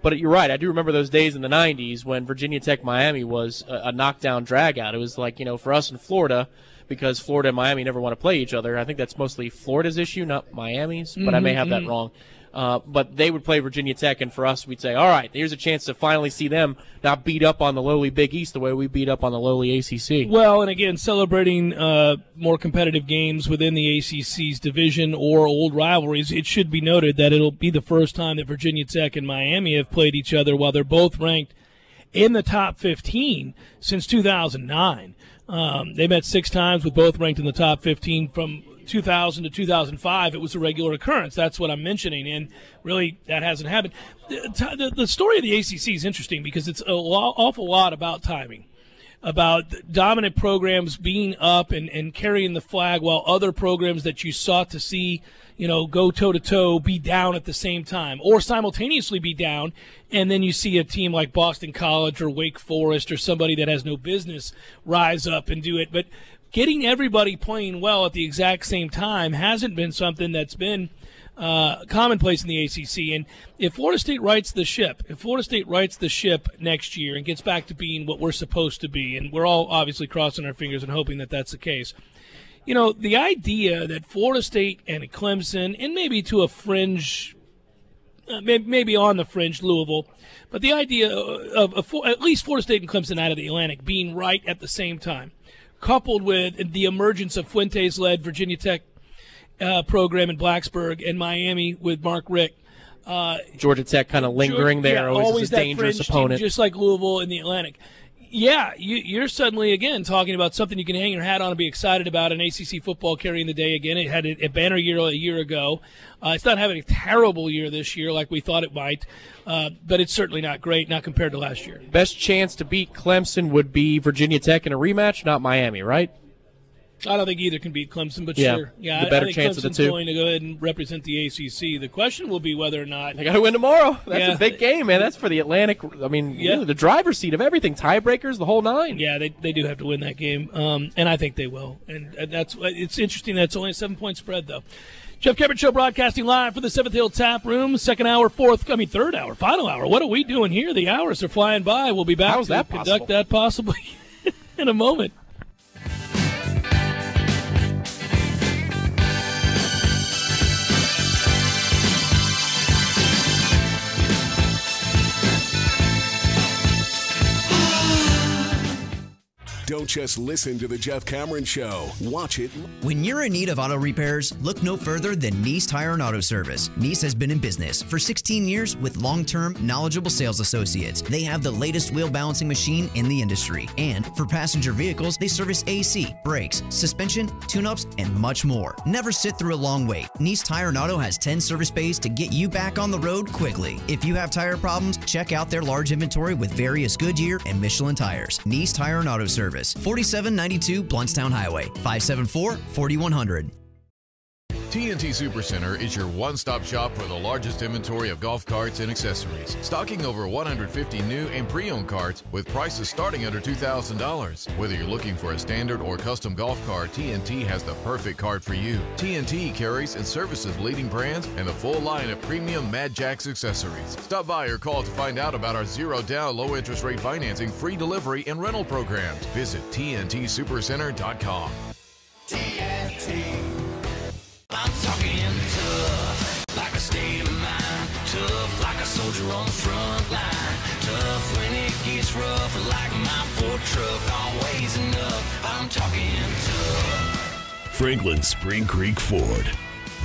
But you're right. I do remember those days in the 90s when Virginia Tech Miami was a knockdown dragout. It was like, for us in Florida, because Florida and Miami never want to play each other. I think that's mostly Florida's issue, not Miami's, but I may have that wrong. But they would play Virginia Tech, and for us, we'd say, all right, here's a chance to finally see them not beat up on the lowly Big East the way we beat up on the lowly ACC. Well, and again, celebrating more competitive games within the ACC's division or old rivalries, it should be noted that it'll be the first time that Virginia Tech and Miami have played each other while they're both ranked in the top 15 since 2009. They met 6 times with both ranked in the top 15 from 2000 to 2005. It was a regular occurrence. That's what I'm mentioning, and really that hasn't happened. The story of the ACC is interesting because it's an awful lot about timing, about dominant programs being up and carrying the flag while other programs that you sought to see go toe-to-toe be down at the same time or simultaneously be down, and then you see a team like Boston College or Wake Forest or somebody that has no business rise up and do it. But getting everybody playing well at the exact same time hasn't been something that's been commonplace in the ACC. And if Florida State rights the ship next year and gets back to being what we're supposed to be, and we're all obviously crossing our fingers and hoping that that's the case, the idea that Florida State and Clemson, and maybe to a fringe, maybe on the fringe, Louisville, but the idea of at least Florida State and Clemson out of the Atlantic being right at the same time, coupled with the emergence of Fuentes-led Virginia Tech program in Blacksburg and Miami with Mark Richt. Georgia Tech kind of lingering there, always a dangerous opponent. Just like Louisville in the Atlantic. Yeah, you're suddenly, again, talking about something you can hang your hat on and be excited about, an ACC football carrying the day again. It had a banner year a year ago. It's not having a terrible year this year like we thought it might, but it's certainly not great, not compared to last year. Best chance to beat Clemson would be Virginia Tech in a rematch, not Miami, right? I don't think either can beat Clemson, but yeah, sure. Yeah, the better I think chance Clemson's of the two. Going to go ahead and represent the ACC. The question will be whether or not they got to win tomorrow. That's a big game, man. That's for the Atlantic. I mean, the driver's seat of everything, tiebreakers, the whole nine. Yeah, they do have to win that game, and I think they will. And it's interesting. That's only a 7-point spread, though. Jeff Cameron Show broadcasting live for the Seventh Hill Tap Room. Third hour, final hour. What are we doing here? The hours are flying by. We'll be back to conduct that possibly in a moment. Don't just listen to the Jeff Cameron Show. Watch it. When you're in need of auto repairs, look no further than Nice Tire and Auto Service. Nice has been in business for 16 years with long-term, knowledgeable sales associates. They have the latest wheel balancing machine in the industry. And for passenger vehicles, they service AC, brakes, suspension, tune-ups, and much more. Never sit through a long wait. Nice Tire and Auto has 10 service bays to get you back on the road quickly. If you have tire problems, check out their large inventory with various Goodyear and Michelin tires. Nice Tire and Auto Service. 4792 Bluntstown Highway, 574-4100. TNT Supercenter is your one-stop shop for the largest inventory of golf carts and accessories, stocking over 150 new and pre-owned carts with prices starting under $2,000. Whether you're looking for a standard or custom golf cart, TNT has the perfect cart for you. TNT carries and services leading brands and a full line of premium Mad Jacks accessories. Stop by or call to find out about our zero-down, low-interest rate financing, free delivery, and rental programs. Visit TNTSupercenter.com. TNT. I'm talking tough, like a state of mind. Tough, like a soldier on the front line. Tough when it gets rough, like my Ford truck. Always enough, I'm talking tough. Franklin Spring Creek Ford,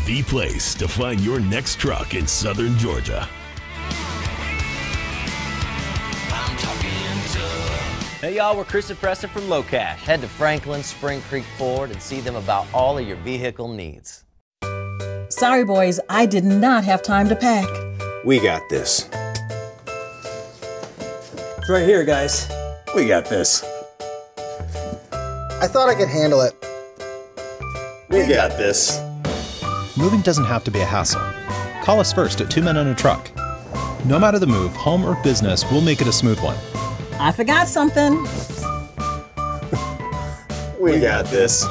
the place to find your next truck in southern Georgia. I'm talking tough. Hey y'all, we're Chris and Preston from Low Cash. Head to Franklin Spring Creek Ford and see them about all of your vehicle needs. Sorry, boys, I did not have time to pack. We got this. It's right here, guys. We got this. I thought I could handle it. We got this. Moving doesn't have to be a hassle. Call us first at 2 Men and a Truck. No matter the move, home or business, we'll make it a smooth one. I forgot something. We got this.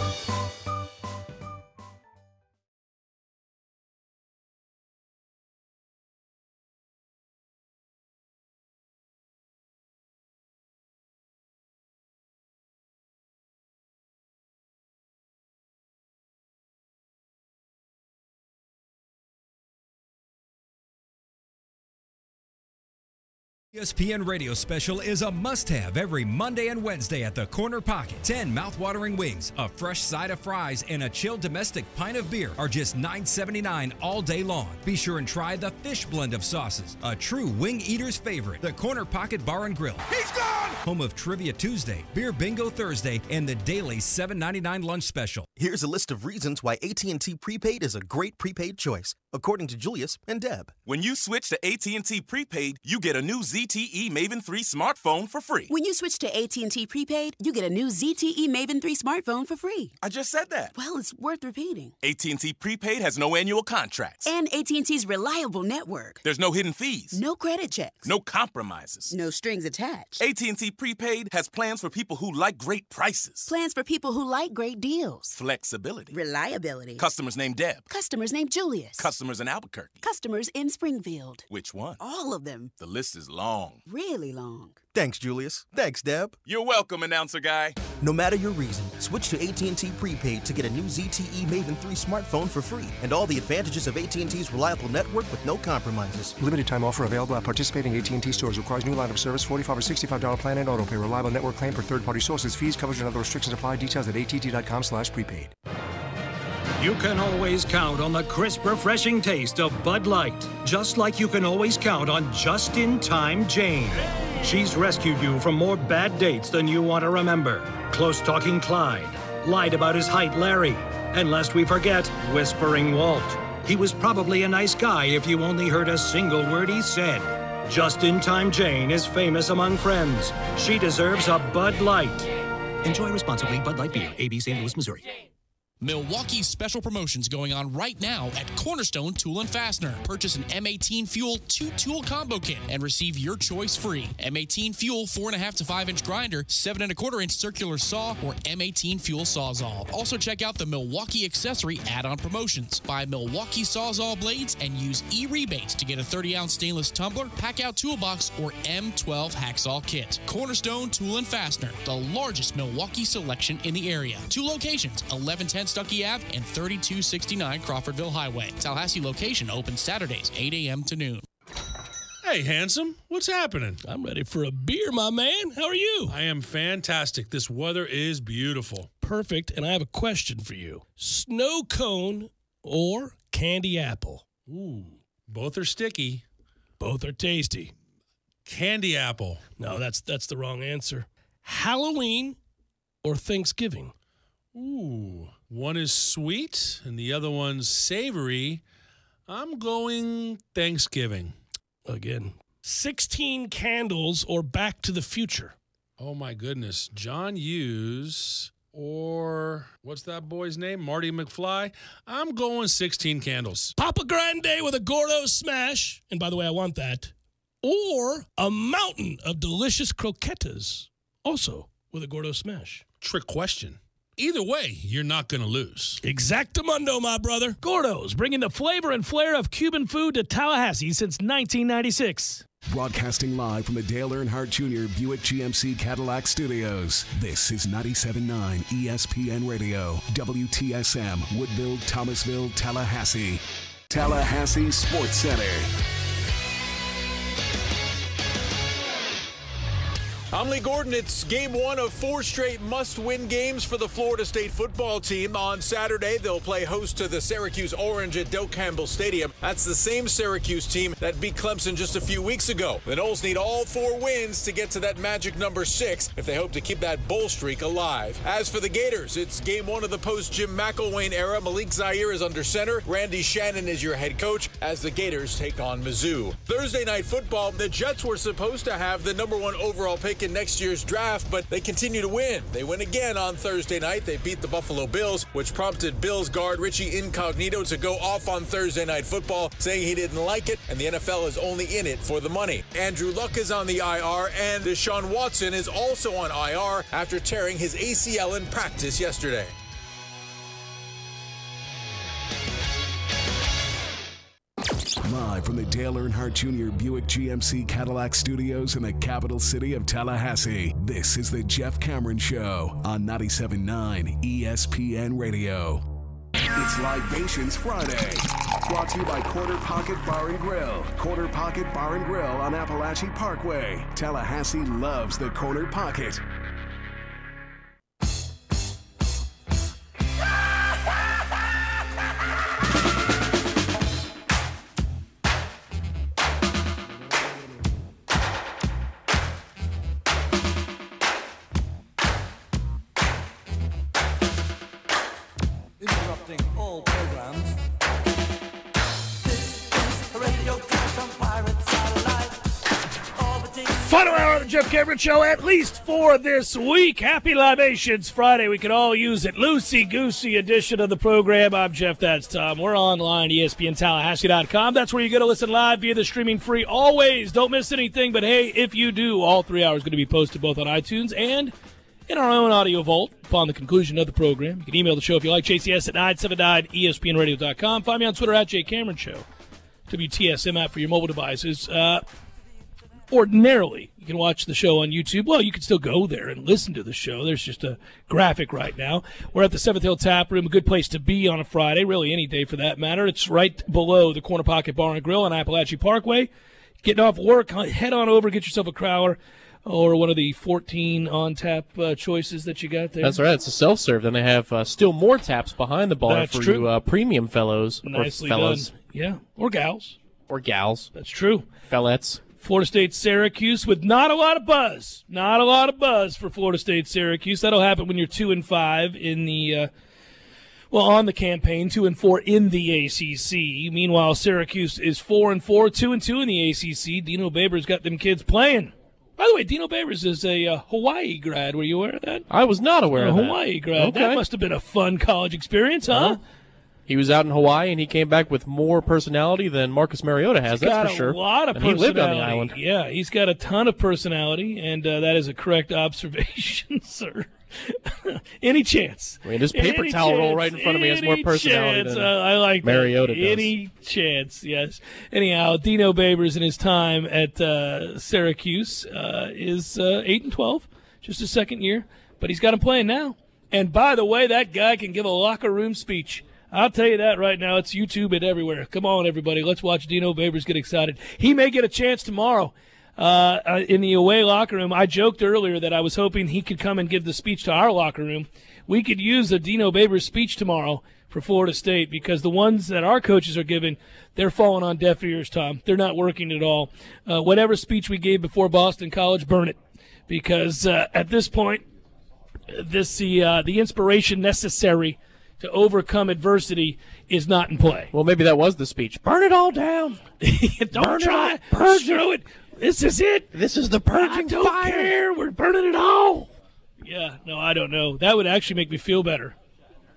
ESPN Radio Special is a must-have every Monday and Wednesday at the Corner Pocket. 10 mouth-watering wings, a fresh side of fries, and a chilled domestic pint of beer are just $9.79 all day long. Be sure and try the fish blend of sauces, a true wing eater's favorite. The Corner Pocket Bar and Grill. He's gone! Home of Trivia Tuesday, Beer Bingo Thursday, and the daily $7.99 lunch special. Here's a list of reasons why AT&T Prepaid is a great prepaid choice, according to Julius and Deb. When you switch to AT&T Prepaid, you get a new ZTE Maven 3 smartphone for free. When you switch to AT&T Prepaid, you get a new ZTE Maven 3 smartphone for free. I just said that. Well, it's worth repeating. AT&T Prepaid has no annual contracts. And AT&T's reliable network. There's no hidden fees. No credit checks. No compromises. No strings attached. AT&T Prepaid has plans for people who like great prices. Plans for people who like great deals. Flexibility. Reliability. Customers named Deb. Customers named Julius. Customers in Albuquerque. Customers in Springfield. Which one? All of them. The list is long. Really long. Thanks, Julius. Thanks, Deb. You're welcome, announcer guy. No matter your reason, switch to AT&T Prepaid to get a new ZTE Maven 3 smartphone for free and all the advantages of AT&T's reliable network with no compromises. Limited time offer available at participating AT&T stores. Requires new line of service, $45 or $65 plan and auto pay. Reliable network claim per third-party sources. Fees, coverage, and other restrictions apply. Details at att.com/prepaid. You can always count on the crisp, refreshing taste of Bud Light, just like you can always count on Just-in-Time Jane. She's rescued you from more bad dates than you want to remember. Close-talking Clyde, lied about his height Larry, and lest we forget, Whispering Walt. He was probably a nice guy if you only heard a single word he said. Just-in-Time Jane is famous among friends. She deserves a Bud Light. Enjoy responsibly. Bud Light Beer, AB St. Louis, Missouri. Milwaukee's special promotions going on right now at Cornerstone Tool and Fastener. Purchase an M18 Fuel 2-tool combo kit and receive your choice free. M18 Fuel 4.5 to 5-inch grinder, 7 1/4-inch circular saw, or M18 Fuel Sawzall. Also check out the Milwaukee Accessory add-on promotions. Buy Milwaukee Sawzall blades and use e-rebates to get a 30-ounce stainless tumbler, pack-out toolbox, or M12 hacksaw kit. Cornerstone Tool and Fastener, the largest Milwaukee selection in the area. 2 locations, 1110 Stuckey Ave and 3269 Crawfordville Highway. Tallahassee location open Saturdays, 8 a.m. to noon. Hey, handsome. What's happening? I'm ready for a beer, my man. How are you? I am fantastic. This weather is beautiful. Perfect. And I have a question for you. Snow cone or candy apple? Ooh, both are sticky. Both are tasty. Candy apple. No, that's the wrong answer. Halloween or Thanksgiving? Ooh, one is sweet and the other one's savory. I'm going Thanksgiving. Again. 16 Candles or Back to the Future? Oh, my goodness. John Hughes or what's that boy's name? Marty McFly. I'm going 16 Candles. Papa Grande with a Gordo smash. And by the way, I want that. Or a mountain of delicious croquetas, also with a Gordo smash. Trick question. Either way, you're not going to lose. Exactamundo, my brother. Gordo's, bringing the flavor and flair of Cuban food to Tallahassee since 1996. Broadcasting live from the Dale Earnhardt Jr. Buick GMC Cadillac Studios. This is 97.9 ESPN Radio, WTSM, Woodville, Thomasville, Tallahassee. Tallahassee Sports Center. I'm Lee Gordon. It's game 1 of 4 straight must-win games for the Florida State football team. On Saturday, they'll play host to the Syracuse Orange at Doak Campbell Stadium. That's the same Syracuse team that beat Clemson just a few weeks ago. The Noles need all 4 wins to get to that magic number 6 if they hope to keep that bowl streak alive. As for the Gators, it's game 1 of the post-Jim McElwain era. Malik Zaire is under center. Randy Shannon is your head coach as the Gators take on Mizzou. Thursday night football, the Jets were supposed to have the number 1 overall pick in next year's draft, but they continue to win. They win again on Thursday night. They beat the Buffalo Bills, which prompted Bills guard Richie Incognito to go off on Thursday night football, saying he didn't like it, and the NFL is only in it for the money. Andrew Luck is on the IR, and Deshaun Watson is also on IR after tearing his ACL in practice yesterday. Live from the Dale Earnhardt Jr. Buick GMC Cadillac Studios in the capital city of Tallahassee, this is the Jeff Cameron Show on 97.9 ESPN Radio. It's Libations Friday. Brought to you by Corner Pocket Bar and Grill. Corner Pocket Bar and Grill on Appalachia Parkway. Tallahassee loves the Corner Pocket. Interrupting all programs. This is Radio Crash on Pirate Satellite. Orbiting. Final hour of the Jeff Cameron Show, at least for this week. Happy Libations Friday. We can all use it. Loosey-goosey edition of the program. I'm Jeff, that's Tom. We're online, ESPNTallahassee.com. That's where you go to listen live via the streaming free. Always, don't miss anything. But, hey, if you do, all 3 hours going to be posted both on iTunes and in our own audio vault upon the conclusion of the program. You can email the show if you like, JCS at 979ESPNradio.com. Find me on Twitter at JCameronShow. WTSM app for your mobile devices. Ordinarily, you can watch the show on YouTube. Well, you can still go there and listen to the show. There's just a graphic right now. We're at the Seventh Hill Tap Room, a good place to be on a Friday, really any day for that matter. It's right below the Corner Pocket Bar and Grill on Appalachia Parkway. Getting off work, head on over, get yourself a crowler or one of the 14 on-tap choices that you got there. That's right. It's a self-serve. Then they have still more taps behind the bar That's for true. you premium fellows Nicely or fellas. done. Yeah, or gals. Or gals. That's true. Fellettes. Florida State Syracuse with not a lot of buzz. Not a lot of buzz for Florida State Syracuse. That'll happen when you're 2-5 in the on the campaign, 2-4 in the ACC. Meanwhile, Syracuse is 4-4, 2-2 in the ACC. Dino Babers got them kids playing. By the way, Dino Babers is a Hawaii grad. Were you aware of that? I was not aware of that. Hawaii grad. Okay. That must have been a fun college experience, huh? He was out in Hawaii, and he came back with more personality than Marcus Mariota has, that's for sure. He's got a lot of and he personality. lived on the island. Yeah, he's got a ton of personality, and that is a correct observation, sir. Any chance. I mean, this paper towel roll right in front of me has more personality than I like Mariota that. does. Any chance, yes. Anyhow, Dino Babers in his time at Syracuse is 8-12, just his second year, but he's got him playing now. And by the way, that guy can give a locker room speech. I'll tell you that right now. It's YouTube and everywhere. Come on, everybody. Let's watch Dino Babers get excited. He may get a chance tomorrow in the away locker room. I joked earlier that I was hoping he could come and give the speech to our locker room. We could use a Dino Babers speech tomorrow for Florida State because the ones that our coaches are giving, they're falling on deaf ears, Tom. They're not working at all. Whatever speech we gave before Boston College, burn it. Because at this point, the inspiration necessary to overcome adversity is not in play. Well, maybe that was the speech. Burn it all down. Don't try. Purge it. This is it. This is the purging fire. I don't care. We're burning it all. Yeah, no, I don't know. That would actually make me feel better.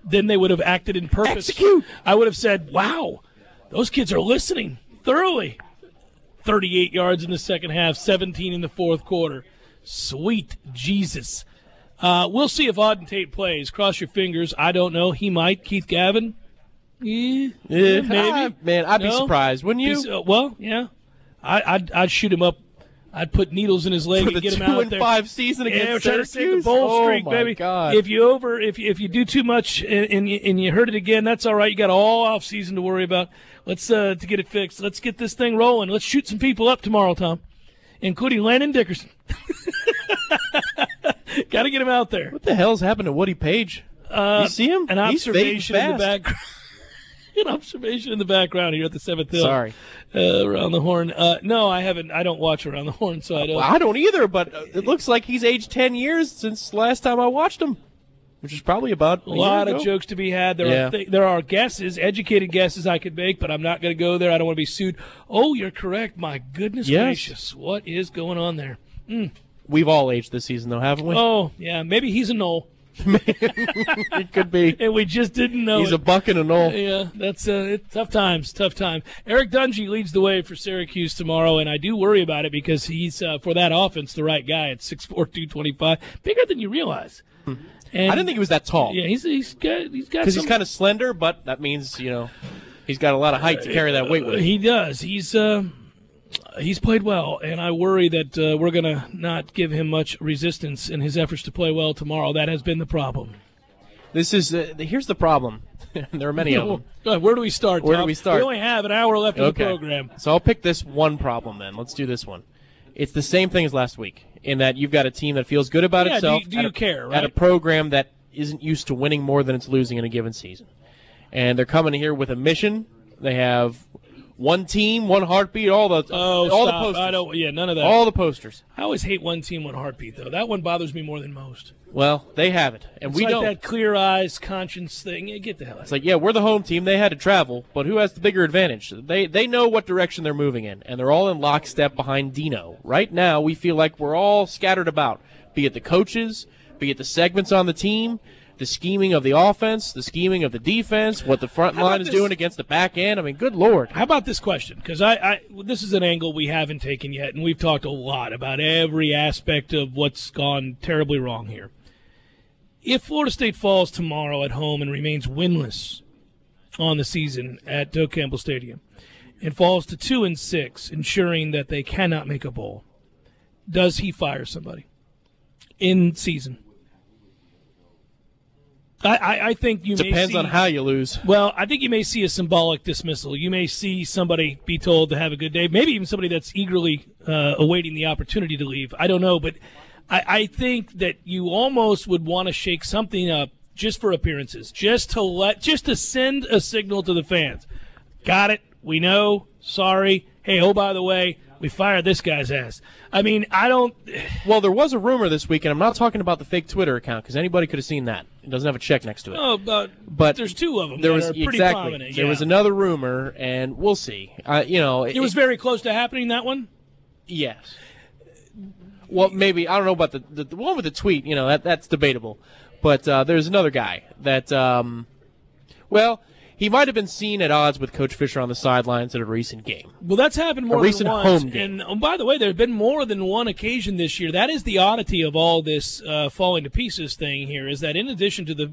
Then they would have acted in purpose. Execute. I would have said, wow, those kids are listening thoroughly. 38 yards in the second half, 17 in the fourth quarter. Sweet Jesus. We'll see if Auden Tate plays. Cross your fingers. I don't know. He might. Keith Gavin? Yeah, maybe. Man, I'd be surprised. Wouldn't you? Well, yeah. I'd shoot him up. I'd put needles in his leg and get him out there. 2-5 season against try to save the Syracuse? bowl streak, my baby. God. If you do too much and you hurt it again, that's all right. You got all off season to worry about. Let's to get it fixed. Let's get this thing rolling. Let's shoot some people up tomorrow, Tom, including Landon Dickerson. Got to get him out there. What the hell's happened to Woody Page? You see him? An He's fading observation in the fast. background. An observation in the background here at the Seventh Hill. Sorry. Around the Horn. No, I haven't. I don't watch Around the Horn, so I don't. Well, I don't either, but it looks like he's aged 10 years since last time I watched him, which is probably about a lot of jokes to be had. There are guesses, educated guesses I could make, but I'm not going to go there. I don't want to be sued. Oh, you're correct. My goodness gracious. What is going on there? We've all aged this season, though, haven't we? Oh, yeah. Maybe he's a knoll. It could be. And we just didn't know He's a buck and a knoll. Yeah, that's tough times, tough time. Eric Dungy leads the way for Syracuse tomorrow, and I do worry about it because he's, for that offense, the right guy at 6'4", 225. Bigger than you realize. And, I didn't think he was that tall. Yeah, he's got because he's kind of slender, but that means, he's got a lot of height to carry that weight with him. He does. He's played well, and I worry that we're going to not give him much resistance in his efforts to play well tomorrow. That has been the problem. This is here's the problem. There are many of them. Where do we start, Tom? Where do we start? We only have an hour left of the program. So I'll pick this one problem then. Let's do this one. It's the same thing as last week in that you've got a team that feels good about itself. Do you care, right? At a program that isn't used to winning more than it's losing in a given season. And they're coming here with a mission. They have one team, one heartbeat, all the posters. None of that. All the posters. I always hate one team, one heartbeat, though. That one bothers me more than most. Well, they have it, and it's we like don't. That clear eyes, conscience thing. Yeah, get the hell out. It's like, yeah, we're the home team. They had to travel, but who has the bigger advantage? They know what direction they're moving in, and they're all in lockstep behind Dino. Right now, we feel like we're all scattered about, be it the coaches, be it the segments on the team, the scheming of the offense, the scheming of the defense, what the front line is doing against the back end. I mean, good Lord. How about this question? Because this is an angle we haven't taken yet, and we've talked a lot about every aspect of what's gone terribly wrong here. If Florida State falls tomorrow at home and remains winless on the season at Doak Campbell Stadium and falls to 2-6, ensuring that they cannot make a bowl, does he fire somebody in season? I think you depends on how you lose. Well, I think you may see a symbolic dismissal. You may see somebody be told to have a good day, maybe even somebody that's eagerly awaiting the opportunity to leave. I don't know, but I think that you almost would want to shake something up just for appearances, just to send a signal to the fans. Got it. We know. Sorry. Hey, oh, by the way, we fired this guy's ass. I mean, I don't. Well, there was a rumor this week, and I'm not talking about the fake Twitter account because anybody could have seen that. It doesn't have a check next to it. Oh, but there's two of them that are pretty prominent. There was another rumor, and we'll see. It was very close to happening, that one? Yes. Well, maybe. I don't know about the one with the tweet. That's debatable. But there's another guy that, he might have been seen at odds with Coach Fisher on the sidelines at a recent game. Well, that's happened more than once. A recent home game. And by the way, there have been more than one occasion this year. That is the oddity of all this falling to pieces thing here, is that in addition to the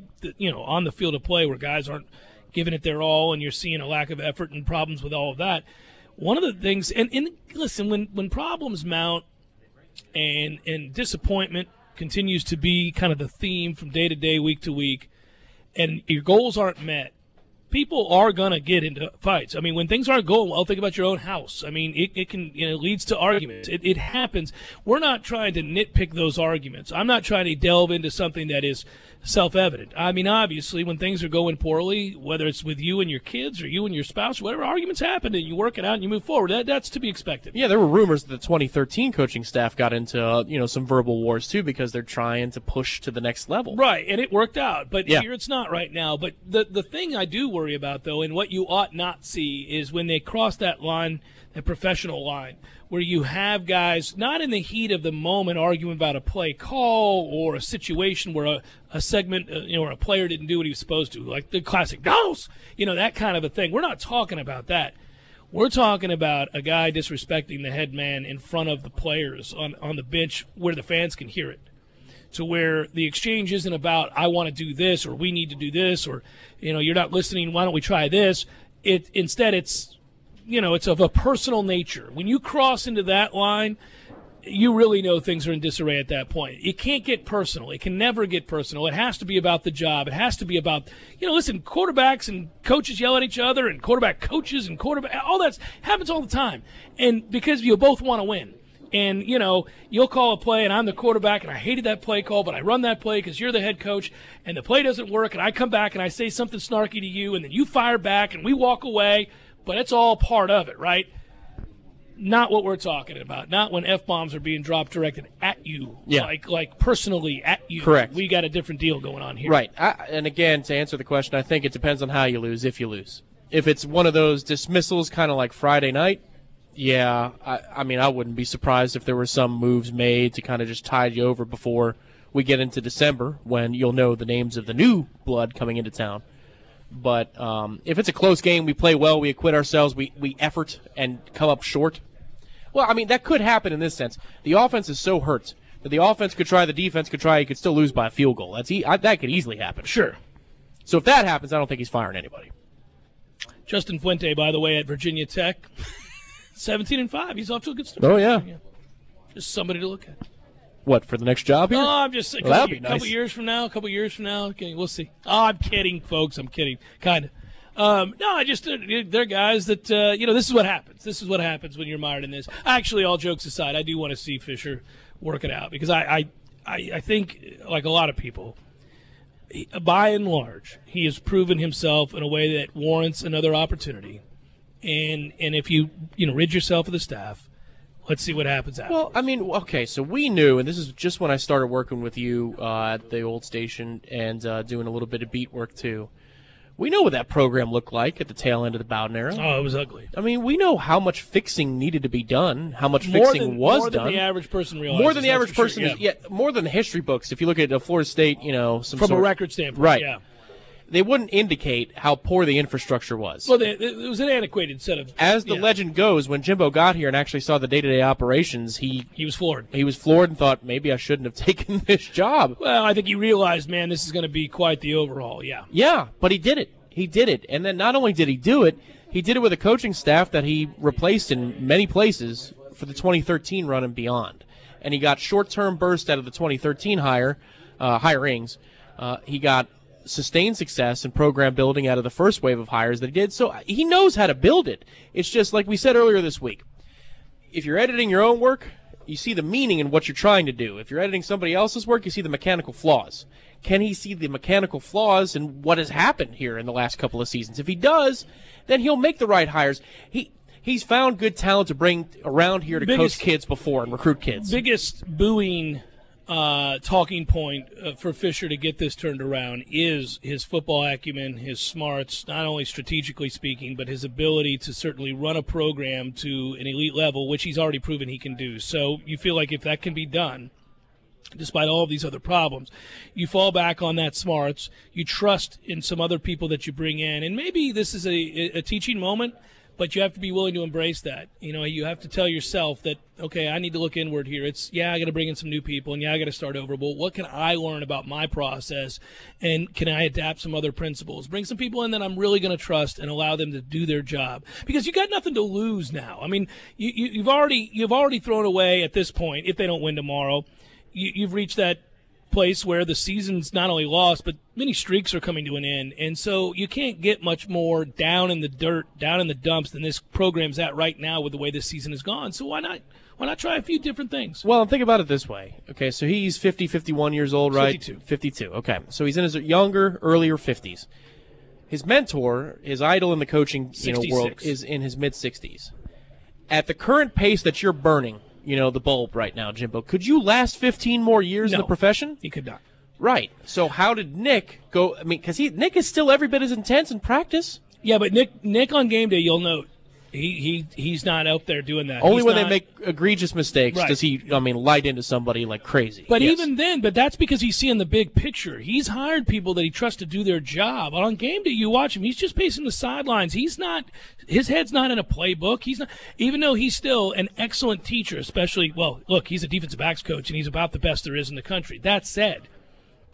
on the field of play where guys aren't giving it their all and you're seeing a lack of effort and problems with all of that, one of the things, and listen, when problems mount and disappointment continues to be kind of the theme from day to day, week to week, and your goals aren't met, people are going to get into fights. I mean, when things aren't going well, think about your own house. I mean, it can, leads to arguments. It happens. We're not trying to nitpick those arguments. I'm not trying to delve into something that is self-evident. I mean, obviously, when things are going poorly, whether it's with you and your kids or you and your spouse, whatever, arguments happen and you work it out and you move forward. That's to be expected. Yeah, there were rumors that the 2013 coaching staff got into, some verbal wars, too, because they're trying to push to the next level. Right, and it worked out. But here it's not right now. But the thing I do worry about, though, and what you ought not see is when they cross that line, that professional line, where you have guys not in the heat of the moment arguing about a play call or a situation where a segment, or a player didn't do what he was supposed to, like the classic "Dose," that kind of a thing. We're not talking about that. We're talking about a guy disrespecting the head man in front of the players on the bench where the fans can hear it. To where the exchange isn't about, I want to do this, or we need to do this, or, you're not listening, why don't we try this? Instead, it's of a personal nature. When you cross into that line, you really know things are in disarray at that point. It can't get personal. It can never get personal. It has to be about the job. It has to be about, listen, quarterbacks and coaches yell at each other, and quarterback coaches and all that happens all the time. And because you both want to win. And, you'll call a play, and I'm the quarterback, and I hated that play call, but I run that play because you're the head coach, and the play doesn't work, and I come back and I say something snarky to you, and then you fire back, and we walk away, but it's all part of it, right? Not what we're talking about. Not when F-bombs are being dropped directed at you, like personally at you. Correct. We got a different deal going on here. Right. And again, to answer the question, I think it depends on how you lose, if you lose. If it's one of those dismissals kind of like Friday night, yeah, I mean, I wouldn't be surprised if there were some moves made to kind of just tide you over before we get into December, when you'll know the names of the new blood coming into town. But if it's a close game, we play well, we acquit ourselves, we effort and come up short. Well, I mean, that could happen in this sense. The offense is so hurt that the offense could try, the defense could try, you could still lose by a field goal. That could easily happen. Sure. So if that happens, I don't think he's firing anybody. Justin Fuente, by the way, at Virginia Tech. 17-5. He's off to a good start. Oh, yeah. Just somebody to look at. What, for the next job here? No, I'm just a That'd be couple nice. years from now. Okay, we'll see. Oh, I'm kidding, folks. I'm kidding. Kind of. No, I just they're guys that this is what happens. This is what happens when you're mired in this. Actually, all jokes aside, I do want to see Fisher work it out because I think, like a lot of people, by and large, he has proven himself in a way that warrants another opportunity. And if you rid yourself of the staff, let's see what happens after. Well, I mean, okay, so we knew, and this is just when I started working with you at the old station and doing a little bit of beat work too. We know what that program looked like at the tail end of the Bowden era. Oh, it was ugly. I mean, we know how much fixing needed to be done, how much fixing was more done. More than the average person realizes. More than the average person, sure, more than the history books. If you look at Florida State, from a record standpoint, right? Yeah. They wouldn't indicate how poor the infrastructure was. Well, it was an antiquated set of. As the legend goes, when Jimbo got here and actually saw the day-to-day operations, he was floored. He was floored and thought, maybe I shouldn't have taken this job. Well, I think he realized, man, this is going to be quite the overhaul. Yeah. Yeah, but he did it. He did it. And then not only did he do it, he did it with a coaching staff that he replaced in many places for the 2013 run and beyond. And he got short-term burst out of the 2013 hirings. He got sustained success in program building out of the first wave of hires that he did. So he knows how to build it. It's just like we said earlier this week. If you're editing your own work, you see the meaning in what you're trying to do. If you're editing somebody else's work, you see the mechanical flaws. Can he see the mechanical flaws in what has happened here in the last couple of seasons? If he does, then he'll make the right hires. He's found good talent to bring around here to coach kids before and recruit kids. Biggest booing talking point for Fisher to get this turned around is his football acumen, his smarts, not only strategically speaking, but his ability to certainly run a program to an elite level, which he's already proven he can do. So you feel like if that can be done, despite all of these other problems, you fall back on that smarts, you trust in some other people that you bring in, and maybe this is a teaching moment, but you have to be willing to embrace that. You have to tell yourself that, okay, I need to look inward here. I got to bring in some new people, and I got to start over. But what can I learn about my process, and can I adapt some other principles? Bring some people in that I'm really going to trust and allow them to do their job, because you got nothing to lose now. I mean, you've already thrown away at this point. If they don't win tomorrow, you've reached that place where the season's not only lost, but many streaks are coming to an end. And so you can't get much more down in the dirt, down in the dumps than this program's at right now with the way this season has gone. So why not try a few different things? Well, think about it this way. Okay, so he's 51 years old, right? 52. Okay, so he's in his earlier 50s. His mentor, his idol in the coaching world, is in his mid-60s. At the current pace that you're burning, the bulb right now, Jimbo, could you last 15 more years in the profession? He could not. Right. So how did Nick go? I mean, because Nick is still every bit as intense in practice. Yeah, but Nick on game day, you'll note, he's not out there doing that. Only when they make egregious mistakes does he, light into somebody like crazy. But even then, that's because he's seeing the big picture. He's hired people that he trusts to do their job. On game day, you watch him, he's just pacing the sidelines. His head's not in a playbook. He's not, even though he's still an excellent teacher, especially, he's a defensive backs coach, and he's about the best there is in the country. That said,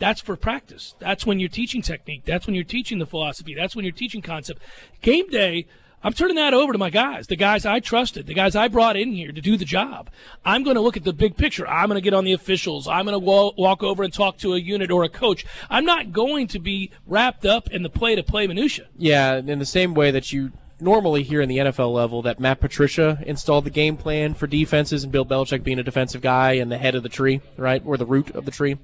that's for practice. That's when you're teaching technique. That's when you're teaching the philosophy. That's when you're teaching concept. Game day, I'm turning that over to my guys, the guys I trusted, the guys I brought in here to do the job. I'm going to look at the big picture. I'm going to get on the officials. I'm going to walk over and talk to a unit or a coach. I'm not going to be wrapped up in the play-to-play minutia. Yeah, in the same way that you normally hear in the NFL level that Matt Patricia installed the game plan for defenses and Bill Belichick being a defensive guy and the head of the tree, right, or the root of the tree.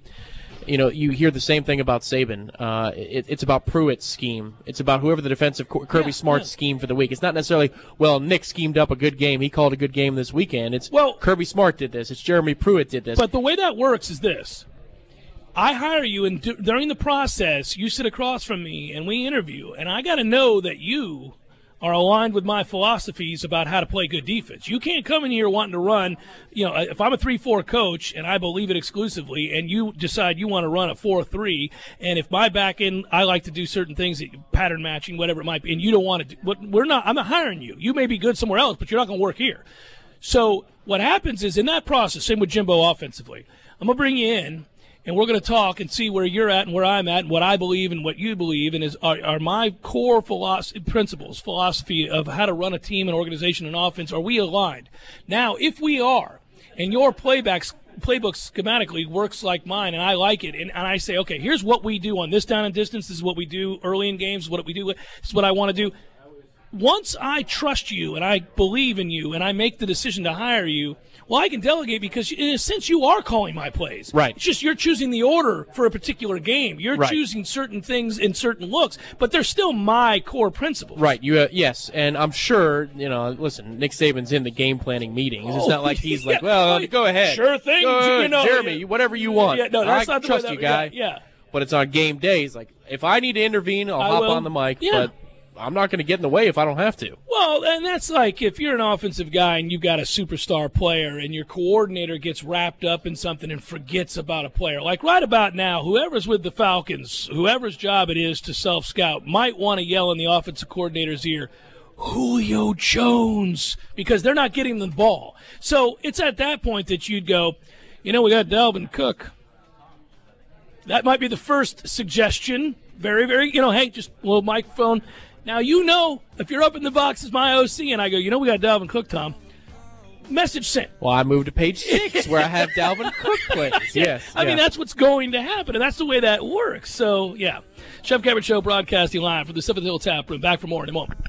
You hear the same thing about Saban. It's about Pruitt's scheme. It's about whoever the defensive Kirby Smart's scheme for the week. It's not necessarily, Nick schemed up a good game. He called a good game this weekend. It's Kirby Smart did this. It's Jeremy Pruitt did this. But the way that works is this. I hire you, and during the process, you sit across from me, and we interview, and I got to know that you are aligned with my philosophies about how to play good defense. You can't come in here wanting to run, if I'm a 3-4 coach and I believe it exclusively, and you decide you want to run a 4-3, and if my back end, I like to do certain things, pattern matching, whatever it might be, and you don't want to do, I'm not hiring you. You may be good somewhere else, but you're not going to work here. So what happens is in that process, same with Jimbo offensively, I'm going to bring you in, and we're going to talk and see where you're at and where I'm at and what I believe and what you believe, and are my core philosophy of how to run a team and organization and offense, are we aligned? Now, if we are, and your playbook's playbook schematically works like mine, and I like it. And I say, okay, here's what we do on this down and distance. This is what we do early in games. What we do. This is what I want to do. Once I trust you and I believe in you and I make the decision to hire you, well, I can delegate because, in a sense, you are calling my plays. Right. It's just you're choosing the order for a particular game. You're right. choosing certain things in certain looks, but they're still my core principles. Right. Yes, and I'm sure, listen, Nick Saban's in the game planning meetings. It's not like he's like, well, go ahead. Sure thing. Jeremy, whatever you want. Yeah, no, that's I not the trust way you, guy. Yeah. But it's on game days. Like, if I need to intervene, I'll hop on the mic, but I'm not going to get in the way if I don't have to. Well, and that's like if you're an offensive guy and you've got a superstar player and your coordinator gets wrapped up in something and forgets about a player. Like right about now, whoever's with the Falcons, whoever's job it is to self-scout, might want to yell in the offensive coordinator's ear, Julio Jones, because they're not getting the ball. So it's at that point that you'd go, we got Dalvin Cook. That might be the first suggestion. Very, very, hey, just a little microphone. Now, if you're up in the box as my OC and I go, we got Dalvin Cook, Tom. Message sent. Well, I moved to page 6 where I have Dalvin Cook plays. Yes. I mean, that's what's going to happen, and that's the way that works. So, yeah. Chef Cameron Show broadcasting live from the Seventh Hill Tap Room. Back for more in a moment.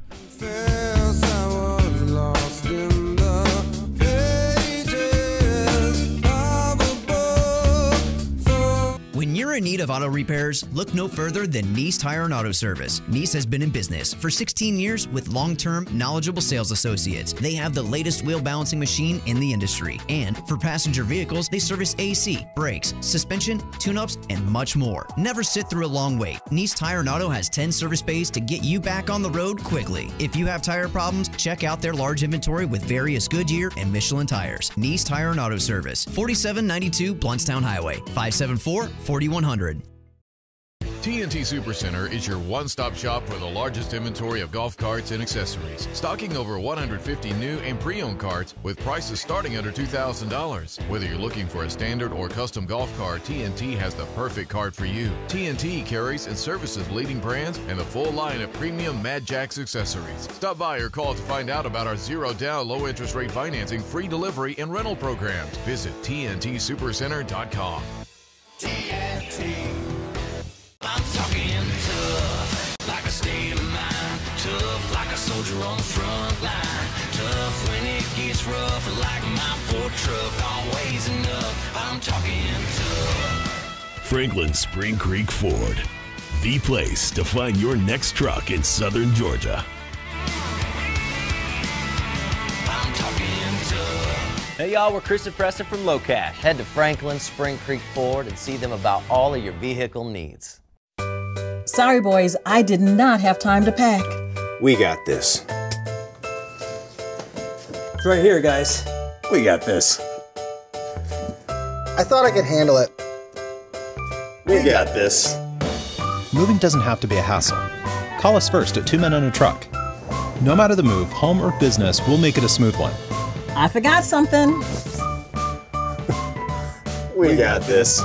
When you're in need of auto repairs, look no further than Nice Tire and Auto Service. Nice has been in business for 16 years with long-term, knowledgeable sales associates. They have the latest wheel balancing machine in the industry. And for passenger vehicles, they service AC, brakes, suspension, tune-ups, and much more. Never sit through a long wait. Nice Tire and Auto has 10 service bays to get you back on the road quickly. If you have tire problems, check out their large inventory with various Goodyear and Michelin tires. Nice Tire and Auto Service, 4792 Bluntstown Highway, 574-4100. TNT Supercenter is your one-stop shop for the largest inventory of golf carts and accessories, stocking over 150 new and pre-owned carts with prices starting under $2,000. Whether you're looking for a standard or custom golf cart, TNT has the perfect cart for you. TNT carries and services leading brands and the full line of premium Mad Jacks accessories. Stop by or call to find out about our zero-down, low-interest rate financing, free delivery, and rental programs. Visit TNTSupercenter.com. TNT. I'm talking tough, like a state of mind. Tough, like a soldier on the front line. Tough when it gets rough, like my Ford truck. Always enough. I'm talking tough. Franklin Spring Creek Ford, the place to find your next truck in southern Georgia. I'm talking tough. Hey y'all, we're Chris and Preston from Low Cash. Head to Franklin Spring Creek Ford and see them about all of your vehicle needs. Sorry, boys, I did not have time to pack. We got this. It's right here, guys. We got this. I thought I could handle it. We got this. Moving doesn't have to be a hassle. Call us first at 2 Men and a Truck. No matter the move, home or business, we'll make it a smooth one. I forgot something. We got this.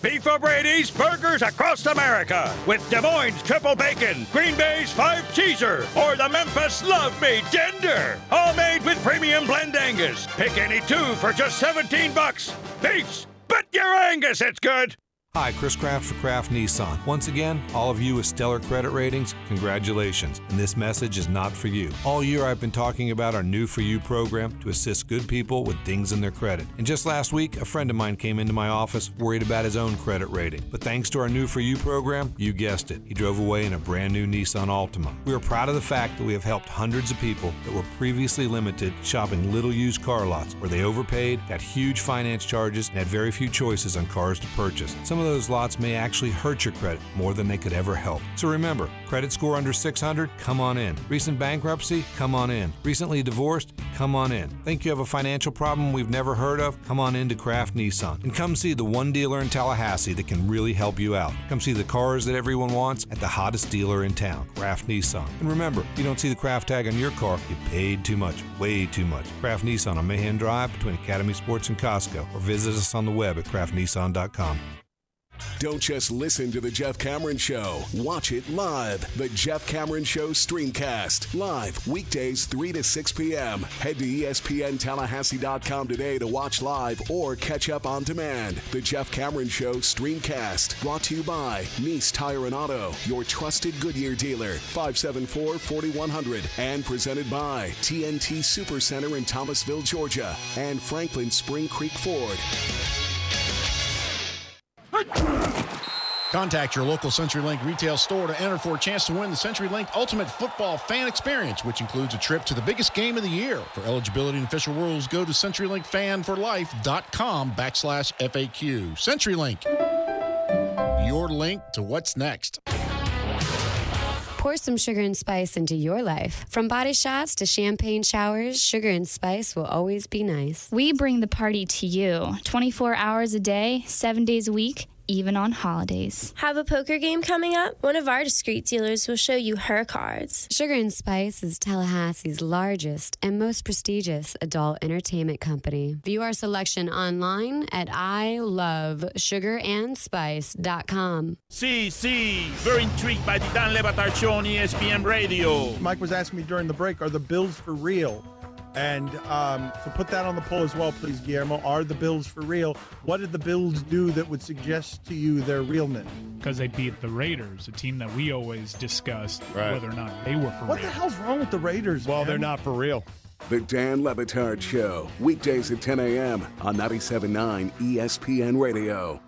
Beef O'Brady's Burgers across America with Des Moines Triple Bacon, Green Bay's 5 Cheeser, or the Memphis Love Me Tender. All made with premium blend Angus. Pick any 2 for just $17. Beefs, but your Angus, it's good. Hi, Chris Kraft for Kraft Nissan. Once again, all of you with stellar credit ratings, congratulations. And this message is not for you. All year I've been talking about our New For You program to assist good people with dings in their credit. And just last week, a friend of mine came into my office worried about his own credit rating. But thanks to our New For You program, you guessed it, he drove away in a brand new Nissan Altima. We are proud of the fact that we have helped hundreds of people that were previously limited shopping little used car lots where they overpaid, got huge finance charges, and had very few choices on cars to purchase. Some of those lots may actually hurt your credit more than they could ever help. So remember, credit score under 600? Come on in. Recent bankruptcy? Come on in. Recently divorced? Come on in. Think you have a financial problem we've never heard of? Come on in to Kraft Nissan. And come see the one dealer in Tallahassee that can really help you out. Come see the cars that everyone wants at the hottest dealer in town, Kraft Nissan. And remember, if you don't see the Kraft tag on your car, you paid too much, way too much. Kraft Nissan on Mahan Drive between Academy Sports and Costco, or visit us on the web at craftnissan.com. Don't just listen to The Jeff Cameron Show. Watch it live. The Jeff Cameron Show Streamcast. Live weekdays 3 to 6 p.m. Head to ESPNTallahassee.com today to watch live or catch up on demand. The Jeff Cameron Show Streamcast. Brought to you by Nice Tire and Auto, your trusted Goodyear dealer. 574-4100. And presented by TNT Supercenter in Thomasville, Georgia. And Franklin Spring Creek Ford. Contact your local CenturyLink retail store to enter for a chance to win the CenturyLink Ultimate Football Fan Experience, which includes a trip to the biggest game of the year. For eligibility and official rules, go to CenturyLinkFanForLife.com/FAQ. CenturyLink, your link to what's next. Pour some sugar and spice into your life. From body shots to champagne showers, sugar and spice will always be nice. We bring the party to you 24 hours a day, 7 days a week, even on holidays. Have a poker game coming up? One of our discreet dealers will show you her cards. Sugar and Spice is Tallahassee's largest and most prestigious adult entertainment company. View our selection online at ilovesugarandspice.com. See, very intrigued by the Dan Le Batard Show on ESPN Radio. Mike was asking me during the break, are the Bills for real? And to put that on the poll as well, please, Guillermo. Are the Bills for real? What did the Bills do that would suggest to you their realness? Because they beat the Raiders, a team that we always discussed whether or not they were for real. What the hell's wrong with the Raiders, Well, man? they're not for real. The Dan Le Batard Show, weekdays at 10 a.m. on 97.9 ESPN Radio.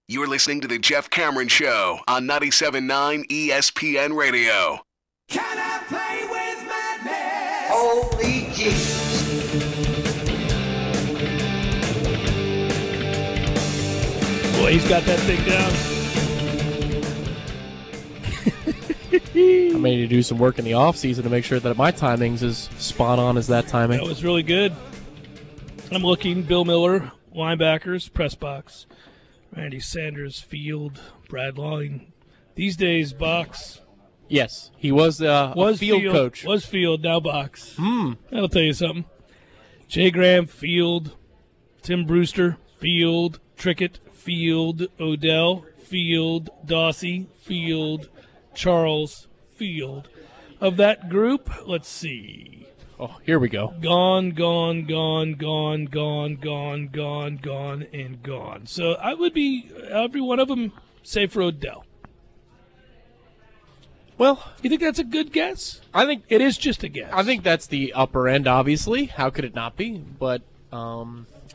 You're listening to The Jeff Cameron Show on 97.9 ESPN Radio. Can I play with madness? Holy Jesus. Boy, he's got that thing down. I may need to do some work in the offseason to make sure that my timings is spot on as that timing. That was really good. I'm looking. Bill Miller, linebackers, press box. Randy Sanders, field. Brad Long. These days, box. Yes, he was a field coach. Was field, now box. That'll tell you something. Jay Graham, field. Tim Brewster, field. Trickett, field. Odell, field. Dawsey, field. Charles, field. Of that group, let's see. Oh, here we go. Gone, and gone. So I would be every one of them, save for Odell. Well, you think that's a good guess? I think it is just a guess. I think that's the upper end, obviously. How could it not be? But I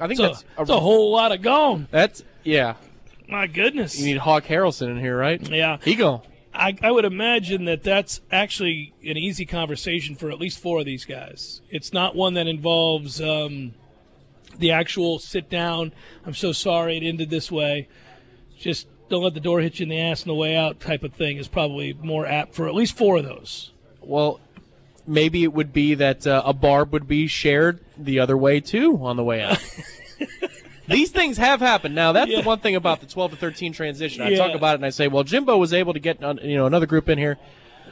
think that's a whole lot of gone. That's, yeah. My goodness. You need Hawk Harrelson in here, right? Yeah. He gone. I would imagine that that's actually an easy conversation for at least four of these guys. It's not one that involves the actual sit down, I'm so sorry it ended this way. Just don't let the door hit you in the ass on the way out type of thing is probably more apt for at least four of those. Well, maybe it would be that a barb would be shared the other way, too, on the way out. These things have happened. Now, that's the one thing about the 12 to 13 transition. I talk about it and I say, well, Jimbo was able to get another group in here.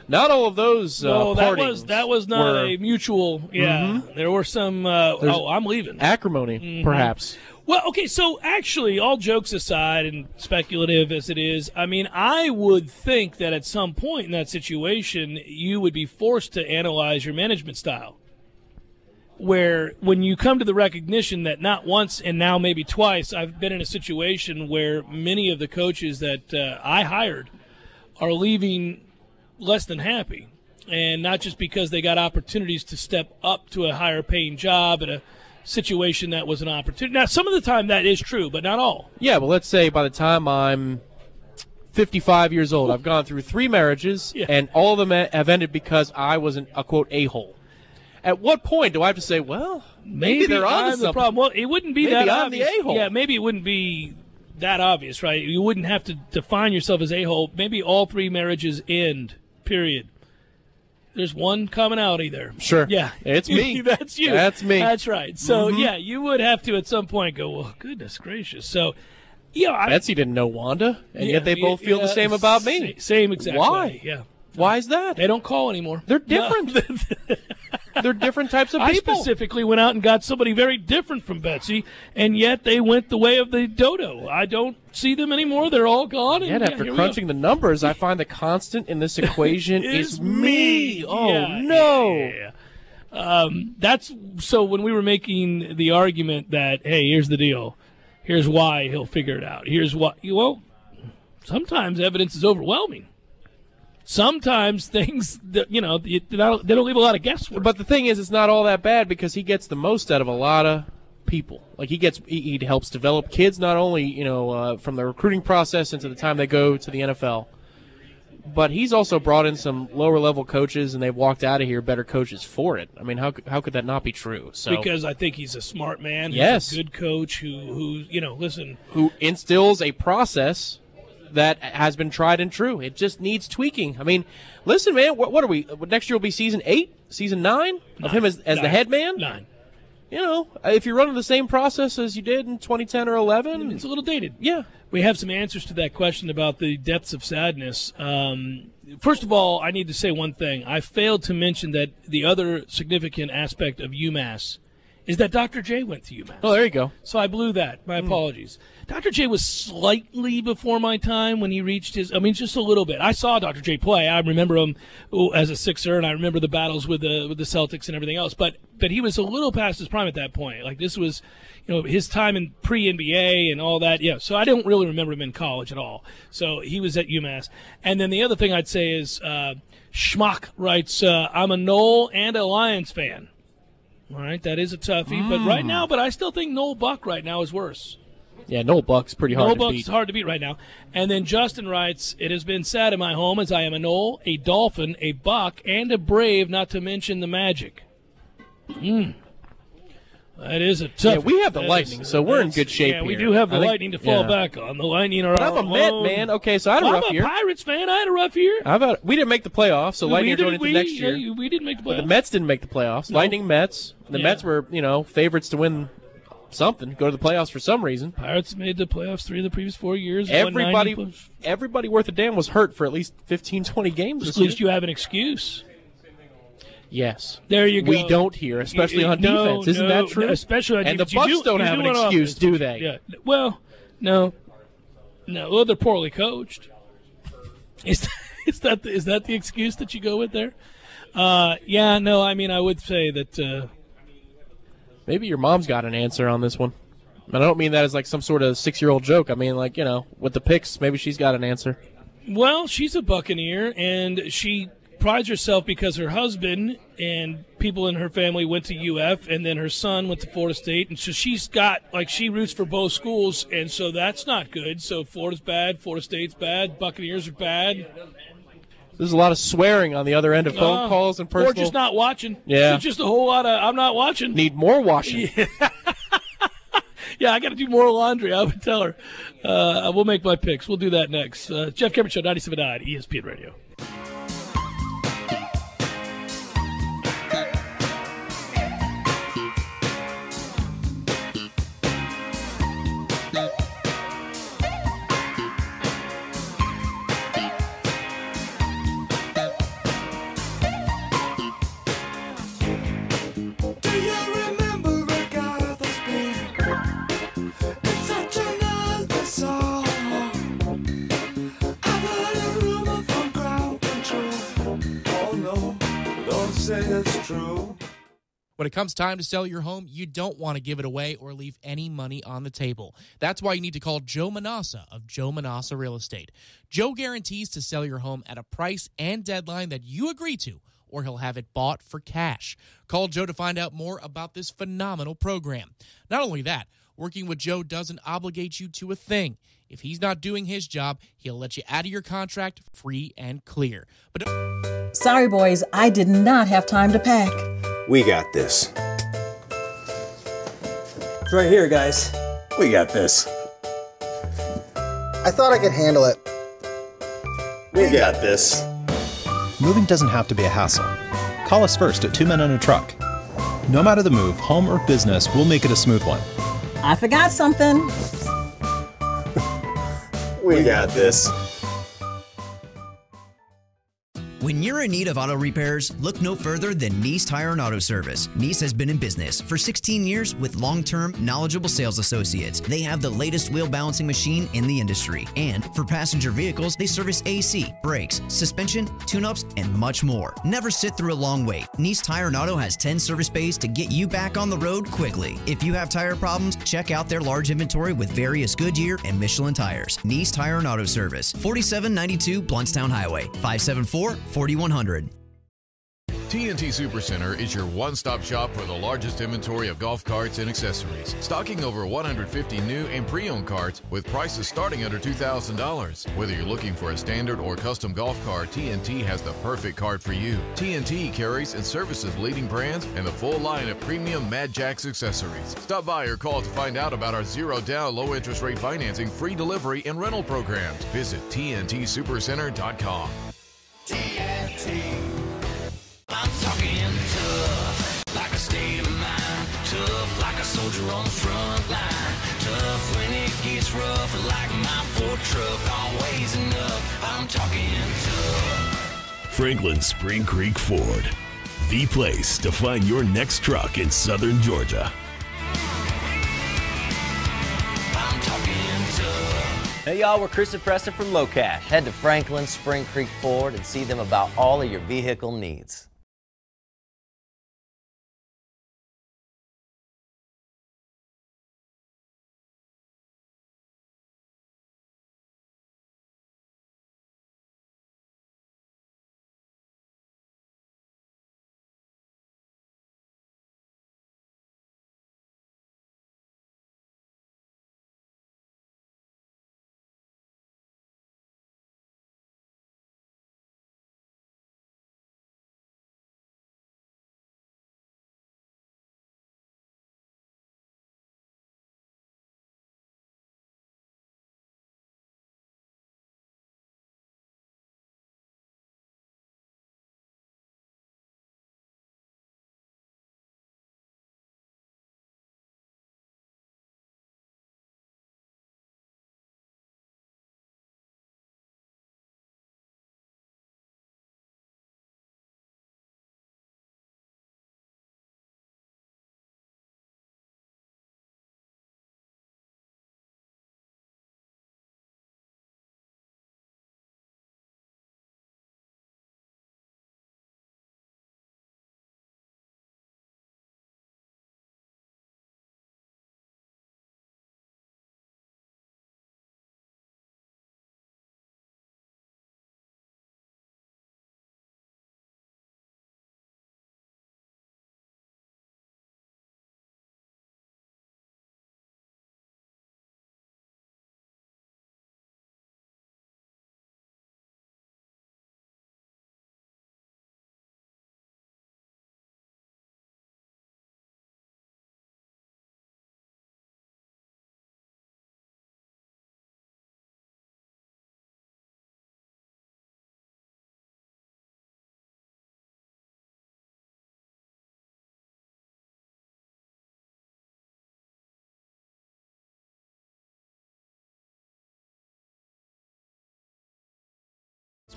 Not all of those partings. That was not a mutual. Yeah, there were some. I'm leaving. Acrimony, perhaps. Well, okay. So actually, all jokes aside, and speculative as it is, I mean, I would think that at some point in that situation, you would be forced to analyze your management style. Where when you come to the recognition that not once and now maybe twice, I've been in a situation where many of the coaches that I hired are leaving less than happy. And not just because they got opportunities to step up to a higher paying job at a situation that was an opportunity. Now, some of the time that is true, but not all. Yeah, but let's say by the time I'm 55 years old, I've gone through 3 marriages, and all of them have ended because I was a, quote, a-hole. At what point do I have to say, well, maybe they're on I'm the problem? Well, it wouldn't be maybe that I'm obvious. the a-hole. Yeah, maybe it wouldn't be that obvious, right? You wouldn't have to define yourself as a-hole. Maybe all 3 marriages end, period. There's one commonality there. Sure. Yeah. It's me. That's you. That's me. That's right. So, yeah, you would have to at some point go, well, goodness gracious. So, yeah. Betsy didn't know Wanda, and yet they both feel the same about me. Same exact Why? way, yeah. Why is that? They don't call anymore. They're different. They're different types of I people. specifically went out and got somebody very different from Betsy, and yet they went the way of the dodo. I don't see them anymore. They're all gone. Yet after crunching the numbers, I find the constant in this equation is me. Oh, no. Yeah. That's so when we were making the argument that, hey, here's the deal. Here's why he'll figure it out. Here's what. Well, sometimes evidence is overwhelming. Sometimes things, they don't leave a lot of guesswork. But the thing is, it's not all that bad because he gets the most out of a lot of people. Like he helps develop kids not only from the recruiting process into the time they go to the NFL, but he's also brought in some lower level coaches, and they've walked out of here better coaches for it. I mean, how could that not be true? So because I think he's a smart man. Yes, he's a good coach who instills a process that has been tried and true. It just needs tweaking. I mean, listen, man, what are we? Next year will be season 8, season 9 of him as the head man? 9. If you're running the same process as you did in 2010 or 11. It's a little dated. Yeah. We have some answers to that question about the depths of sadness. First of all, I need to say one thing. I failed to mention that the other significant aspect of UMass is that Dr. J went to UMass. Oh, there you go. So I blew that. My apologies. Dr. J was slightly before my time when he reached just a little bit. I saw Dr. J play. I remember him as a Sixer, and I remember the battles with the Celtics and everything else. But he was a little past his prime at that point. Like this was, his time in pre-NBA and all that. Yeah. So I don't really remember him in college at all. So he was at UMass. And then the other thing I'd say is Schmuck writes, I'm a Noel and a Lions fan. All right, that is a toughie. But I still think Noel Buck right now is worse. Yeah, Noel Buck's pretty hard to beat. Noel Buck's hard to beat right now. And then Justin writes, it has been sad in my home as I am a Noel, a Dolphin, a Buck, and a Brave, not to mention the Magic. That is a tough. Yeah, we have the Lightning, so we're in good shape here. Yeah, we here. do have the Lightning to fall back on. The Lightning are I'm a Met, man. Okay, so I had a rough year. I'm a Pirates fan. I had a rough year. How about we didn't make the playoffs, so Lightning are going into next year. Yeah, we didn't make the playoffs. But the Mets didn't make the playoffs. No. Lightning, Mets. The Mets were, favorites to win something, go to the playoffs for some reason. Pirates made the playoffs 3 of the previous 4 years. Everybody worth a damn was hurt for at least 15, 20 games. At least you have an excuse. Yes. There you go. We don't here, especially on defense. Isn't that true? Especially on defense. And the Bucs don't have an excuse, do they? Yeah. Well, no. Well, they're poorly coached. Is that the excuse that you go with there? I would say that maybe your mom's got an answer on this one. And I don't mean that as like some sort of 6-year-old joke. I mean, with the picks, maybe she's got an answer. Well, she's a Buccaneer, and she prides herself because her husband and people in her family went to UF, and then her son went to Florida State, and so she's got, she roots for both schools, and so that's not good. So Florida's bad, Florida State's bad, Buccaneers are bad. There's a lot of swearing on the other end of phone calls and personal. Or just not watching. Yeah. There's just a whole lot of, I'm not watching. Need more washing. Yeah, I got to do more laundry. I would tell her. We'll make my picks. We'll do that next. Jeff Cameron Show, 97.9 ESPN Radio. When it comes time to sell your home, you don't want to give it away or leave any money on the table. That's why you need to call Joe Manassa of Joe Manassa Real Estate. Joe guarantees to sell your home at a price and deadline that you agree to, or he'll have it bought for cash. Call Joe to find out more about this phenomenal program. Not only that, working with Joe doesn't obligate you to a thing. If he's not doing his job, he'll let you out of your contract free and clear. But sorry, boys, I did not have time to pack. We got this. It's right here, guys. We got this. I thought I could handle it. We got this. Moving doesn't have to be a hassle. Call us first at 2 Men and a Truck. No matter the move, home or business, we'll make it a smooth one. I forgot something. We got this. When you're in need of auto repairs, look no further than Neese Tire and Auto Service. Neese has been in business for 16 years with long-term, knowledgeable sales associates. They have the latest wheel balancing machine in the industry. And for passenger vehicles, they service AC, brakes, suspension, tune-ups, and much more. Never sit through a long wait. Neese Tire and Auto has 10 service bays to get you back on the road quickly. If you have tire problems, check out their large inventory with various Goodyear and Michelin tires. Neese Tire and Auto Service, 4792 Bluntstown Highway, 574-4100. TNT Supercenter is your one-stop shop for the largest inventory of golf carts and accessories, stocking over 150 new and pre-owned carts with prices starting under $2,000. Whether you're looking for a standard or custom golf cart, TNT has the perfect cart for you. TNT carries and services leading brands and the full line of premium Mad Jacks accessories. Stop by or call to find out about our zero-down, low-interest rate financing, free delivery, and rental programs. Visit TNTSupercenter.com. TNT. I'm talking tough, like a state of mind. Tough, like a soldier on the front line. Tough when it gets rough, like my Ford truck. Always enough, I'm talking tough. Franklin Spring Creek Ford, the place to find your next truck in southern Georgia. I'm talking tough. Hey y'all, we're Chris and Preston from Low Cash. Head to Franklin Spring Creek Ford and see them about all of your vehicle needs.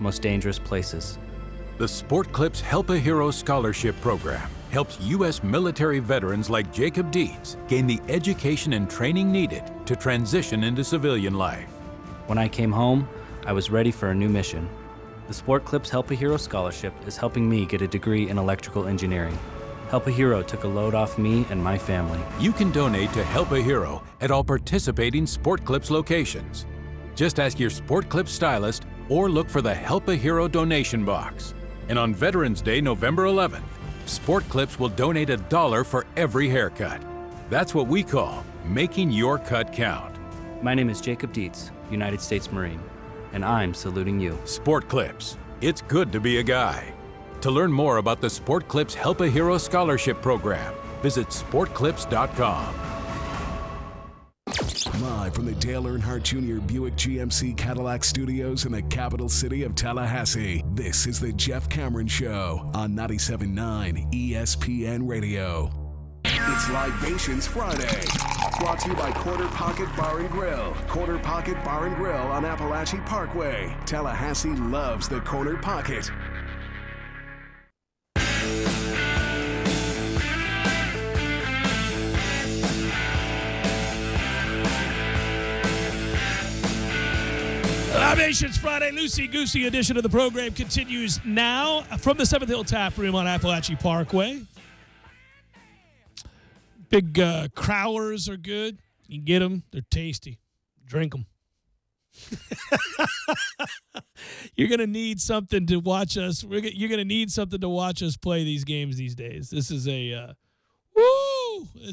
Most dangerous places. The Sport Clips Help a Hero Scholarship Program helps U.S. military veterans like Jacob Dietz gain the education and training needed to transition into civilian life. When I came home, I was ready for a new mission. The Sport Clips Help a Hero Scholarship is helping me get a degree in electrical engineering. Help a Hero took a load off me and my family. You can donate to Help a Hero at all participating Sport Clips locations. Just ask your Sport Clips stylist or look for the Help a Hero donation box. And on Veterans Day, November 11th, Sport Clips will donate $1 for every haircut. That's what we call making your cut count. My name is Jacob Dietz, United States Marine, and I'm saluting you. Sport Clips. It's good to be a guy. To learn more about the Sport Clips Help a Hero Scholarship Program, visit sportclips.com. Live from the Dale Earnhardt Jr. Buick GMC Cadillac Studios in the capital city of Tallahassee, this is the Jeff Cameron Show on 97.9 ESPN Radio. It's Libations Friday, brought to you by Corner Pocket Bar and Grill. Corner Pocket Bar and Grill on Appalachie Parkway. Tallahassee loves the Corner Pocket. Rob Nation's Friday loosey-goosey edition of the program continues now from the 7th Hill Tap Room on Appalachian Parkway. Big crowlers are good. You can get them. They're tasty. Drink them. You're going to need something to watch us. You're going to need something to watch us play these games these days. This is this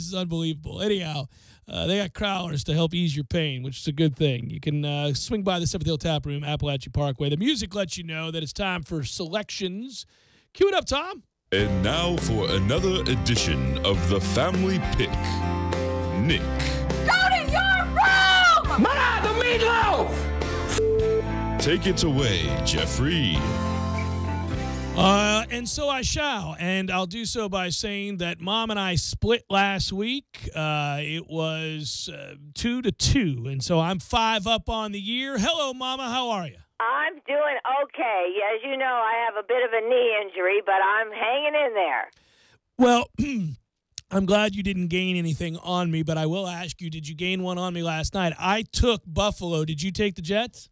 is unbelievable. Anyhow, they got crowlers to help ease your pain, which is a good thing. You can swing by the 7th Hill Tap Room, Appalachian Parkway. The music lets you know that it's time for selections. Cue it up, Tom. And now for another edition of the Family Pick. Nick. Go to your room! Mana, the meatloaf! Take it away, Jeffrey. And so I shall, and I'll do so by saying that Mom and I split last week. It was 2-2, and so I'm 5 up on the year. Hello, Mama. How are you? I'm doing okay. As you know, I have a bit of a knee injury, but I'm hanging in there. Well, I'm glad you didn't gain anything on me, but I will ask you, did you gain one on me last night? I took Buffalo. Did you take the Jets?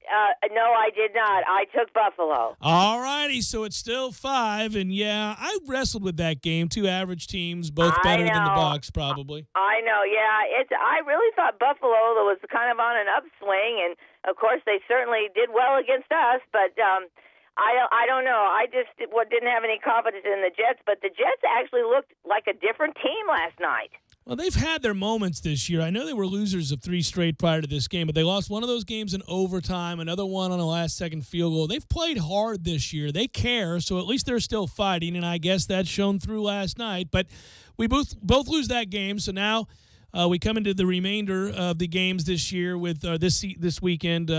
No, I did not. I took Buffalo. All righty, so it's still 5, and yeah, I wrestled with that game. 2 average teams, both better than the Bucs, probably. I know, yeah. I really thought Buffalo was kind of on an upswing, and of course they certainly did well against us, but I don't know. I just didn't have any confidence in the Jets, but the Jets actually looked like a different team last night. Well, they've had their moments this year. I know they were losers of 3 straight prior to this game, but they lost one of those games in overtime, another one on a last-second field goal. They've played hard this year. They care, so at least they're still fighting, and I guess that shone through last night. But we both lose that game, so now we come into the remainder of the games this year with this weekend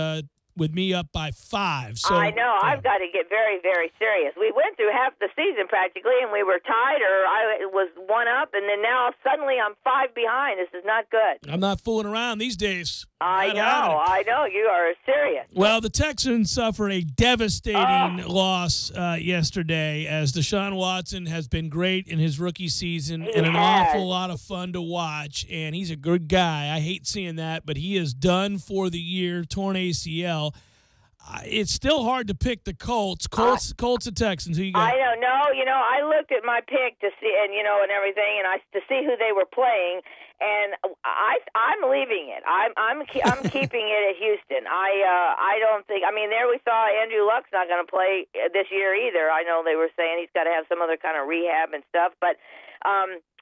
with me up by 5. So I know. I've got to get very, very serious. We went through half the season practically, and we were tied, or I was 1 up, and then now suddenly I'm 5 behind. This is not good. I'm not fooling around these days. I know. You are serious. Well, the Texans suffered a devastating loss yesterday, as Deshaun Watson has been great in his rookie season and an awful lot of fun to watch, and he's a good guy. I hate seeing that, but he is done for the year, torn ACL. It's still hard to pick the Colts. Colts and Texans. Who you got? I don't know. I looked at my pick to see, and everything, and to see who they were playing, and I'm leaving it. I'm keeping it at Houston. I don't think. I mean, there we saw Andrew Luck's not going to play this year either. I know they were saying he's got to have some other kind of rehab and stuff, but.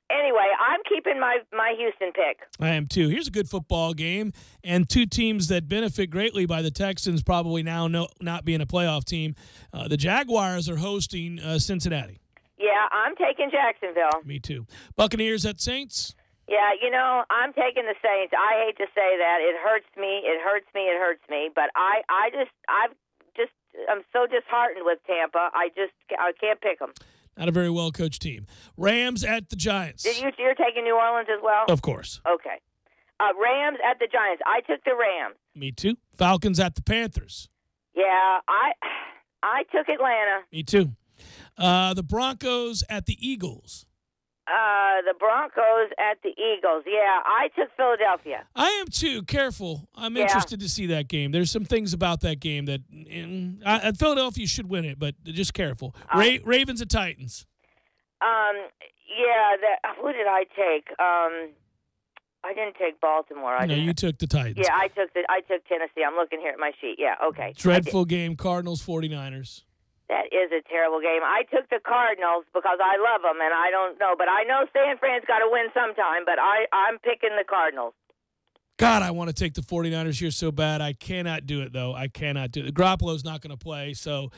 Anyway, I'm keeping my Houston pick. I am too. Here's a good football game, and 2 teams that benefit greatly by the Texans probably now not being a playoff team. The Jaguars are hosting Cincinnati. Yeah, I'm taking Jacksonville. Me too. Buccaneers at Saints. Yeah, I'm taking the Saints. I hate to say that. It hurts me. But I'm so disheartened with Tampa. I can't pick them. Not a very well-coached team. Rams at the Giants. You're taking New Orleans as well? Of course. Okay. Rams at the Giants. I took the Rams. Me too. Falcons at the Panthers. Yeah, I took Atlanta. Me too. The Broncos at the Eagles. The Broncos at the Eagles. Yeah, I took Philadelphia. I am too. Careful. I'm interested to see that game. There's some things about that game that Philadelphia should win it, but just careful. Ravens at Titans. Who did I take? I didn't take Baltimore. You took the Titans. Yeah, I took Tennessee. I'm looking here at my sheet. Yeah, okay. Dreadful game. Cardinals 49ers. That is a terrible game. I took the Cardinals because I love them, and I don't know. But I know San Fran's got to win sometime, but I'm picking the Cardinals. God, I want to take the 49ers here so bad. I cannot do it, though. I cannot do it. Garoppolo's not going to play, so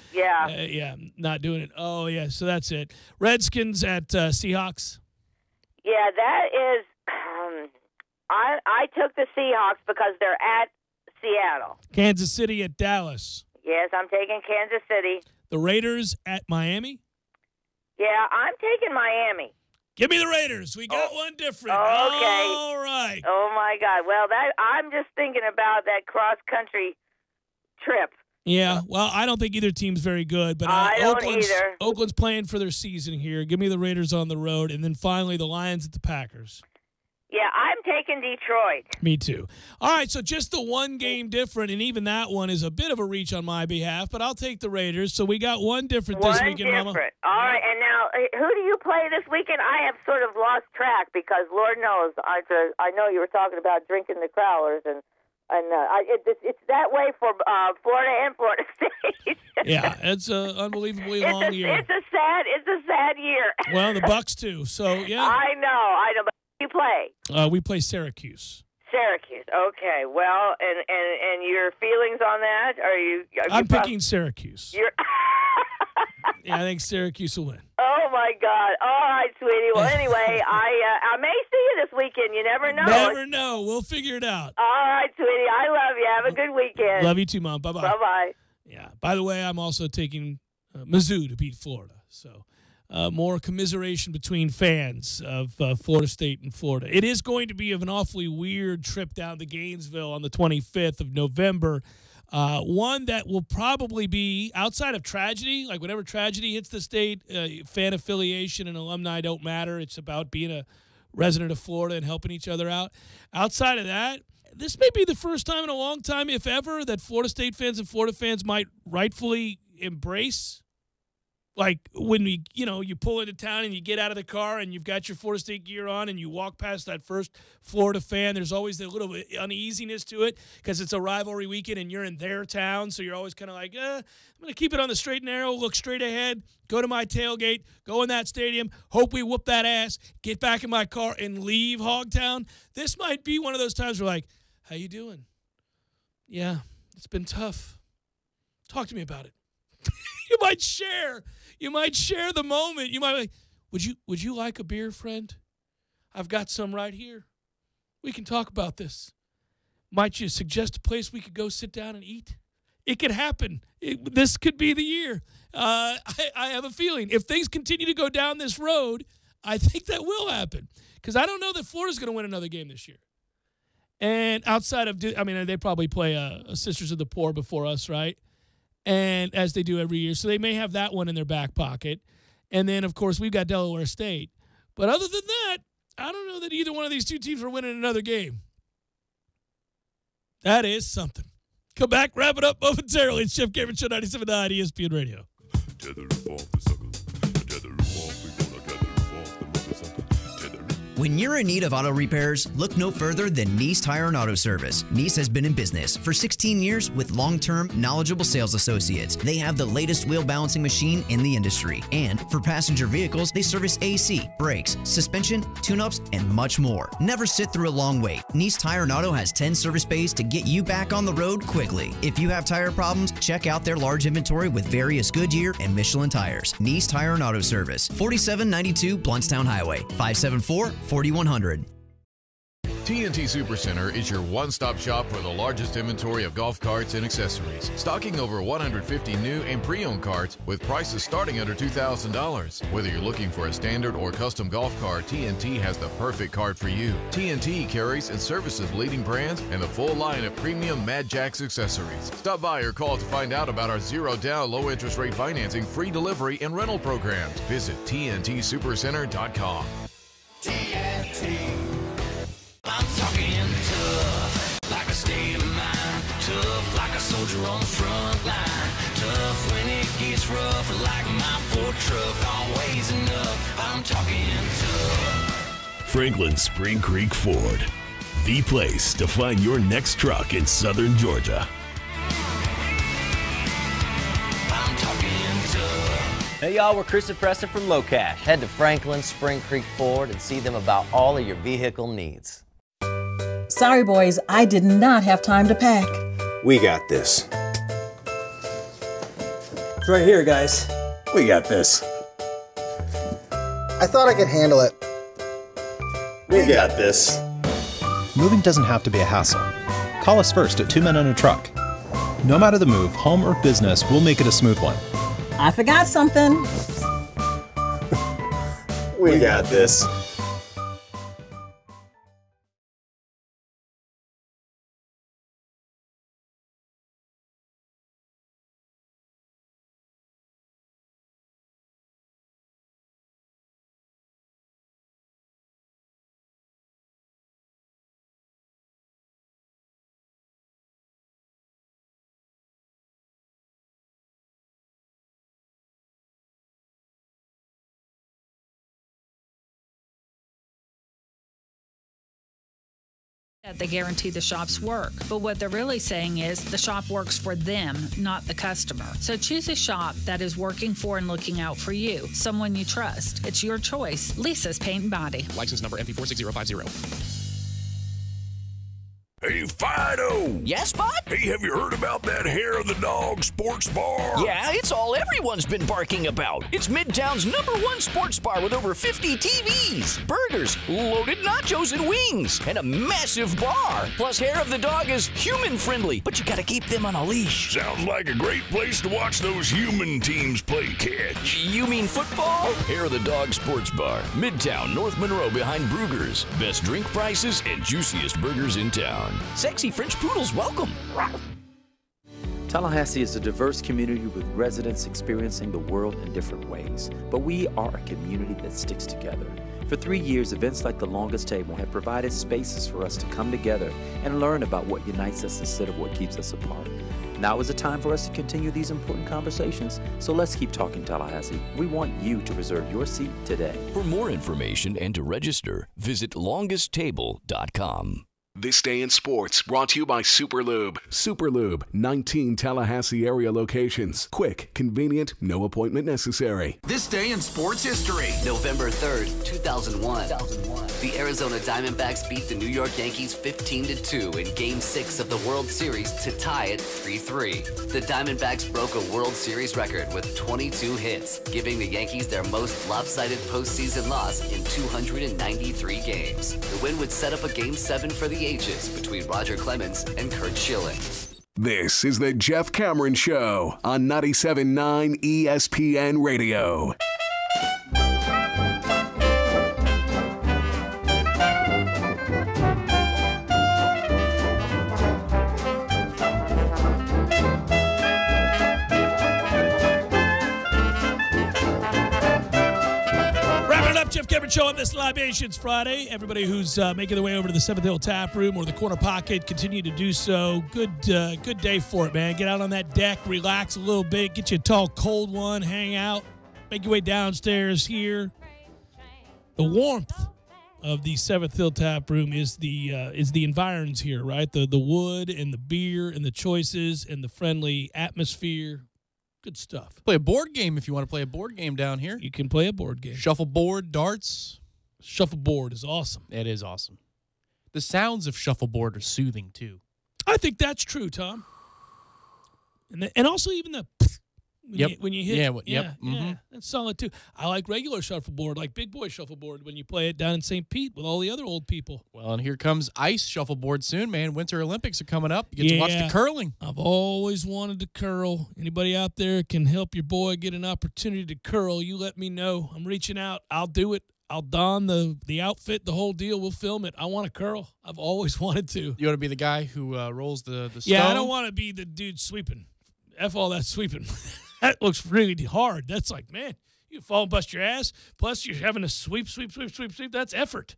not doing it. Oh, yeah, so that's it. Redskins at Seahawks. Yeah, that is I took the Seahawks because they're at Seattle. Kansas City at Dallas. Yes, I'm taking Kansas City. The Raiders at Miami? Yeah, I'm taking Miami. Give me the Raiders. We got one different. Okay. All right. Oh, my God. Well, I'm just thinking about that cross-country trip. Yeah, well, I don't think either team's very good. But I don't either. Oakland's playing for their season here. Give me the Raiders on the road. And then finally the Lions at the Packers. Yeah, I I'm taking Detroit. Me too. All right, so just the one game different, and even that one is a bit of a reach on my behalf, but I'll take the Raiders. So we got one different this weekend, Mama. All right, and now who do you play this weekend? I have sort of lost track because Lord knows I know you were talking about drinking the Crowlers, and it's that way for Florida and Florida State. Yeah, it's an unbelievably long year. It's a sad year. Well, the Bucks too. So yeah, I know. But you play? We play Syracuse. Syracuse. Okay. Well, and your feelings on that? I'm picking Syracuse. You're. Yeah, I think Syracuse will win. Oh my God! All right, sweetie. Well, anyway, I may see you this weekend. You never know. Never know. We'll figure it out. All right, sweetie. I love you. Have a good weekend. Love you too, Mom. Bye bye. Bye bye. Yeah. By the way, I'm also taking Mizzou to beat Florida. So more commiseration between fans of Florida State and Florida. It is going to be an awfully weird trip down to Gainesville on the 25th of November. One that will probably be outside of tragedy, like whenever tragedy hits the state, fan affiliation and alumni don't matter. It's about being a resident of Florida and helping each other out. Outside of that, this may be the first time in a long time, if ever, that Florida State fans and Florida fans might rightfully embrace. Like when you pull into town and you get out of the car and you've got your Florida State gear on and you walk past that first Florida fan, there's always that little uneasiness to it because it's a rivalry weekend and you're in their town. So you're always kind of like, I'm going to keep it on the straight and narrow, look straight ahead, go to my tailgate, go in that stadium, hope we whoop that ass, get back in my car and leave Hogtown. This might be one of those times where like, how you doing? Yeah, it's been tough. Talk to me about it. You might share the moment. You might be like, would you like a beer, friend? I've got some right here. We can talk about this. Might you suggest a place we could go sit down and eat? It could happen. This could be the year. I have a feeling if things continue to go down this road, I think that will happen. Because I don't know that Florida's going to win another game this year. And outside of, they probably play a Sisters of the Poor before us, right? And as they do every year. So they may have that one in their back pocket. And then, of course, we've got Delaware State. But other than that, I don't know that either one of these two teams are winning another game. That is something. Come back, wrap it up momentarily. It's Jeff Cameron Show, 97.9 ESPN Radio. When you're in need of auto repairs, look no further than Nice Tire and Auto Service. Nice has been in business for 16 years with long-term, knowledgeable sales associates. They have the latest wheel balancing machine in the industry. And for passenger vehicles, they service AC, brakes, suspension, tune-ups, and much more. Never sit through a long wait. Nice Tire and Auto has 10 service bays to get you back on the road quickly. If you have tire problems, check out their large inventory with various Goodyear and Michelin tires. Nice Tire and Auto Service, 4792 Bluntstown Highway, 574-4100. TNT Supercenter is your one-stop shop for the largest inventory of golf carts and accessories, stocking over 150 new and pre-owned carts with prices starting under $2,000. Whether you're looking for a standard or custom golf cart, TNT has the perfect cart for you. TNT carries and services leading brands and the full line of premium Mad Jacks accessories. Stop by or call to find out about our zero-down, low-interest rate financing, free delivery, and rental programs. Visit TNTSupercenter.com. TNT. I'm talking tough, like a state of mind. Tough, like a soldier on the front line. Tough when it gets rough, like my Ford truck. Always enough. I'm talking tough. Franklin Spring Creek Ford, the place to find your next truck in southern Georgia. I'm talking tough. Hey y'all, we're Chris and Preston from Low Cash. Head to Franklin Spring Creek Ford and see them about all of your vehicle needs. Sorry, boys, I did not have time to pack. We got this. It's right here, guys. We got this. I thought I could handle it. We got this. Moving doesn't have to be a hassle. Call us first at 2 Men and a Truck. No matter the move, home or business, we'll make it a smooth one. I forgot something. We got this. They guarantee the shop's work, but what they're really saying is the shop works for them, not the customer. So choose a shop that is working for and looking out for you, someone you trust. It's your choice. Lisa's Paint and Body. License number MP46050. Hey, Fido! Yes, bud? Hey, have you heard about that Hair of the Dog sports bar? Yeah, it's all everyone's been barking about. It's Midtown's #1 sports bar with over 50 TVs, burgers, loaded nachos and wings, and a massive bar. Plus, Hair of the Dog is human-friendly, but you gotta keep them on a leash. Sounds like a great place to watch those human teams play catch. You mean football? Hair of the Dog sports bar, Midtown, North Monroe behind Brugger's. Best drink prices and juiciest burgers in town. Sexy French poodles welcome. Tallahassee is a diverse community with residents experiencing the world in different ways, but we are a community that sticks together. For 3 years, events like the Longest Table have provided spaces for us to come together and learn about what unites us instead of what keeps us apart. Now is the time for us to continue these important conversations, so let's keep talking Tallahassee. We want you to reserve your seat today. For more information and to register, visit longesttable.com. This Day in Sports brought to you by Superlube. Superlube, 19 Tallahassee area locations. Quick, convenient, no appointment necessary. This Day in Sports History. November 3rd, 2001. The Arizona Diamondbacks beat the New York Yankees 15-2 in Game 6 of the World Series to tie it 3-3. The Diamondbacks broke a World Series record with 22 hits, giving the Yankees their most lopsided postseason loss in 293 games. The win would set up a Game 7 for the ages between Roger Clemens and Curt Schilling. This is the Jeff Cameron Show on 97.9 ESPN Radio. Jeff Cameron Show on this Libations Friday. Everybody who's making their way over to the Seventh Hill Tap Room or the Corner Pocket, continue to do so. Good day for it, man. Get out on that deck, relax a little bit, get you a tall, cold one, hang out, make your way downstairs here. The warmth of the Seventh Hill Tap Room is the environs here, right? The wood and the beer and the choices and the friendly atmosphere. Good stuff. Play a board game if you want to play a board game down here. You can play a board game. Shuffleboard, darts. Shuffleboard is awesome. It is awesome. The sounds of shuffleboard are soothing, too. I think that's true, Tom. And also even the when you hit. Yeah, that's solid, too. I like regular shuffleboard, like big boy shuffleboard when you play it down in St. Pete with all the other old people. Well, and here comes ice shuffleboard soon, man. Winter Olympics are coming up. You get to watch the curling. I've always wanted to curl. Anybody out there can help your boy get an opportunity to curl, you let me know. I'm reaching out. I'll do it. I'll don the outfit, the whole deal. We'll film it. I want to curl. I've always wanted to. You want to be the guy who rolls the stone? Yeah, I don't want to be the dude sweeping. F all that sweeping. That looks really hard. That's like, man, you fall and bust your ass. Plus, you're having to sweep. That's effort.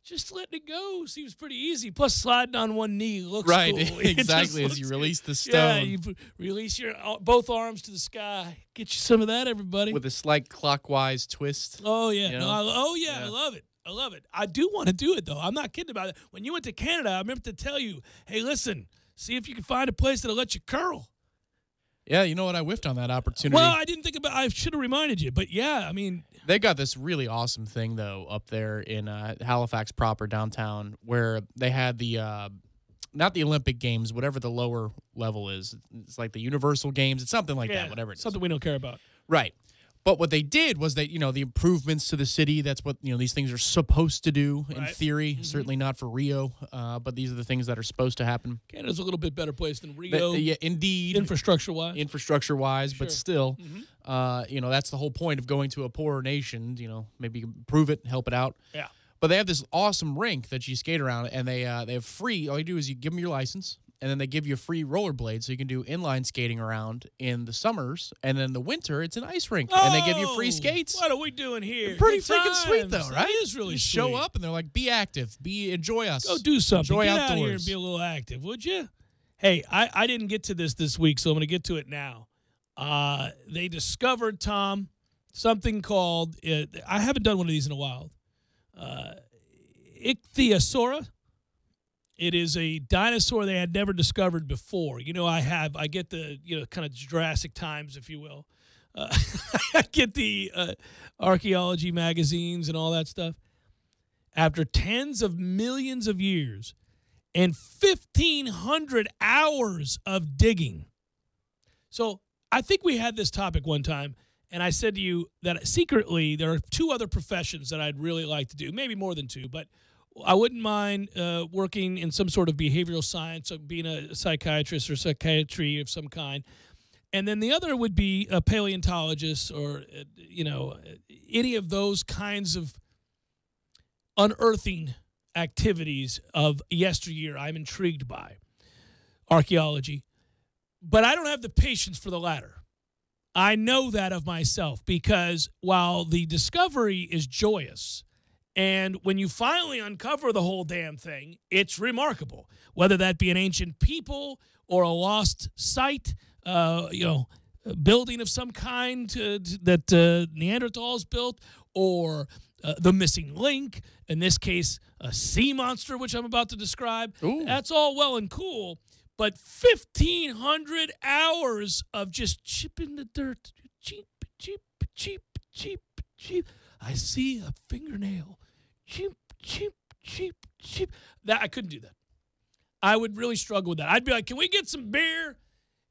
Just letting it go seems pretty easy. Plus, sliding on one knee looks right, cool. Exactly, as you release the stone. Yeah, you release your both arms to the sky. Get you some of that, everybody. With a slight clockwise twist. Oh, yeah. You know? I love it. I love it. I do want to do it, though. I'm not kidding about it. When you went to Canada, I remember to tell you, hey, listen, see if you can find a place that'll let you curl. Yeah, you know what? I whiffed on that opportunity. Well, I didn't think about. I should have reminded you, but yeah, I mean, they got this really awesome thing though up there in Halifax proper downtown, where they had the not the Olympic Games, whatever the lower level is. It's like the Universal Games. It's something like that. Whatever it is, something we don't care about. Right. But what they did was they, the improvements to the city, that's what, these things are supposed to do in theory. Mm-hmm. Certainly not for Rio, but these are the things that are supposed to happen. Canada's a little bit better place than Rio. Yeah, indeed. Infrastructure-wise. But still, that's the whole point of going to a poorer nation. Maybe improve it, help it out. Yeah. But they have this awesome rink that you skate around, and they have free, all you do is you give them your license, and then they give you a free rollerblade so you can do inline skating around in the summers. And then in the winter, it's an ice rink. And they give you free skates. What are we doing here? Pretty freaking sweet, though, right? It is really sweet. Show up, and they're like, be active. Enjoy us. Go do something. Enjoy Get outdoors. Out here and be a little active, would you? Hey, I didn't get to this week, so I'm going to get to it now. They discovered, Tom, something called, I haven't done one of these in a while, Ichthyosaura. It is a dinosaur they had never discovered before. I get the, kind of Jurassic Times, if you will. I get the archaeology magazines and all that stuff. After tens of millions of years and 1,500 hours of digging. So I think we had this topic one time, and I said to you that secretly there are 2 other professions that I'd really like to do, maybe more than 2, but I wouldn't mind working in some sort of behavioral science, or being a psychiatrist or psychiatry of some kind. And then the other would be a paleontologist or, any of those kinds of unearthing activities of yesteryear I'm intrigued by. Archaeology. But I don't have the patience for the latter. I know that of myself, because while the discovery is joyous, and when you finally uncover the whole damn thing, it's remarkable. Whether that be an ancient people or a lost site, a building of some kind that Neanderthals built, or the missing link, in this case, a sea monster, which I'm about to describe. Ooh. That's all well and cool, but 1,500 hours of just chipping the dirt. Cheep, cheep, cheep, cheep, cheep. I see a fingernail. Cheep, cheep, cheep, cheep. That I couldn't do that. I would really struggle with that. I'd be like, can we get some beer?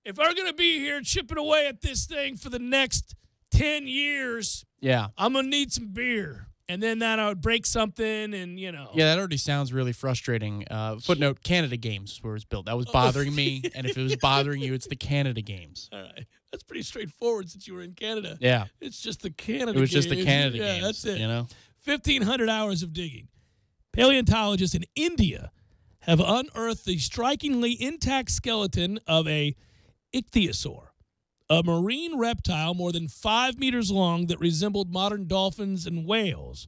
If I'm going to be here chipping away at this thing for the next 10 years, I'm going to need some beer. And then I would break something and, Yeah, that already sounds really frustrating. Footnote, Canada Games where it was built. That was bothering me. And if it was bothering you, it's the Canada Games. All right. That's pretty straightforward since you were in Canada. Yeah. It's just the Canada Games. It was just the Canada Games. Yeah, that's it. 1,500 hours of digging. Paleontologists in India have unearthed the strikingly intact skeleton of a ichthyosaur, a marine reptile more than 5 meters long that resembled modern dolphins and whales.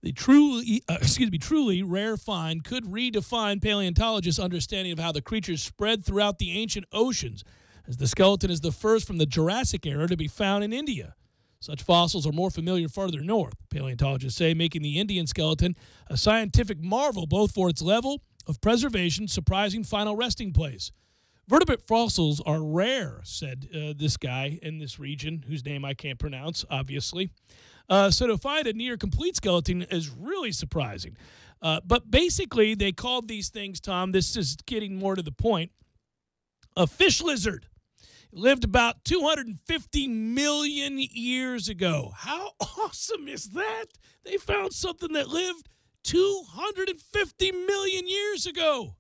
The truly rare find could redefine paleontologists' understanding of how the creatures spread throughout the ancient oceans, as the skeleton is the first from the Jurassic era to be found in India. Such fossils are more familiar farther north, paleontologists say, making the Indian skeleton a scientific marvel both for its level of preservation, surprising final resting place. Vertebrate fossils are rare, said this guy in this region, whose name I can't pronounce, obviously. So to find a near-complete skeleton is really surprising. But basically, they called these things, Tom, this is getting more to the point, a fish lizard. It lived about 250 million years ago. How awesome is that? They found something that lived 250 million years ago.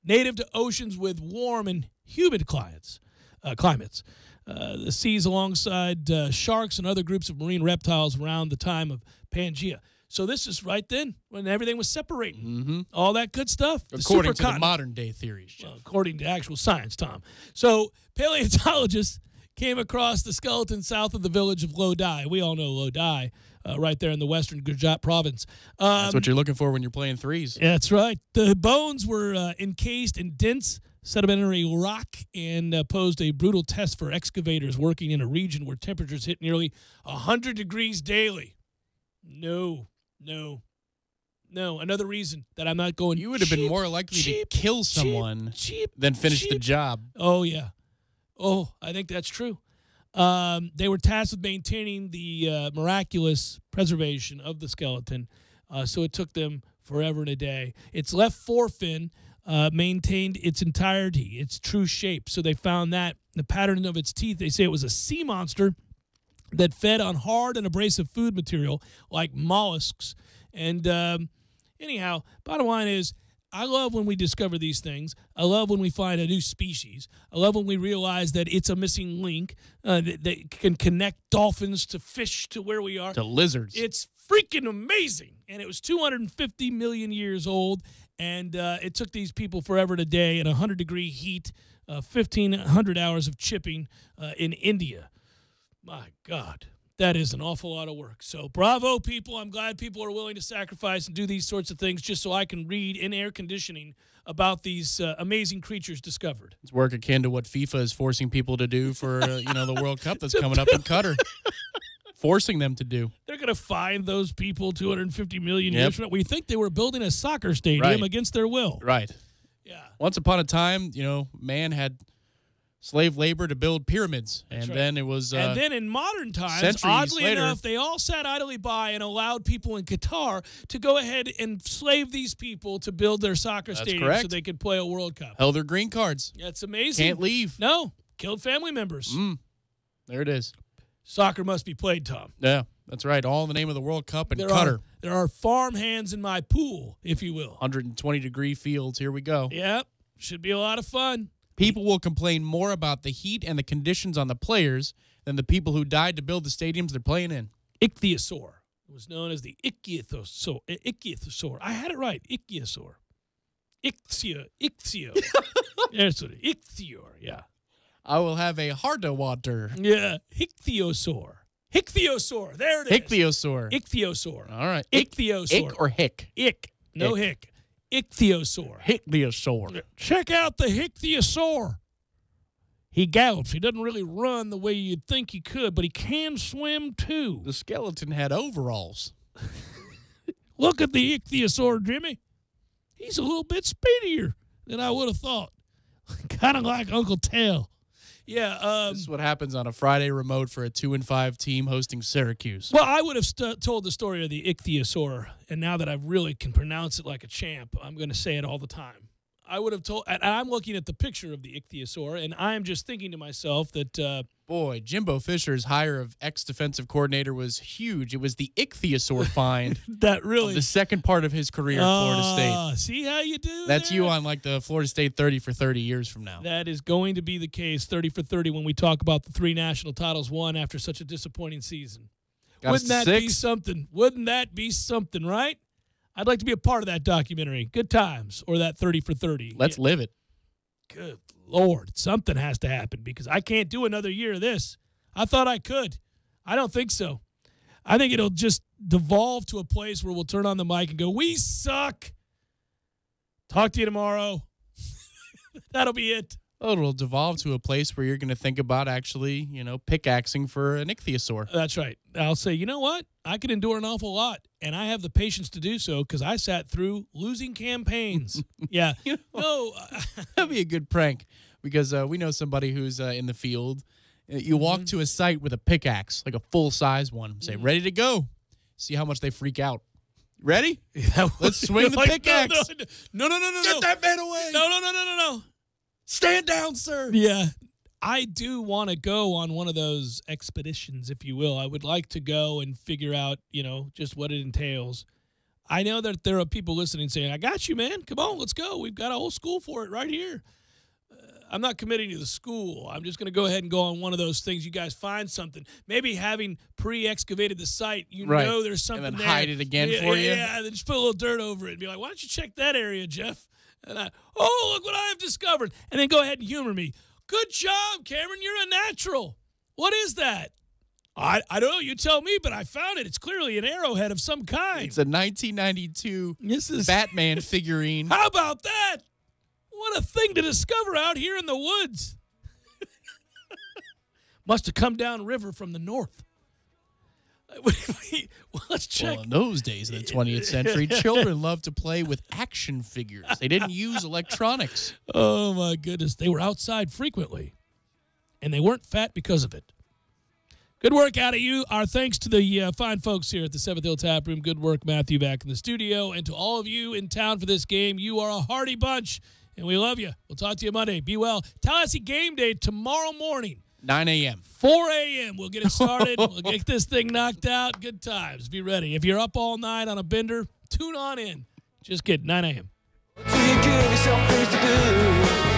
Native to oceans with warm and humid climates. The seas alongside sharks and other groups of marine reptiles around the time of Pangea. So this is right then when everything was separating. Mm-hmm. All that good stuff. According to the modern-day theories, Jeff. Well, according to actual science, Tom. So paleontologists came across the skeleton south of the village of Lodi. We all know Lodi, right there in the western Gujarat province. That's what you're looking for when you're playing threes. That's right. The bones were encased in dense sedimentary rock and posed a brutal test for excavators working in a region where temperatures hit nearly 100 degrees daily. No. Another reason that I'm not going. You would have been more likely to kill someone than finish the job. Oh, yeah. Oh, I think that's true. They were tasked with maintaining the miraculous preservation of the skeleton, so it took them forever and a day. Its left forefin maintained its entirety, its true shape. So they found that the pattern of its teeth, they say it was a sea monster that fed on hard and abrasive food material like mollusks. And anyhow, bottom line is, I love when we discover these things. I love when we find a new species. I love when we realize that it's a missing link that can connect dolphins to fish to where we are. To lizards. It's freaking amazing. And it was 250 million years old, and it took these people forever and a day in 100-degree heat, 1,500 hours of chipping in India. My God. That is an awful lot of work. So bravo, people. I'm glad people are willing to sacrifice and do these sorts of things just so I can read in air conditioning about these amazing creatures discovered. It's work akin to what FIFA is forcing people to do for the World Cup that's coming up in Qatar. Forcing them to do. They're going to fine those people $250 million Yep. years from now. We think they were building a soccer stadium against their will. Right. Yeah. Once upon a time, man had slave labor to build pyramids, and then it was. And then in modern times, centuries oddly later- enough, they all sat idly by and allowed people in Qatar to go ahead and slave these people to build their soccer That's stadium correct. so they could play a World Cup. held their green cards. That's amazing. Can't leave. No. Killed family members. There it is. Soccer must be played, Tom. Yeah, that's right. All in the name of the World Cup and There Qatar. there are farm hands in my pool, if you will. 120-degree fields. Here we go. Yep. Should be a lot of fun. People will complain more about the heat and the conditions on the players than the people who died to build the stadiums they're playing in. Ichthyosaur. It was known as the ichthyosaur. I had it right. Ichthyosaur. Ichthyo. That's what it is. Ichthyor, yeah. I will have a heart of water. Yeah. Ichthyosaur. Ichthyosaur. There it is. Ichthyosaur. Ichthyosaur. All right. Ichthyosaur. Ick or hick? Ick. No hick. Ichthyosaur. Ichthyosaur. Check out the ichthyosaur. He gallops. He doesn't really run the way you'd think he could, but he can swim too. The skeleton had overalls. Look at the ichthyosaur, Jimmy. He's a little bit speedier than I would have thought. Kind of like Uncle Tail. Yeah. This is what happens on a Friday remote for a 2-5 team hosting Syracuse. Well, I would have told the story of the ichthyosaur, and now that I really can pronounce it like a champ, I'm going to say it all the time. I would have told, and I'm looking at the picture of the ichthyosaur, and I'm just thinking to myself that, boy, Jimbo Fisher's hire of ex-defensive coordinator was huge. It was the ichthyosaur find that really of the second part of his career at Florida State. See how you do? That's there? you on like the Florida State 30 for 30 years from now. That is going to be the case, 30 for 30, when we talk about the 3 national titles won after such a disappointing season. Wouldn't that be something? Wouldn't that be something, right? I'd like to be a part of that documentary. Good times, or that 30 for 30. Let's live it. Good Lord. Something has to happen because I can't do another year of this. I thought I could. I don't think so. I think it'll just devolve to a place where we'll turn on the mic and go, we suck. Talk to you tomorrow. That'll be it. Oh, it'll devolve to a place where you're going to think about actually, pickaxing for an ichthyosaur. That's right. I'll say, you know what? I can endure an awful lot, and I have the patience to do so because I sat through losing campaigns. Yeah. That'd be a good prank because we know somebody who's in the field. You walk to a site with a pickaxe, like a full-size one. Say, ready to go. See how much they freak out. Ready? Yeah, let's swing the pickaxe. No. Get that man away. No. Stand down, sir. Yeah. I do want to go on one of those expeditions, if you will. I would like to go and figure out, just what it entails. I know that there are people listening saying, I got you, man. Come on, let's go. We've got a whole school for it right here. I'm not committing to the school. I'm just going to go ahead and go on one of those things. You guys find something. Maybe having pre-excavated the site, know there's something and then there. hide it again for you. Yeah, and then just put a little dirt over it and be like, why don't you check that area, Jeff? And look what I have discovered. And then go ahead and humor me. Good job, Cameron. You're a natural. What is that? I don't know. You tell me, but I found it. It's clearly an arrowhead of some kind. It's a 1992 Batman figurine. How about that? What a thing to discover out here in the woods. Must have come down river from the north. Let's check. Well, in those days of the 20th century, children loved to play with action figures. They didn't use electronics. Oh, my goodness. They were outside frequently, and they weren't fat because of it. Good work out of you. Our thanks to the fine folks here at the Seventh Hill Tap Room. Good work, Matthew, back in the studio. And to all of you in town for this game, you are a hearty bunch, and we love you. We'll talk to you Monday. Be well. Tallahassee game day tomorrow morning. 9 a.m. 4 a.m. We'll get it started. We'll get this thing knocked out. Good times. Be ready. If you're up all night on a bender, tune on in. Just kidding. 9 a.m. Do you give yourself things to do?